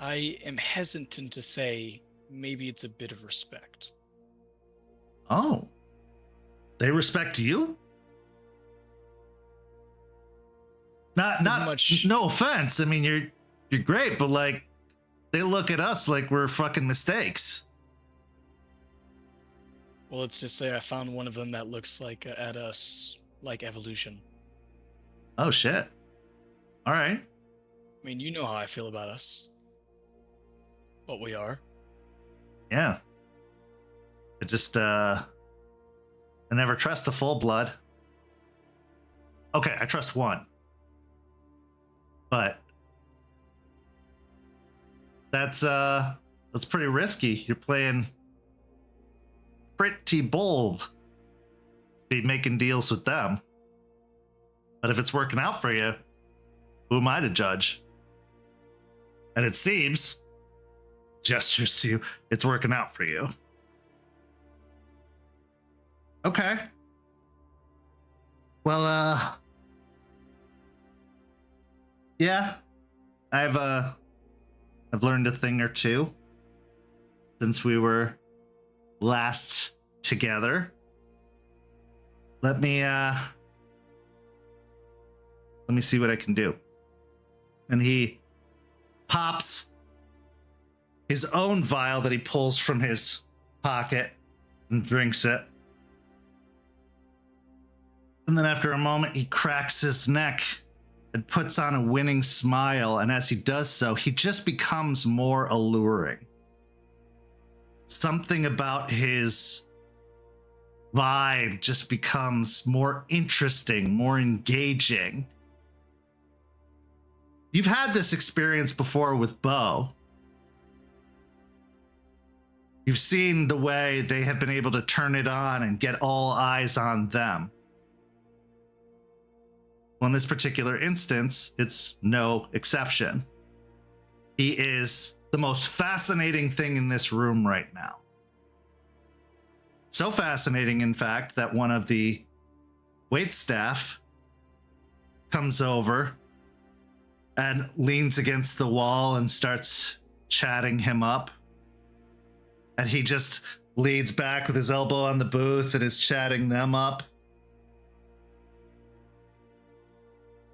I am hesitant to say maybe it's a bit of respect. Oh. They respect you? Not much. No offense. I mean, you're great, but like they look at us like we're fucking mistakes. Well, let's just say I found one of them that looks like at us like evolution. Oh shit. All right. I mean, you know how I feel about us. What we are. Yeah. I never trust a full blood. Okay, I trust one. But that's pretty risky. You're playing pretty bold. Be making deals with them. But if it's working out for you, who am I to judge? And it seems, gestures to you, it's working out for you. Okay. Well, yeah, I've learned a thing or two since we were last together. Let me see what I can do. And he pops his own vial that he pulls from his pocket and drinks it. And then after a moment, he cracks his neck and puts on a winning smile. And as he does so, he just becomes more alluring. Something about his vibe just becomes more interesting, more engaging. You've had this experience before with Beau. You've seen the way they have been able to turn it on and get all eyes on them. Well, in this particular instance, it's no exception. He is the most fascinating thing in this room right now. So fascinating, in fact, that one of the waitstaff comes over and leans against the wall and starts chatting him up. And he just leans back with his elbow on the booth and is chatting them up.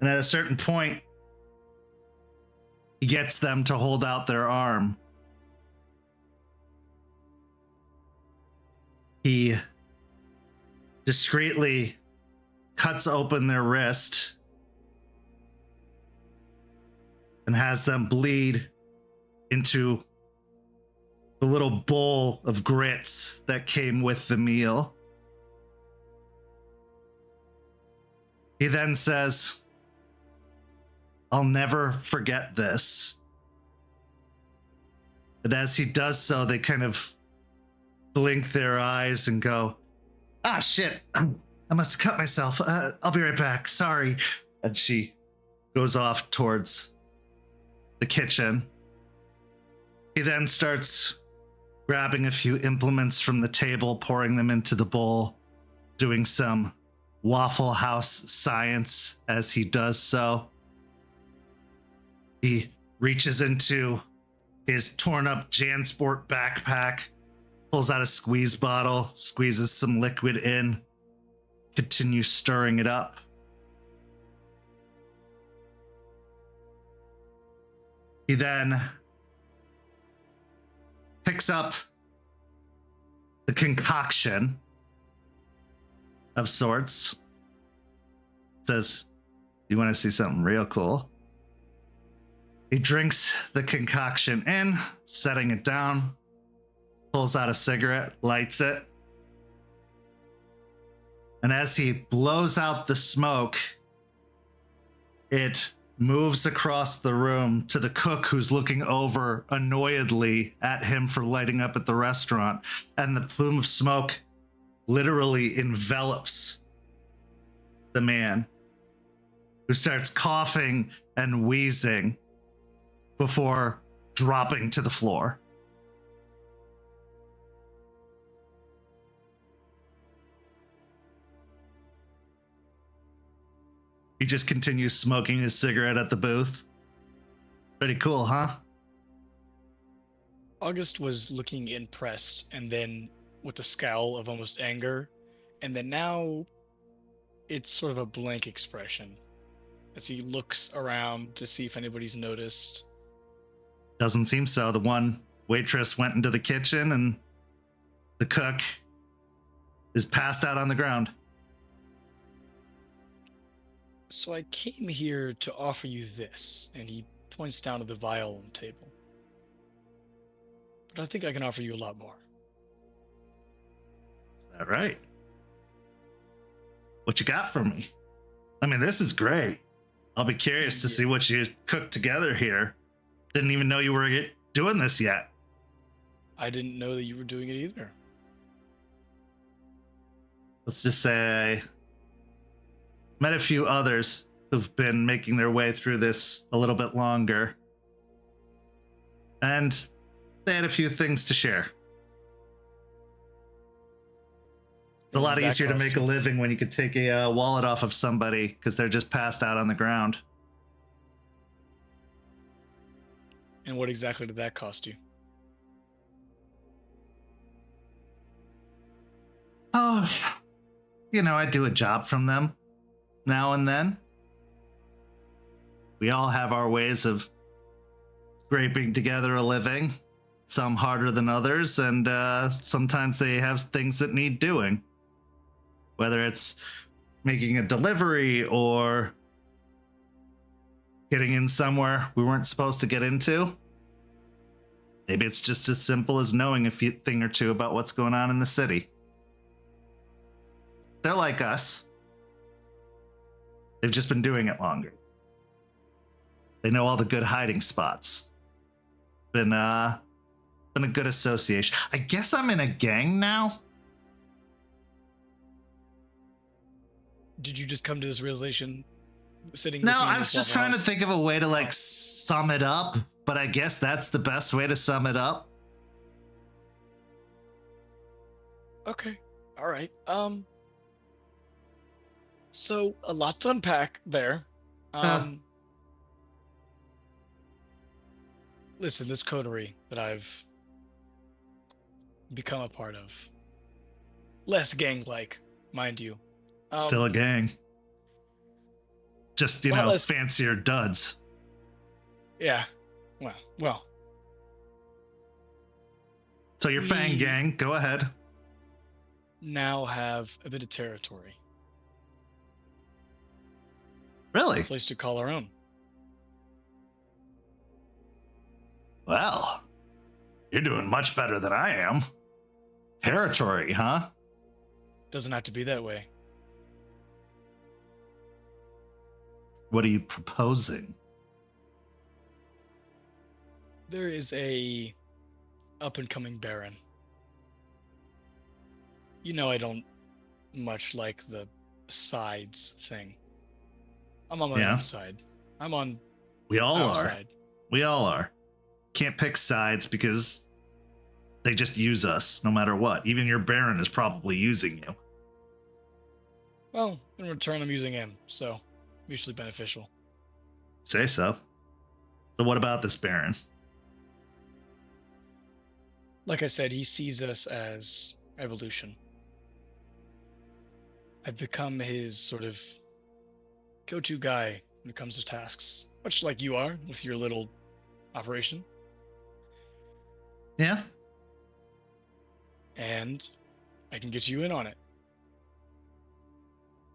And at a certain point, he gets them to hold out their arm. He discreetly cuts open their wrist and has them bleed into the little bowl of grits that came with the meal. He then says, "I'll never forget this." And as he does so, they kind of blink their eyes and go, "Ah, shit, I must have cut myself. I'll be right back. Sorry." And she goes off towards the kitchen. He then starts grabbing a few implements from the table, pouring them into the bowl, doing some Waffle House science as he does so. He reaches into his torn up JanSport backpack, pulls out a squeeze bottle, squeezes some liquid in, continues stirring it up. He then picks up the concoction of sorts, says, "You want to see something real cool?" He drinks the concoction in, setting it down, pulls out a cigarette, lights it. And as he blows out the smoke, it moves across the room to the cook who's looking over annoyedly at him for lighting up at the restaurant. And the plume of smoke literally envelops the man, who starts coughing and wheezing before dropping to the floor. He just continues smoking his cigarette at the booth. Pretty cool, huh? August was looking impressed, and then with a scowl of almost anger, and then now it's sort of a blank expression as he looks around to see if anybody's noticed. Doesn't seem so. The one waitress went into the kitchen and the cook is passed out on the ground. So I came here to offer you this, and he points down to the vial on the table. But I think I can offer you a lot more. All right. What you got for me? I mean, this is great. I'll be curious to see what you cooked together here. Didn't even know you were doing this yet. I didn't know that you were doing it either. Let's just say I met a few others who've been making their way through this a little bit longer. And they had a few things to share. It's a lot easier to make a living when you could take a wallet off of somebody because they're just passed out on the ground. And what exactly did that cost you? Oh, you know, I do a job from them now and then. We all have our ways of scraping together a living, some harder than others, and sometimes they have things that need doing. Whether it's making a delivery or getting in somewhere we weren't supposed to get into. Maybe it's just as simple as knowing a thing or two about what's going on in the city. They're like us. They've just been doing it longer. They know all the good hiding spots. Been a good association. I guess I'm in a gang now. Did you just come to this realization sitting? No, I was just trying to think of a way to like sum it up, but I guess that's the best way to sum it up. Okay. All right. So a lot to unpack there. Listen, this coterie that I've become a part of, less gang-like, mind you. Still a gang. Just, fancier duds. Yeah. Well. So your Fang gang, go ahead. Now have a bit of territory. Really? A place to call our own. Well, you're doing much better than I am. Territory, huh? Doesn't have to be that way. What are you proposing? There is a up-and-coming Baron. You know I don't much like the sides thing. I'm on my own side. I'm on We all our are. side. We all are. Can't pick sides because they just use us no matter what. Even your Baron is probably using you. Well, in return, I'm using him, so mutually beneficial. Say so. So what about this Baron? Like I said, he sees us as evolution. I've become his sort of go-to guy when it comes to tasks, much like you are with your little operation. Yeah. And I can get you in on it.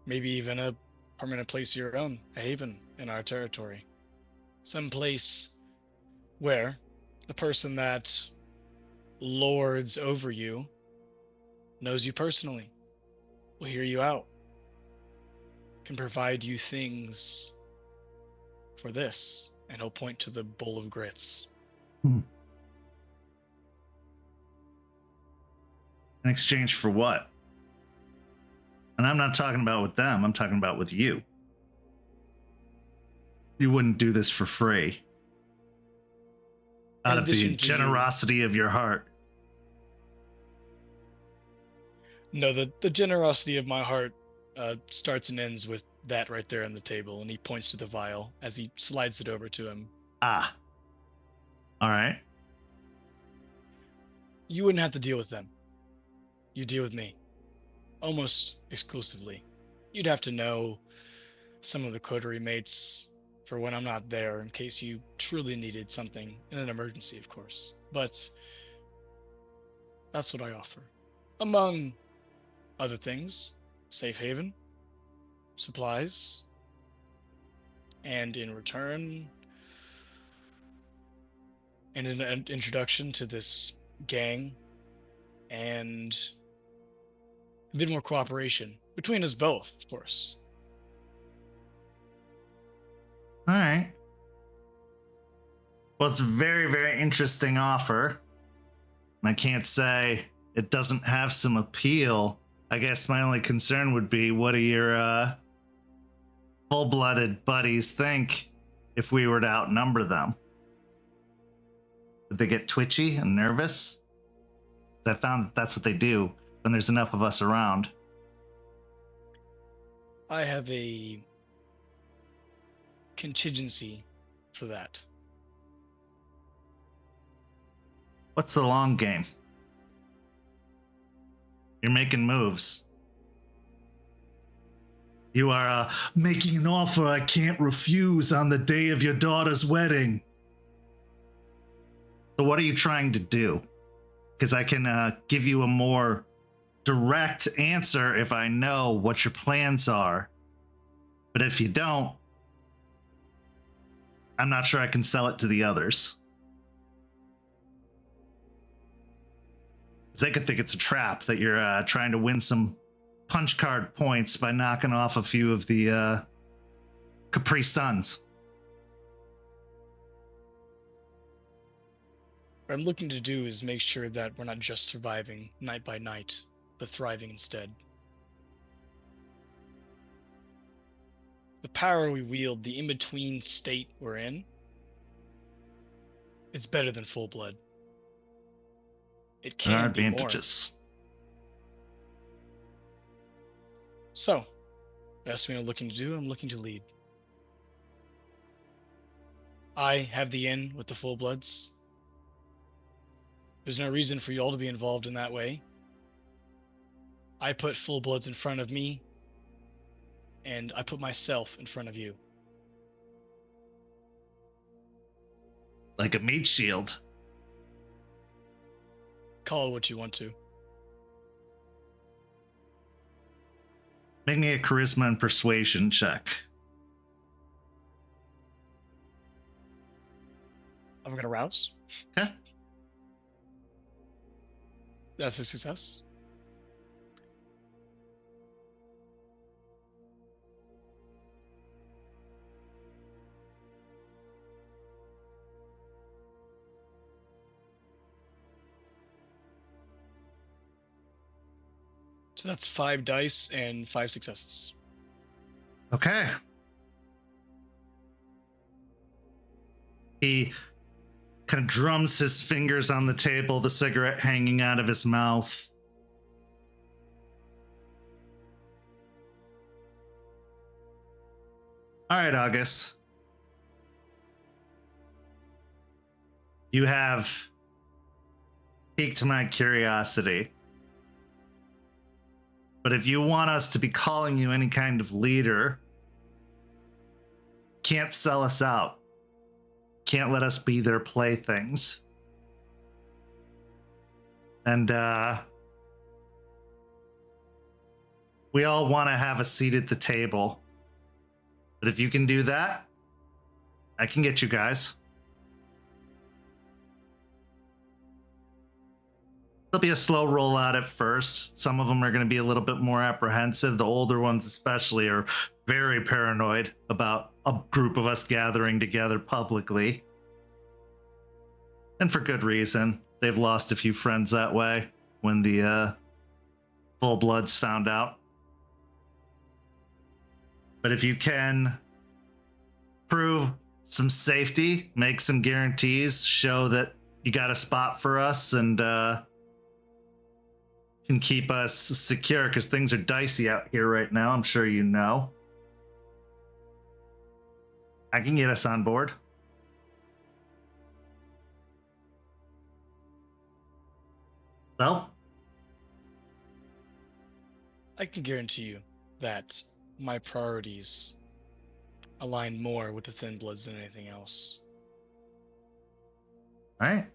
Maybe even a permanent place of your own, a haven in our territory. Some place where the person that lords over you knows you personally, will hear you out, can provide you things for this, and he'll point to the bowl of grits. In exchange for what? And I'm not talking about with them, I'm talking about with you. You wouldn't do this for free. Out of the generosity of your heart. No, the generosity of my heart starts and ends with that right there on the table, and he points to the vial as he slides it over to him. Ah. All right. You wouldn't have to deal with them. You deal with me. Almost exclusively. You'd have to know some of the coterie mates for when I'm not there in case you truly needed something in an emergency, of course. But that's what I offer. Among other things, safe haven, supplies, And in return, and an introduction to this gang, and a bit more cooperation between us both, of course. All right. Well, it's a very, very interesting offer. And I can't say it doesn't have some appeal. I guess my only concern would be, what do your full-blooded buddies think if we were to outnumber them? Would they get twitchy and nervous? I found that that's what they do when there's enough of us around. I have a contingency for that. What's the long game? You're making moves. You are making an offer I can't refuse on the day of your daughter's wedding. So what are you trying to do? Because I can give you a more direct answer if I know what your plans are. But if you don't, I'm not sure I can sell it to the others. They could think it's a trap, that you're trying to win some punch card points by knocking off a few of the Capri Suns. What I'm looking to do is make sure that we're not just surviving night by night, but thriving instead. The power we wield, the in-between state we're in, it's better than full blood. It There are can be more. advantages. So, that's what I'm looking to do. I'm looking to lead. I have the in with the full bloods. There's no reason for you all to be involved in that way. I put full bloods in front of me, and I put myself in front of you. Like a meat shield. Call it what you want to. Make me a charisma and persuasion check. I'm gonna rouse. Okay. That's a success. So that's 5 dice and 5 successes. Okay. He kind of drums his fingers on the table, the cigarette hanging out of his mouth. All right, August. You have piqued my curiosity. But if you want us to be calling you any kind of leader, can't sell us out. Can't let us be their playthings. And we all want to have a seat at the table. But if you can do that, I can get you guys. It'll be a slow rollout at first. Some of them are going to be a little bit more apprehensive. The older ones especially are very paranoid about a group of us gathering together publicly. And for good reason. They've lost a few friends that way when the full bloods found out. But if you can prove some safety, make some guarantees, show that you got a spot for us, and can keep us secure, because things are dicey out here right now, I'm sure you know, I can get us on board. So? I can guarantee you that my priorities align more with the Thin Bloods than anything else. All right.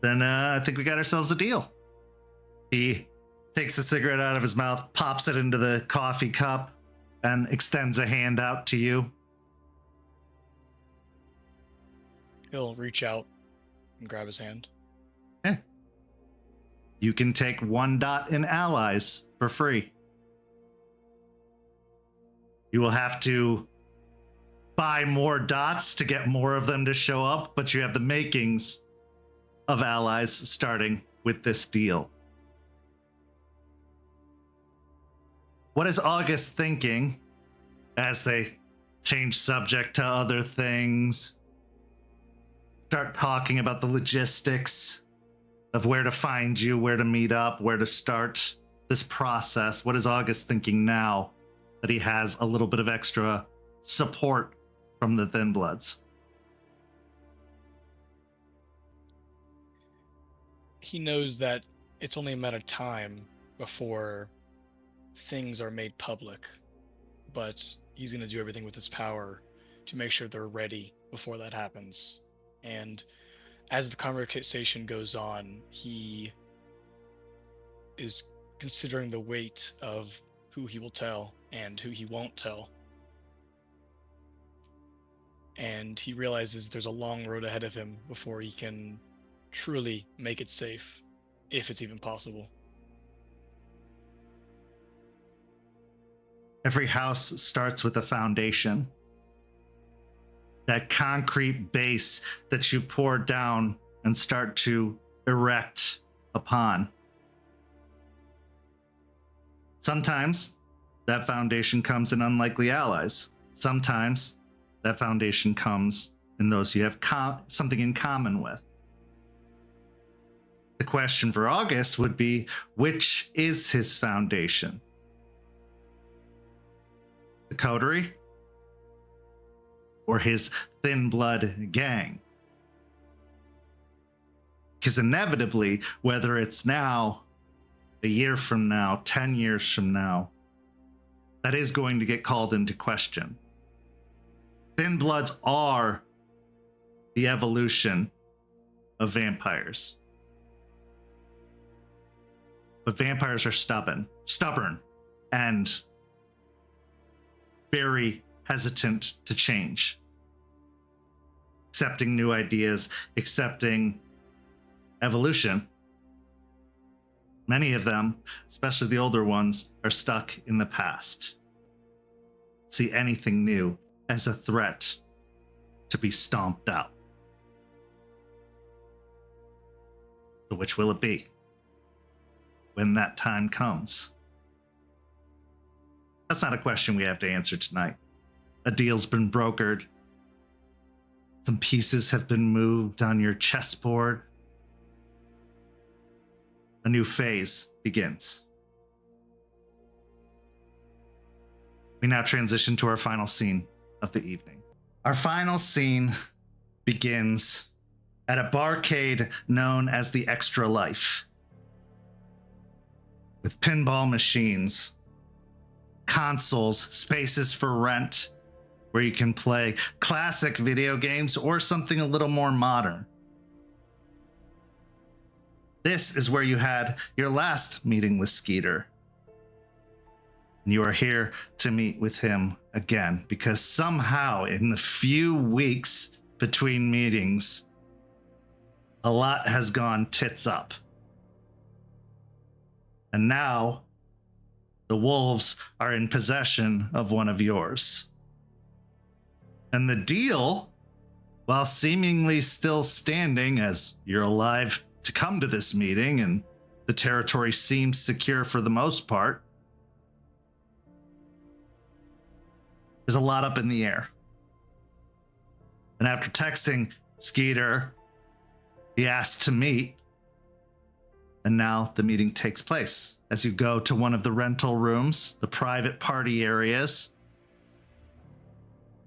Then I think we got ourselves a deal. He takes the cigarette out of his mouth, pops it into the coffee cup, and extends a hand out to you. He'll reach out and grab his hand. You can take 1 dot in allies for free. You will have to buy more dots to get more of them to show up, but you have the makings of allies starting with this deal. What is August thinking as they change subject to other things, start talking about the logistics of where to find you, where to meet up, where to start this process? What is August thinking now that he has a little bit of extra support from the Thin Bloods? He knows that it's only a matter of time before things are made public, but he's going to do everything with his power to make sure they're ready before that happens. And as the conversation goes on, he is considering the weight of who he will tell and who he won't tell. And he realizes there's a long road ahead of him before he can truly make it safe, if it's even possible. Every house starts with a foundation. That concrete base that you pour down and start to erect upon. Sometimes that foundation comes in unlikely allies. Sometimes that foundation comes in those you have something in common with. The question for August would be, which is his foundation? The coterie? Or his Thin Blood gang? Because inevitably, whether it's now, a year from now, 10 years from now, that is going to get called into question. Thin Bloods are the evolution of vampires. But vampires are stubborn, and very hesitant to change. Accepting new ideas, accepting evolution. Many of them, especially the older ones, are stuck in the past. See anything new as a threat to be stomped out. So which will it be when that time comes? That's not a question we have to answer tonight. A deal's been brokered. Some pieces have been moved on your chessboard. A new phase begins. We now transition to our final scene of the evening. Our final scene begins at a barcade known as the Extra Life, with pinball machines, consoles, spaces for rent, where you can play classic video games or something a little more modern. This is where you had your last meeting with Skeeter. And you are here to meet with him again, because somehow in the few weeks between meetings, a lot has gone tits up. And now the wolves are in possession of one of yours. And the deal, while seemingly still standing as you're alive to come to this meeting and the territory seems secure for the most part, there's a lot up in the air. And after texting Skeeter, he asked to meet, and now the meeting takes place as you go to one of the rental rooms, the private party areas.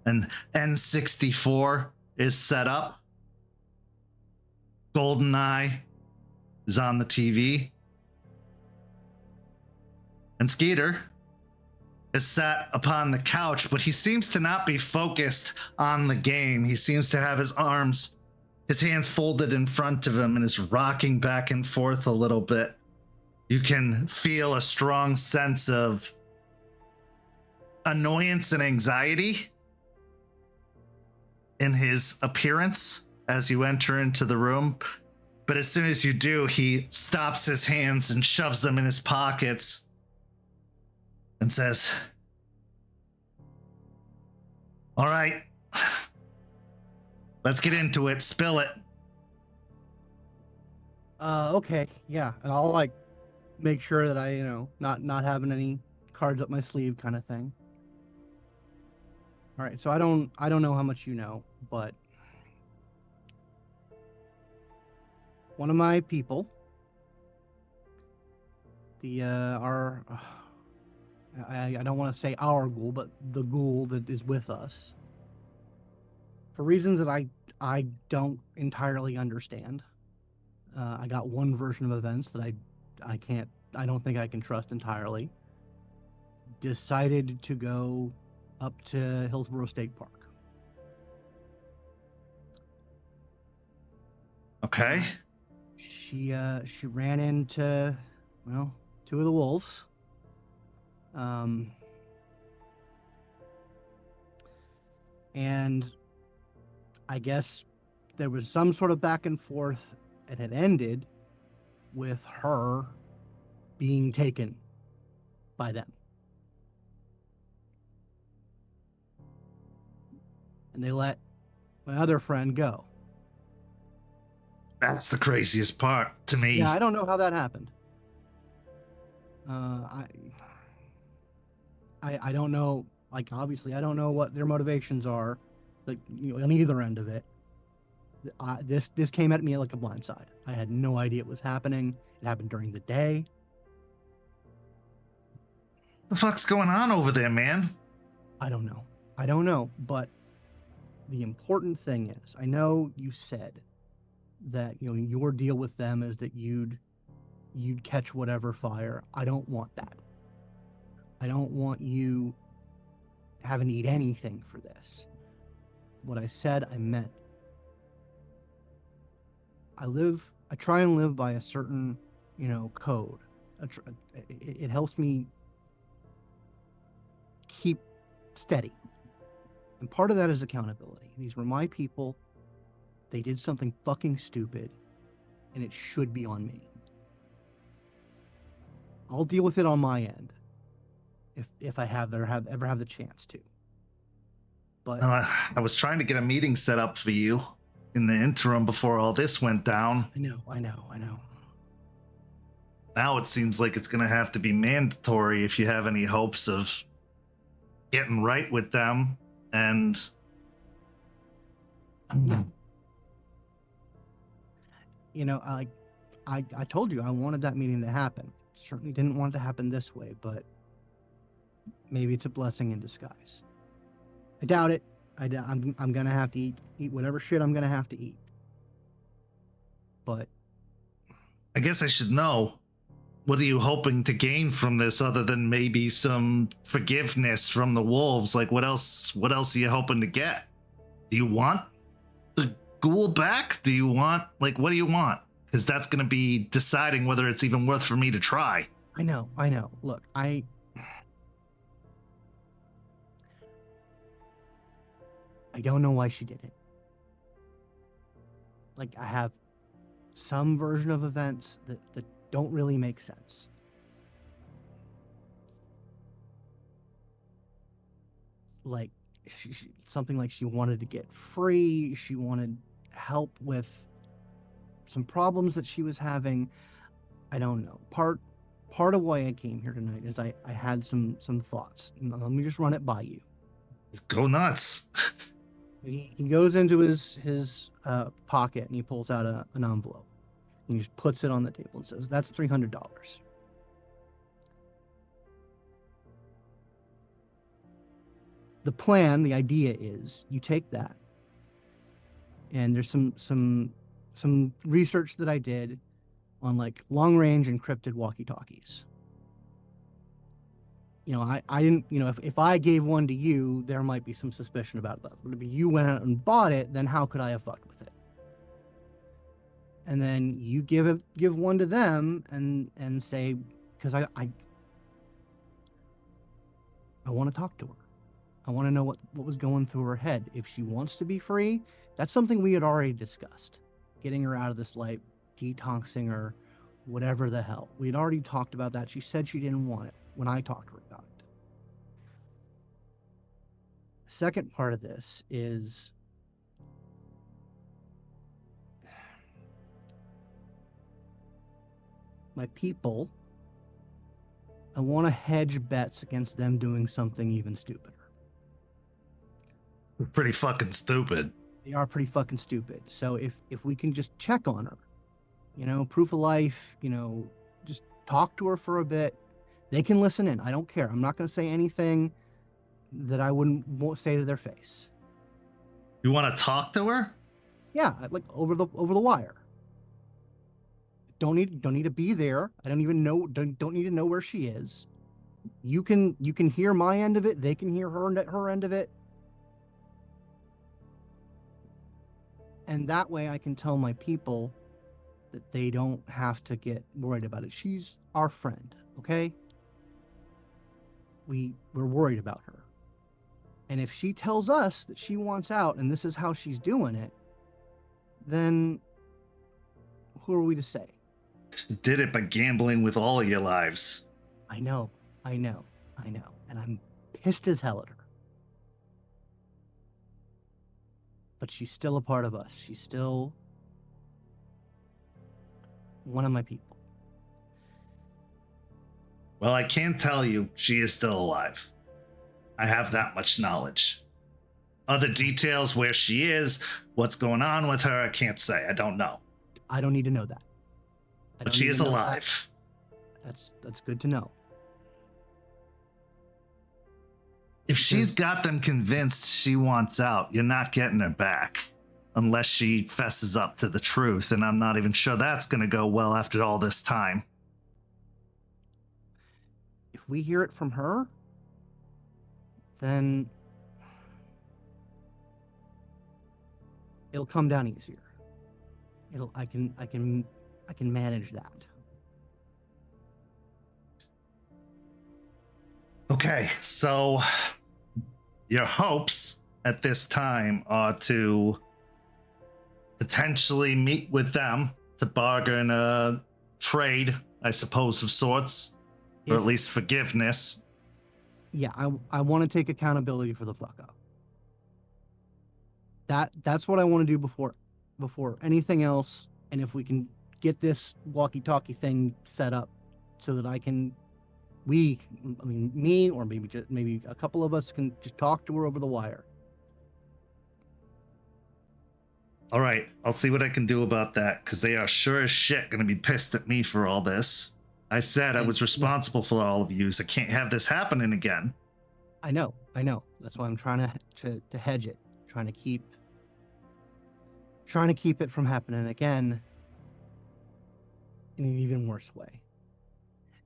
An N64 is set up. GoldenEye is on the TV. And Skeeter is sat upon the couch, but he seems to not be focused on the game. He seems to have his hands folded in front of him and is rocking back and forth a little bit. You can feel a strong sense of annoyance and anxiety in his appearance as you enter into the room. But as soon as you do, he stops his hands and shoves them in his pockets and says, "All right, let's get into it. Spill it." Okay, yeah, and I'll like make sure that I, not having any cards up my sleeve kind of thing. All right, so I don't know how much you know, but one of my people, I don't want to say our ghoul, but the ghoul that is with us, for reasons that I don't entirely understand. I got one version of events that I don't think I can trust entirely. Decided to go up to Hillsborough State Park. Okay. She ran into, well, two of the wolves. And I guess there was some sort of back and forth. It had ended with her being taken by them. And they let my other friend go. That's the craziest part to me. Yeah, I don't know how that happened. I don't know. Like, obviously, I don't know what their motivations are, like, on either end of it. This came at me like a blindside. I had no idea it was happening. It happened during the day. The fuck's going on over there, man? I don't know. But the important thing is, I know you said that your deal with them is that you'd catch whatever fire. I don't want that. I don't want you having to eat anything for this. What I said, I meant. I try and live by a certain, code. It helps me keep steady. And part of that is accountability. These were my people. They did something fucking stupid, and it should be on me. I'll deal with it on my end if I ever have the chance to. But I was trying to get a meeting set up for you in the interim before all this went down. I know. Now it seems like it's going to have to be mandatory if you have any hopes of getting right with them. And I told you I wanted that meeting to happen. Certainly didn't want it to happen this way, but maybe it's a blessing in disguise. I doubt it. I'm gonna have to eat whatever shit I'm gonna have to eat. But I guess I should know. What are you hoping to gain from this other than maybe some forgiveness from the wolves? Like, what else are you hoping to get? Do you want the ghoul back? Do you want, like, what do you want? Because that's going to be deciding whether it's even worth for me to try. I know. Look, I don't know why she did it. Like, I have some version of events that don't really make sense. Like, something like she wanted to get free. She wanted help with some problems that she was having. I don't know. Part of why I came here tonight is I had some thoughts. Let me just run it by you. Go nuts. He goes into his pocket and he pulls out an envelope. And he just puts it on the table and says, "That's $300. The plan, the idea is you take that, and there's some research that I did on like long range encrypted walkie-talkies. I didn't, if I gave one to you, there might be some suspicion about that. But if you went out and bought it, then how could I have fucked with it? And then you give one to them and say, because I want to talk to her. I want to know what was going through her head. If she wants to be free, that's something we had already discussed. Getting her out of this life, detoxing her, whatever the hell. We had already talked about that. She said she didn't want it when I talked to her about it. The second part of this is my people. I want to hedge bets against them doing something even stupider. Pretty fucking stupid. They are pretty fucking stupid. So if we can just check on her, proof of life, just talk to her for a bit. They can listen in. I don't care. I'm not going to say anything that I won't say to their face. You want to talk to her? Yeah, like over the wire. Don't need to be there. I don't even know. Don't need to know where she is. You can hear my end of it. They can hear her end of it. And that way I can tell my people that they don't have to get worried about it. She's our friend, okay? We're worried about her. And if she tells us that she wants out and this is how she's doing it, then who are we to say? Did it by gambling with all of your lives. I know. And I'm pissed as hell at her. But she's still a part of us. She's still one of my people. Well, I can tell you she is still alive. I have that much knowledge. Other details, where she is, what's going on with her, I can't say. I don't know. I don't need to know that. But she is alive. That's good to know. If she's got them convinced she wants out, you're not getting her back. Unless she fesses up to the truth, and I'm not even sure that's going to go well after all this time. If we hear it from her, then it'll come down easier. I can manage that. Okay, so your hopes at this time are to potentially meet with them to bargain a trade, I suppose, of sorts, or at least forgiveness. Yeah, I want to take accountability for the fuck up. That's what I want to do before anything else. And if we can get this walkie-talkie thing set up so that me or maybe a couple of us can just talk to her over the wire. All right, I'll see what I can do about that, because they are sure as shit going to be pissed at me for all this. I said I was responsible for all of you, so I can't have this happening again. I know. That's why I'm trying to hedge it, trying to keep it from happening again in an even worse way.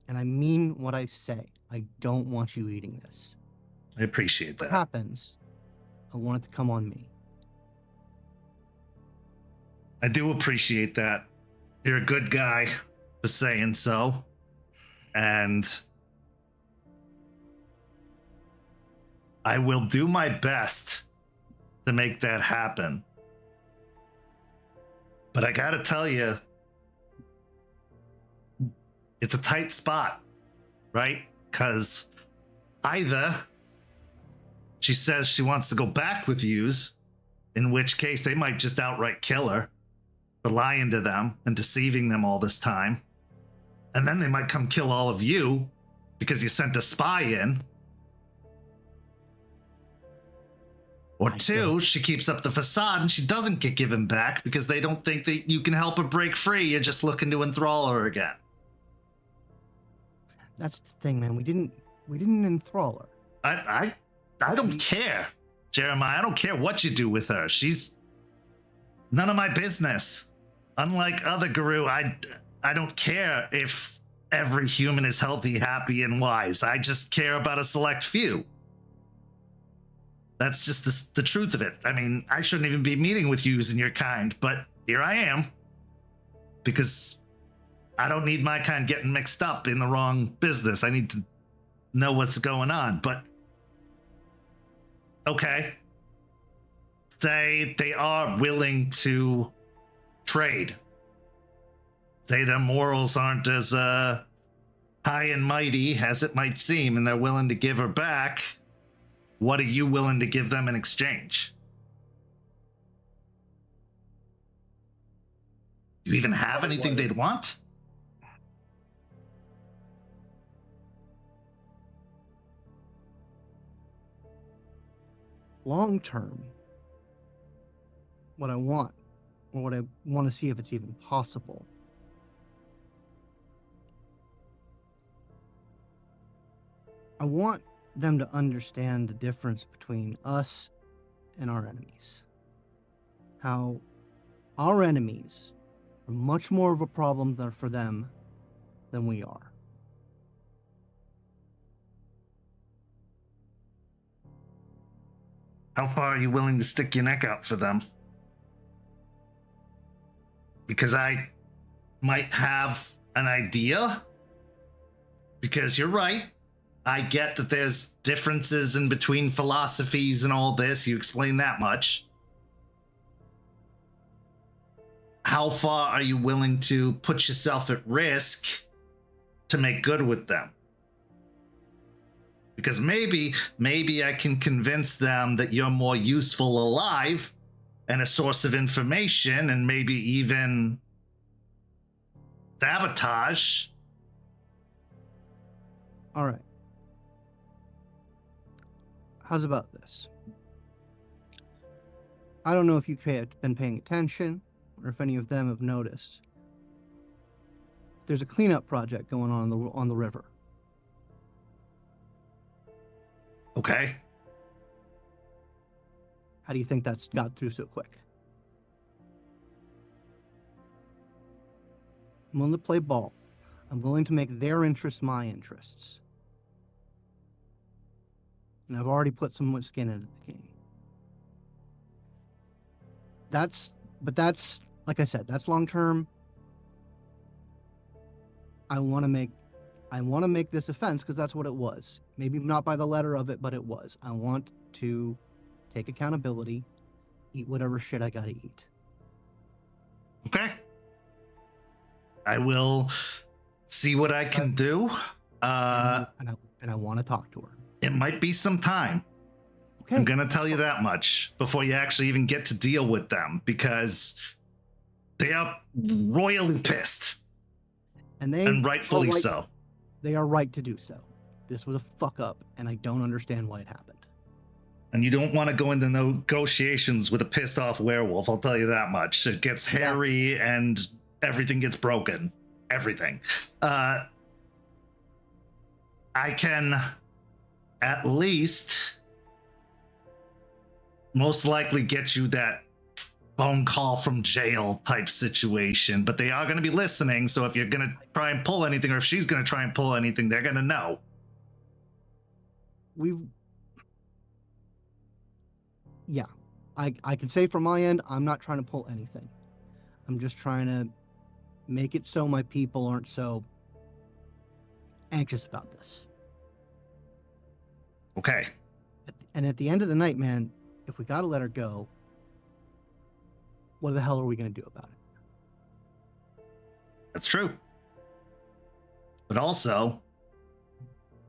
And I mean what I say. I don't want you eating this. I appreciate that. What happens, I want it to come on me. I do appreciate that. You're a good guy for saying so. And I will do my best to make that happen. But I gotta tell you, it's a tight spot, right? Because either she says she wants to go back with yous, in which case they might just outright kill her for lying to them and deceiving them all this time. And then they might come kill all of you because you sent a spy in. Or two, she keeps up the facade and she doesn't get given back because they don't think that you can help her break free. You're just looking to enthrall her again. That's the thing, man. We didn't enthrall her. I don't care, Jeremiah. I don't care what you do with her. She's none of my business. Unlike other Garou, I don't care if every human is healthy, happy, and wise. I just care about a select few. That's just the truth of it. I mean, I shouldn't even be meeting with yous and your kind, but here I am. Because I don't need my kind getting mixed up in the wrong business. I need to know what's going on. But Okay. Say they are willing to trade. Say their morals aren't as high and mighty as it might seem, and they're willing to give her back. What are you willing to give them in exchange? Do you even have anything they'd want? Long term, what I want, or what I want to see if it's even possible, I want them to understand the difference between us and our enemies. How our enemies are much more of a problem for them than we are. How far are you willing to stick your neck out for them? Because I might have an idea. Because you're right. I get that there's differences in between philosophies and all this. You explain that much. How far are you willing to put yourself at risk to make good with them? Because maybe I can convince them that you're more useful alive and a source of information, and maybe even sabotage. All right. How's about this? I don't know if you've been paying attention or if any of them have noticed. There's a cleanup project going on the river. Okay. How do you think that's got through so quick? I'm willing to play ball. I'm willing to make their interests my interests. And I've already put some skin into the game. That's, like I said, that's long term. I want to make this offense because that's what it was. Maybe not by the letter of it, but it was. I want to take accountability, eat whatever shit I gotta eat. Okay. I will see what I can do. And I want to talk to her. It might be some time. Okay. I'm gonna tell you that much before you actually even get to deal with them, because they are royally pissed. And rightfully so. They are right to do so. This was a fuck up, and I don't understand why it happened. And you don't want to go into negotiations with a pissed off werewolf, I'll tell you that much. It gets hairy and everything gets broken. Everything. I can at least most likely get you that phone call from jail type situation, but they are going to be listening, so if you're going to try and pull anything, or if she's going to try and pull anything, they're going to know. I can say from my end, I'm not trying to pull anything. I'm just trying to make it so my people aren't so anxious about this. Okay. And at the end of the night, man, if we gotta let her go, what the hell are we gonna do about it? That's true. But also,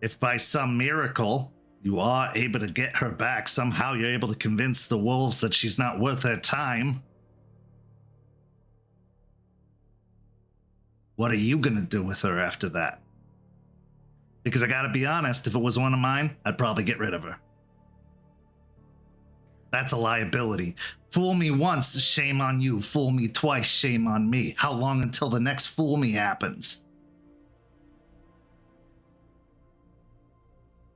if by some miracle you are able to get her back, somehow you're able to convince the wolves that she's not worth their time, what are you gonna do with her after that? Because I gotta be honest, if it was one of mine, I'd probably get rid of her. That's a liability. Fool me once, shame on you. Fool me twice, shame on me. How long until the next fool me happens?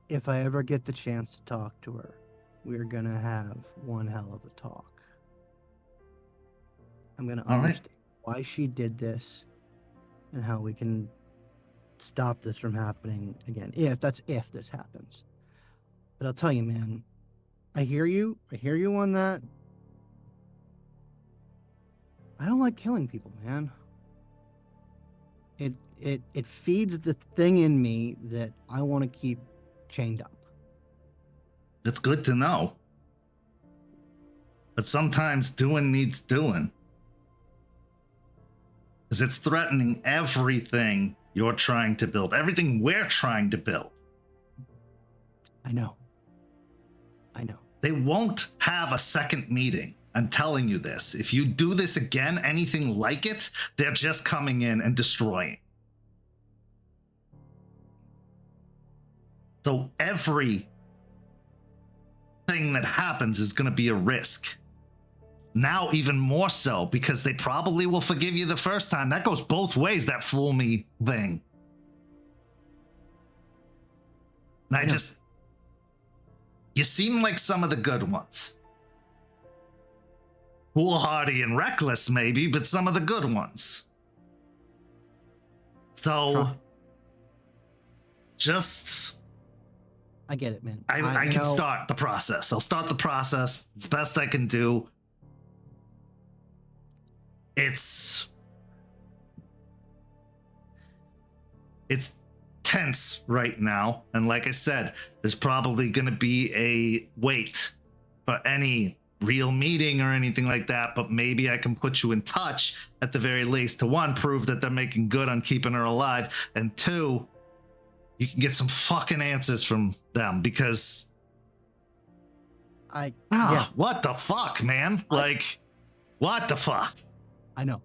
If I ever get the chance to talk to her, we're gonna have one hell of a talk. I'm gonna understand why she did this and how we can stop this from happening again. If this happens. But I'll tell you, man, I hear you on that. I don't like killing people, man. It feeds the thing in me that I want to keep chained up. It's good to know. But sometimes doing needs doing. Because it's threatening everything you're trying to build, everything we're trying to build. I know. They won't have a second meeting. I'm telling you this. If you do this again, anything like it, they're just coming in and destroying. So every thing that happens is going to be a risk. Now even more so, because they probably will forgive you the first time. That goes both ways, that fool me thing. And you seem like some of the good ones. Foolhardy and reckless maybe, but some of the good ones. So, just... I get it, man. I can start the process. I'll start the process. It's the best I can do. It's tense right now. And like I said, there's probably going to be a wait for any real meeting or anything like that. But maybe I can put you in touch at the very least to, one, prove that they're making good on keeping her alive. And two, you can get some fucking answers from them, because what the fuck, man? What the fuck? I know.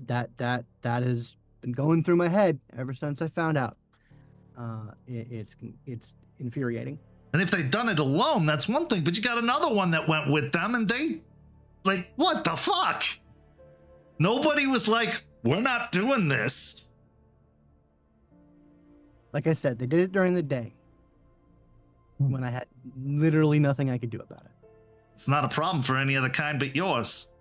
That has been going through my head ever since I found out. It's infuriating. And if they'd done it alone, that's one thing, but you got another one that went with them, and they, what the fuck? Nobody was like, we're not doing this. Like I said, they did it during the day when I had literally nothing I could do about it. It's not a problem for any other kind but yours.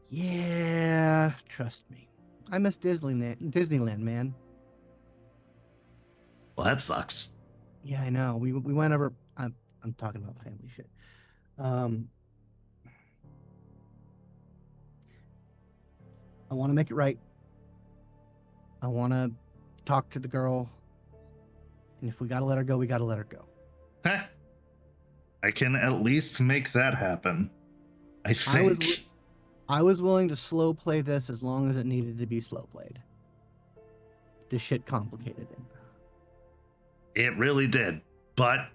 Yeah, trust me. I miss Disneyland, man. Well, that sucks. Yeah, I know. We went over. I'm talking about family shit. I want to make it right. I want to talk to the girl, and if we gotta let her go, we gotta let her go. Okay. I can at least make that happen. I think. I was willing to slow play this as long as it needed to be slow played. This shit complicated it. It really did. But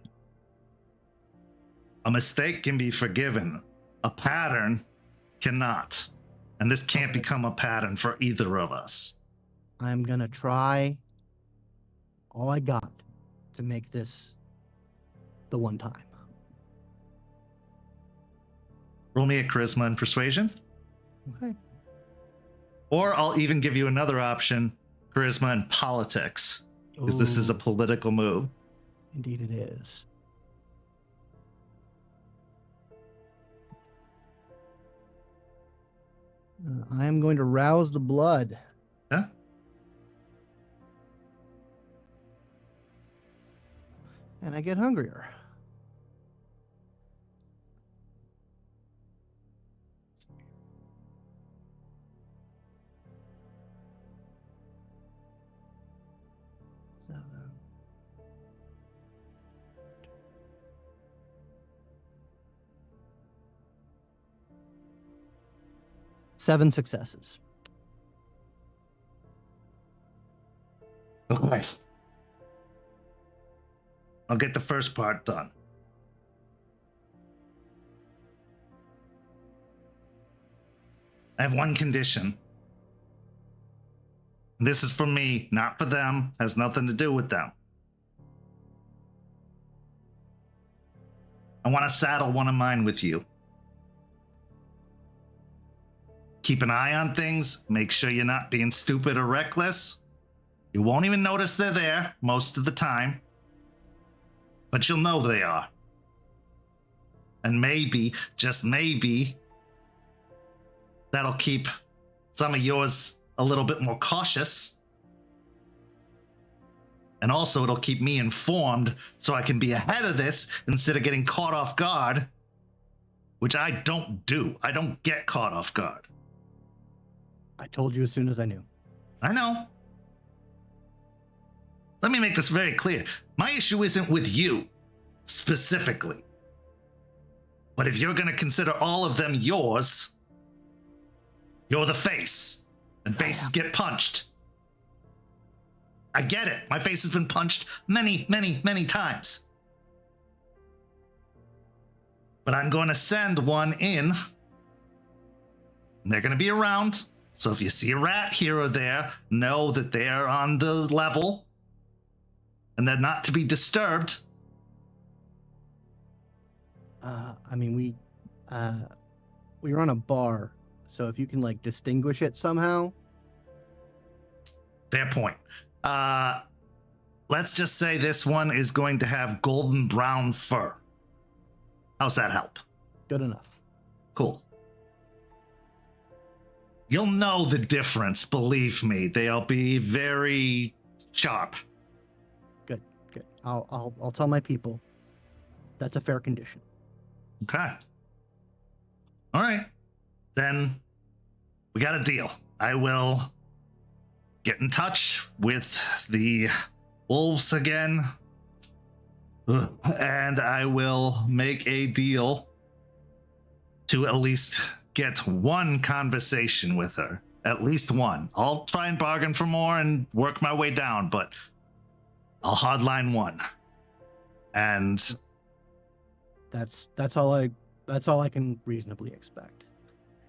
a mistake can be forgiven. A pattern cannot. And this can't become a pattern for either of us. I'm gonna try all I got to make this the one time. Roll me a charisma and persuasion. Okay. Or I'll even give you another option, charisma and politics, because this is a political move. Indeed it is. I am going to rouse the blood. Yeah. And I get hungrier. Seven successes. Okay. I'll get the first part done. I have one condition. This is for me, not for them. Has nothing to do with them. I want to saddle one of mine with you. Keep an eye on things. Make sure you're not being stupid or reckless. You won't even notice they're there most of the time. But you'll know they are. And maybe, just maybe, that'll keep some of yours a little bit more cautious. And also it'll keep me informed so I can be ahead of this instead of getting caught off guard, which I don't do. I don't get caught off guard. I told you as soon as I knew. I know. Let me make this very clear. My issue isn't with you, specifically. But if you're going to consider all of them yours, you're the face, and faces get punched. I get it. My face has been punched many, many, many times. But I'm going to send one in. And they're going to be around. So if you see a rat here or there, know that they're on the level. And they're not to be disturbed. I mean, we run a bar, so if you can like distinguish it somehow. Fair point. Let's just say this one is going to have golden brown fur. How's that help? Good enough. Cool. You'll know the difference, believe me. They'll be very sharp. Good. I'll tell my people. That's a fair condition. Okay. All right. Then we got a deal. I will get in touch with the wolves again. And I will make a deal to at least get one conversation with her. At least one. I'll try and bargain for more and work my way down, but I'll hardline one. And That's all I can reasonably expect.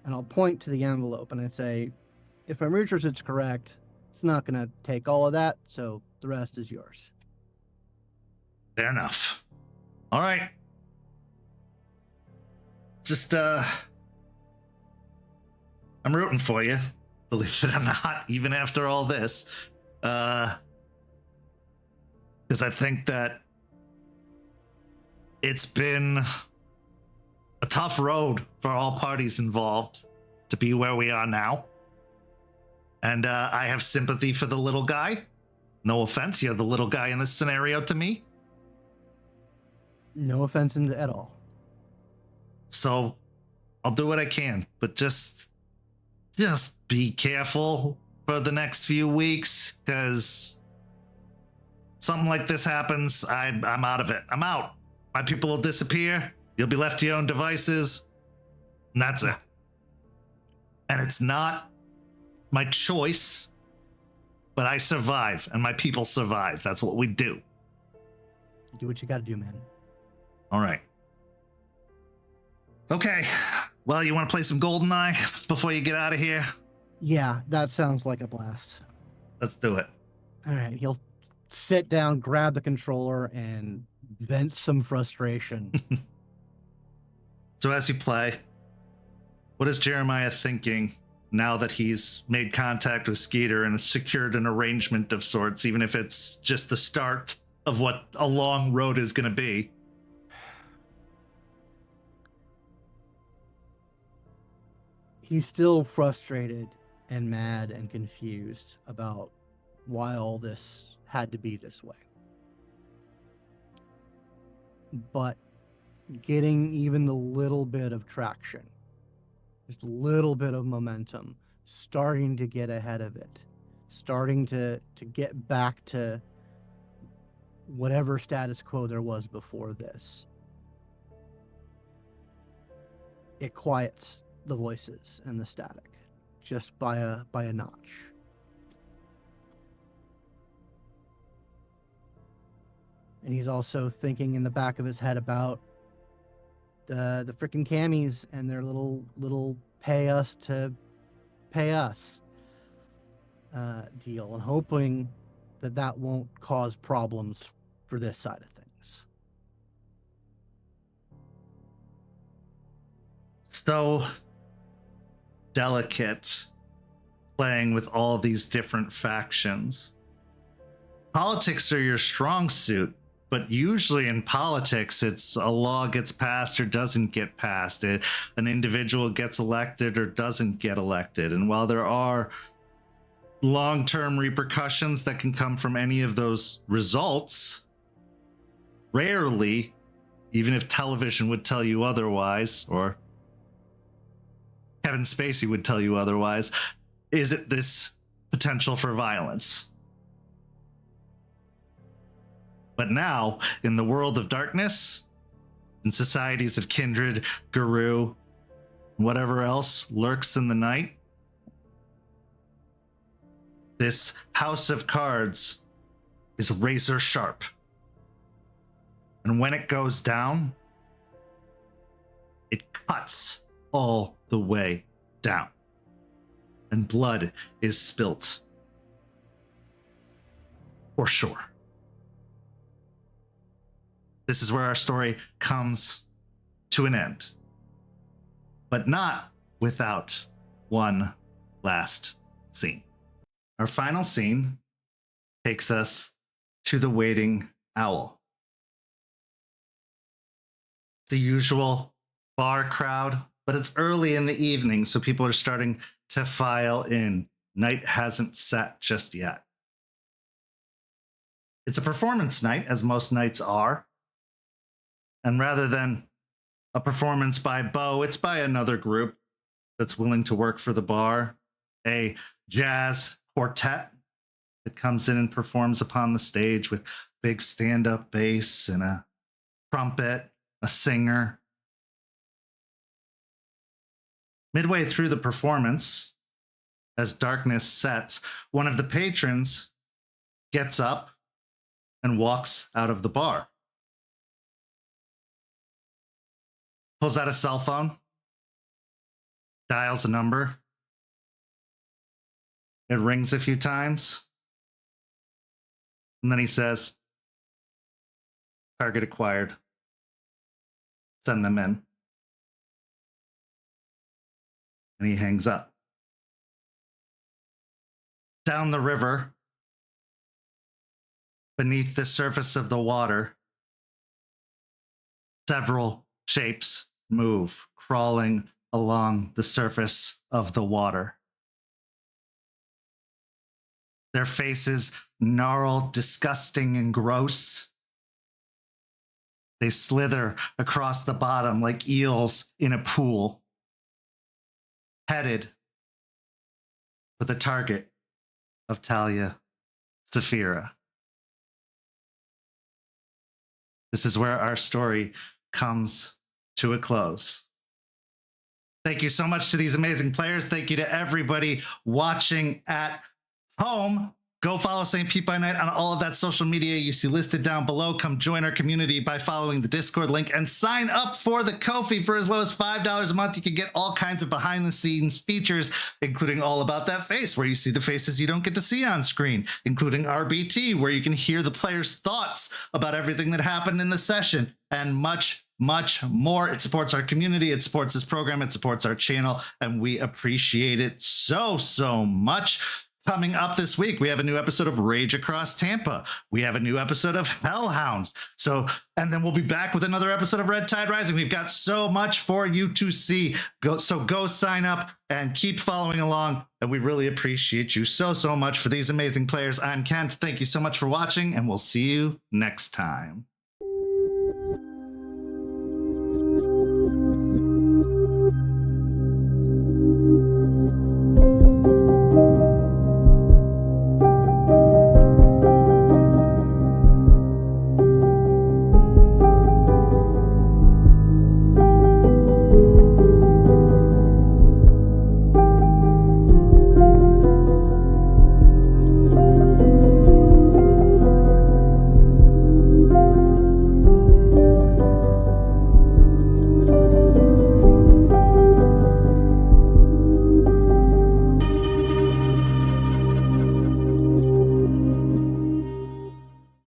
And I'll point to the envelope and I say, if my research is correct, it's not going to take all of that, so the rest is yours. fair enough. All right. Just, I'm rooting for you, believe it or not, even after all this. Because I think that it's been a tough road for all parties involved to be where we are now. And I have sympathy for the little guy. No offense, you're the little guy in this scenario to me. No offense at all. So I'll do what I can, but just be careful for the next few weeks, because something like this happens, I'm out of it. I'm out. My people will disappear. You'll be left to your own devices. And that's it. And it's not my choice, but I survive and my people survive. That's what we do. Do what you got to do, man. All right. Okay. Well, you want to play some GoldenEye before you get out of here? Yeah, that sounds like a blast. Let's do it. All right, he'll sit down, grab the controller, and vent some frustration. So as you play, what is Jeremiah thinking now that he's made contact with Skeeter and secured an arrangement of sorts, even if it's just the start of what a long road is going to be? He's still frustrated and mad and confused about why all this had to be this way. But getting even the little bit of traction, just a little bit of momentum, starting to get ahead of it, starting to get back to whatever status quo there was before this. It quiets the voices and the static just by a notch. And he's also thinking in the back of his head about the freaking camis and their little pay us to pay us deal, and hoping that won't cause problems for this side of things. So delicate, playing with all these different factions. Politics are your strong suit, but usually in politics, it's a law gets passed or doesn't get passed. An individual gets elected or doesn't get elected. And while there are long-term repercussions that can come from any of those results, rarely, even if television would tell you otherwise, or Kevin Spacey would tell you otherwise, is it this potential for violence. But now, in the world of darkness, in societies of kindred, Garou, whatever else lurks in the night. This house of cards is razor sharp. And when it goes down, it cuts all the way down. And blood is spilt. For sure. This is where our story comes to an end. But not without one last scene. Our final scene takes us to the waiting owl. The usual bar crowd, but it's early in the evening, so people are starting to file in. Night hasn't set just yet. It's a performance night, as most nights are. And rather than a performance by Beau, it's by another group that's willing to work for the bar. A jazz quartet that comes in and performs upon the stage with big stand-up bass and a trumpet, a singer. Midway through the performance, as darkness sets, one of the patrons gets up and walks out of the bar. Pulls out a cell phone, dials a number. It rings a few times. And then he says, "Target acquired. Send them in." And he hangs up. Down the river, beneath the surface of the water, several shapes move, crawling along the surface of the water. Their faces gnarled, disgusting, and gross. They slither across the bottom like eels in a pool, headed for the target of Talia Saphira. This is where our story comes to a close. Thank you so much to these amazing players. Thank you to everybody watching at home. Go follow St. Pete by Night on all of that social media you see listed down below. Come join our community by following the Discord link and sign up for the Ko-fi for as low as $5 a month. You can get all kinds of behind the scenes features, including All About That Face, where you see the faces you don't get to see on screen, including RBT, where you can hear the players' thoughts about everything that happened in the session, and much more. It supports our community, it supports this program, it supports our channel, and we appreciate it so much. Coming up this week, we have a new episode of Rage Across Tampa. We have a new episode of Hellhounds. And then we'll be back with another episode of Red Tide Rising. We've got so much for you to see. Go sign up and keep following along. And we really appreciate you so much for these amazing players. I'm Kent. Thank you so much for watching, and we'll see you next time.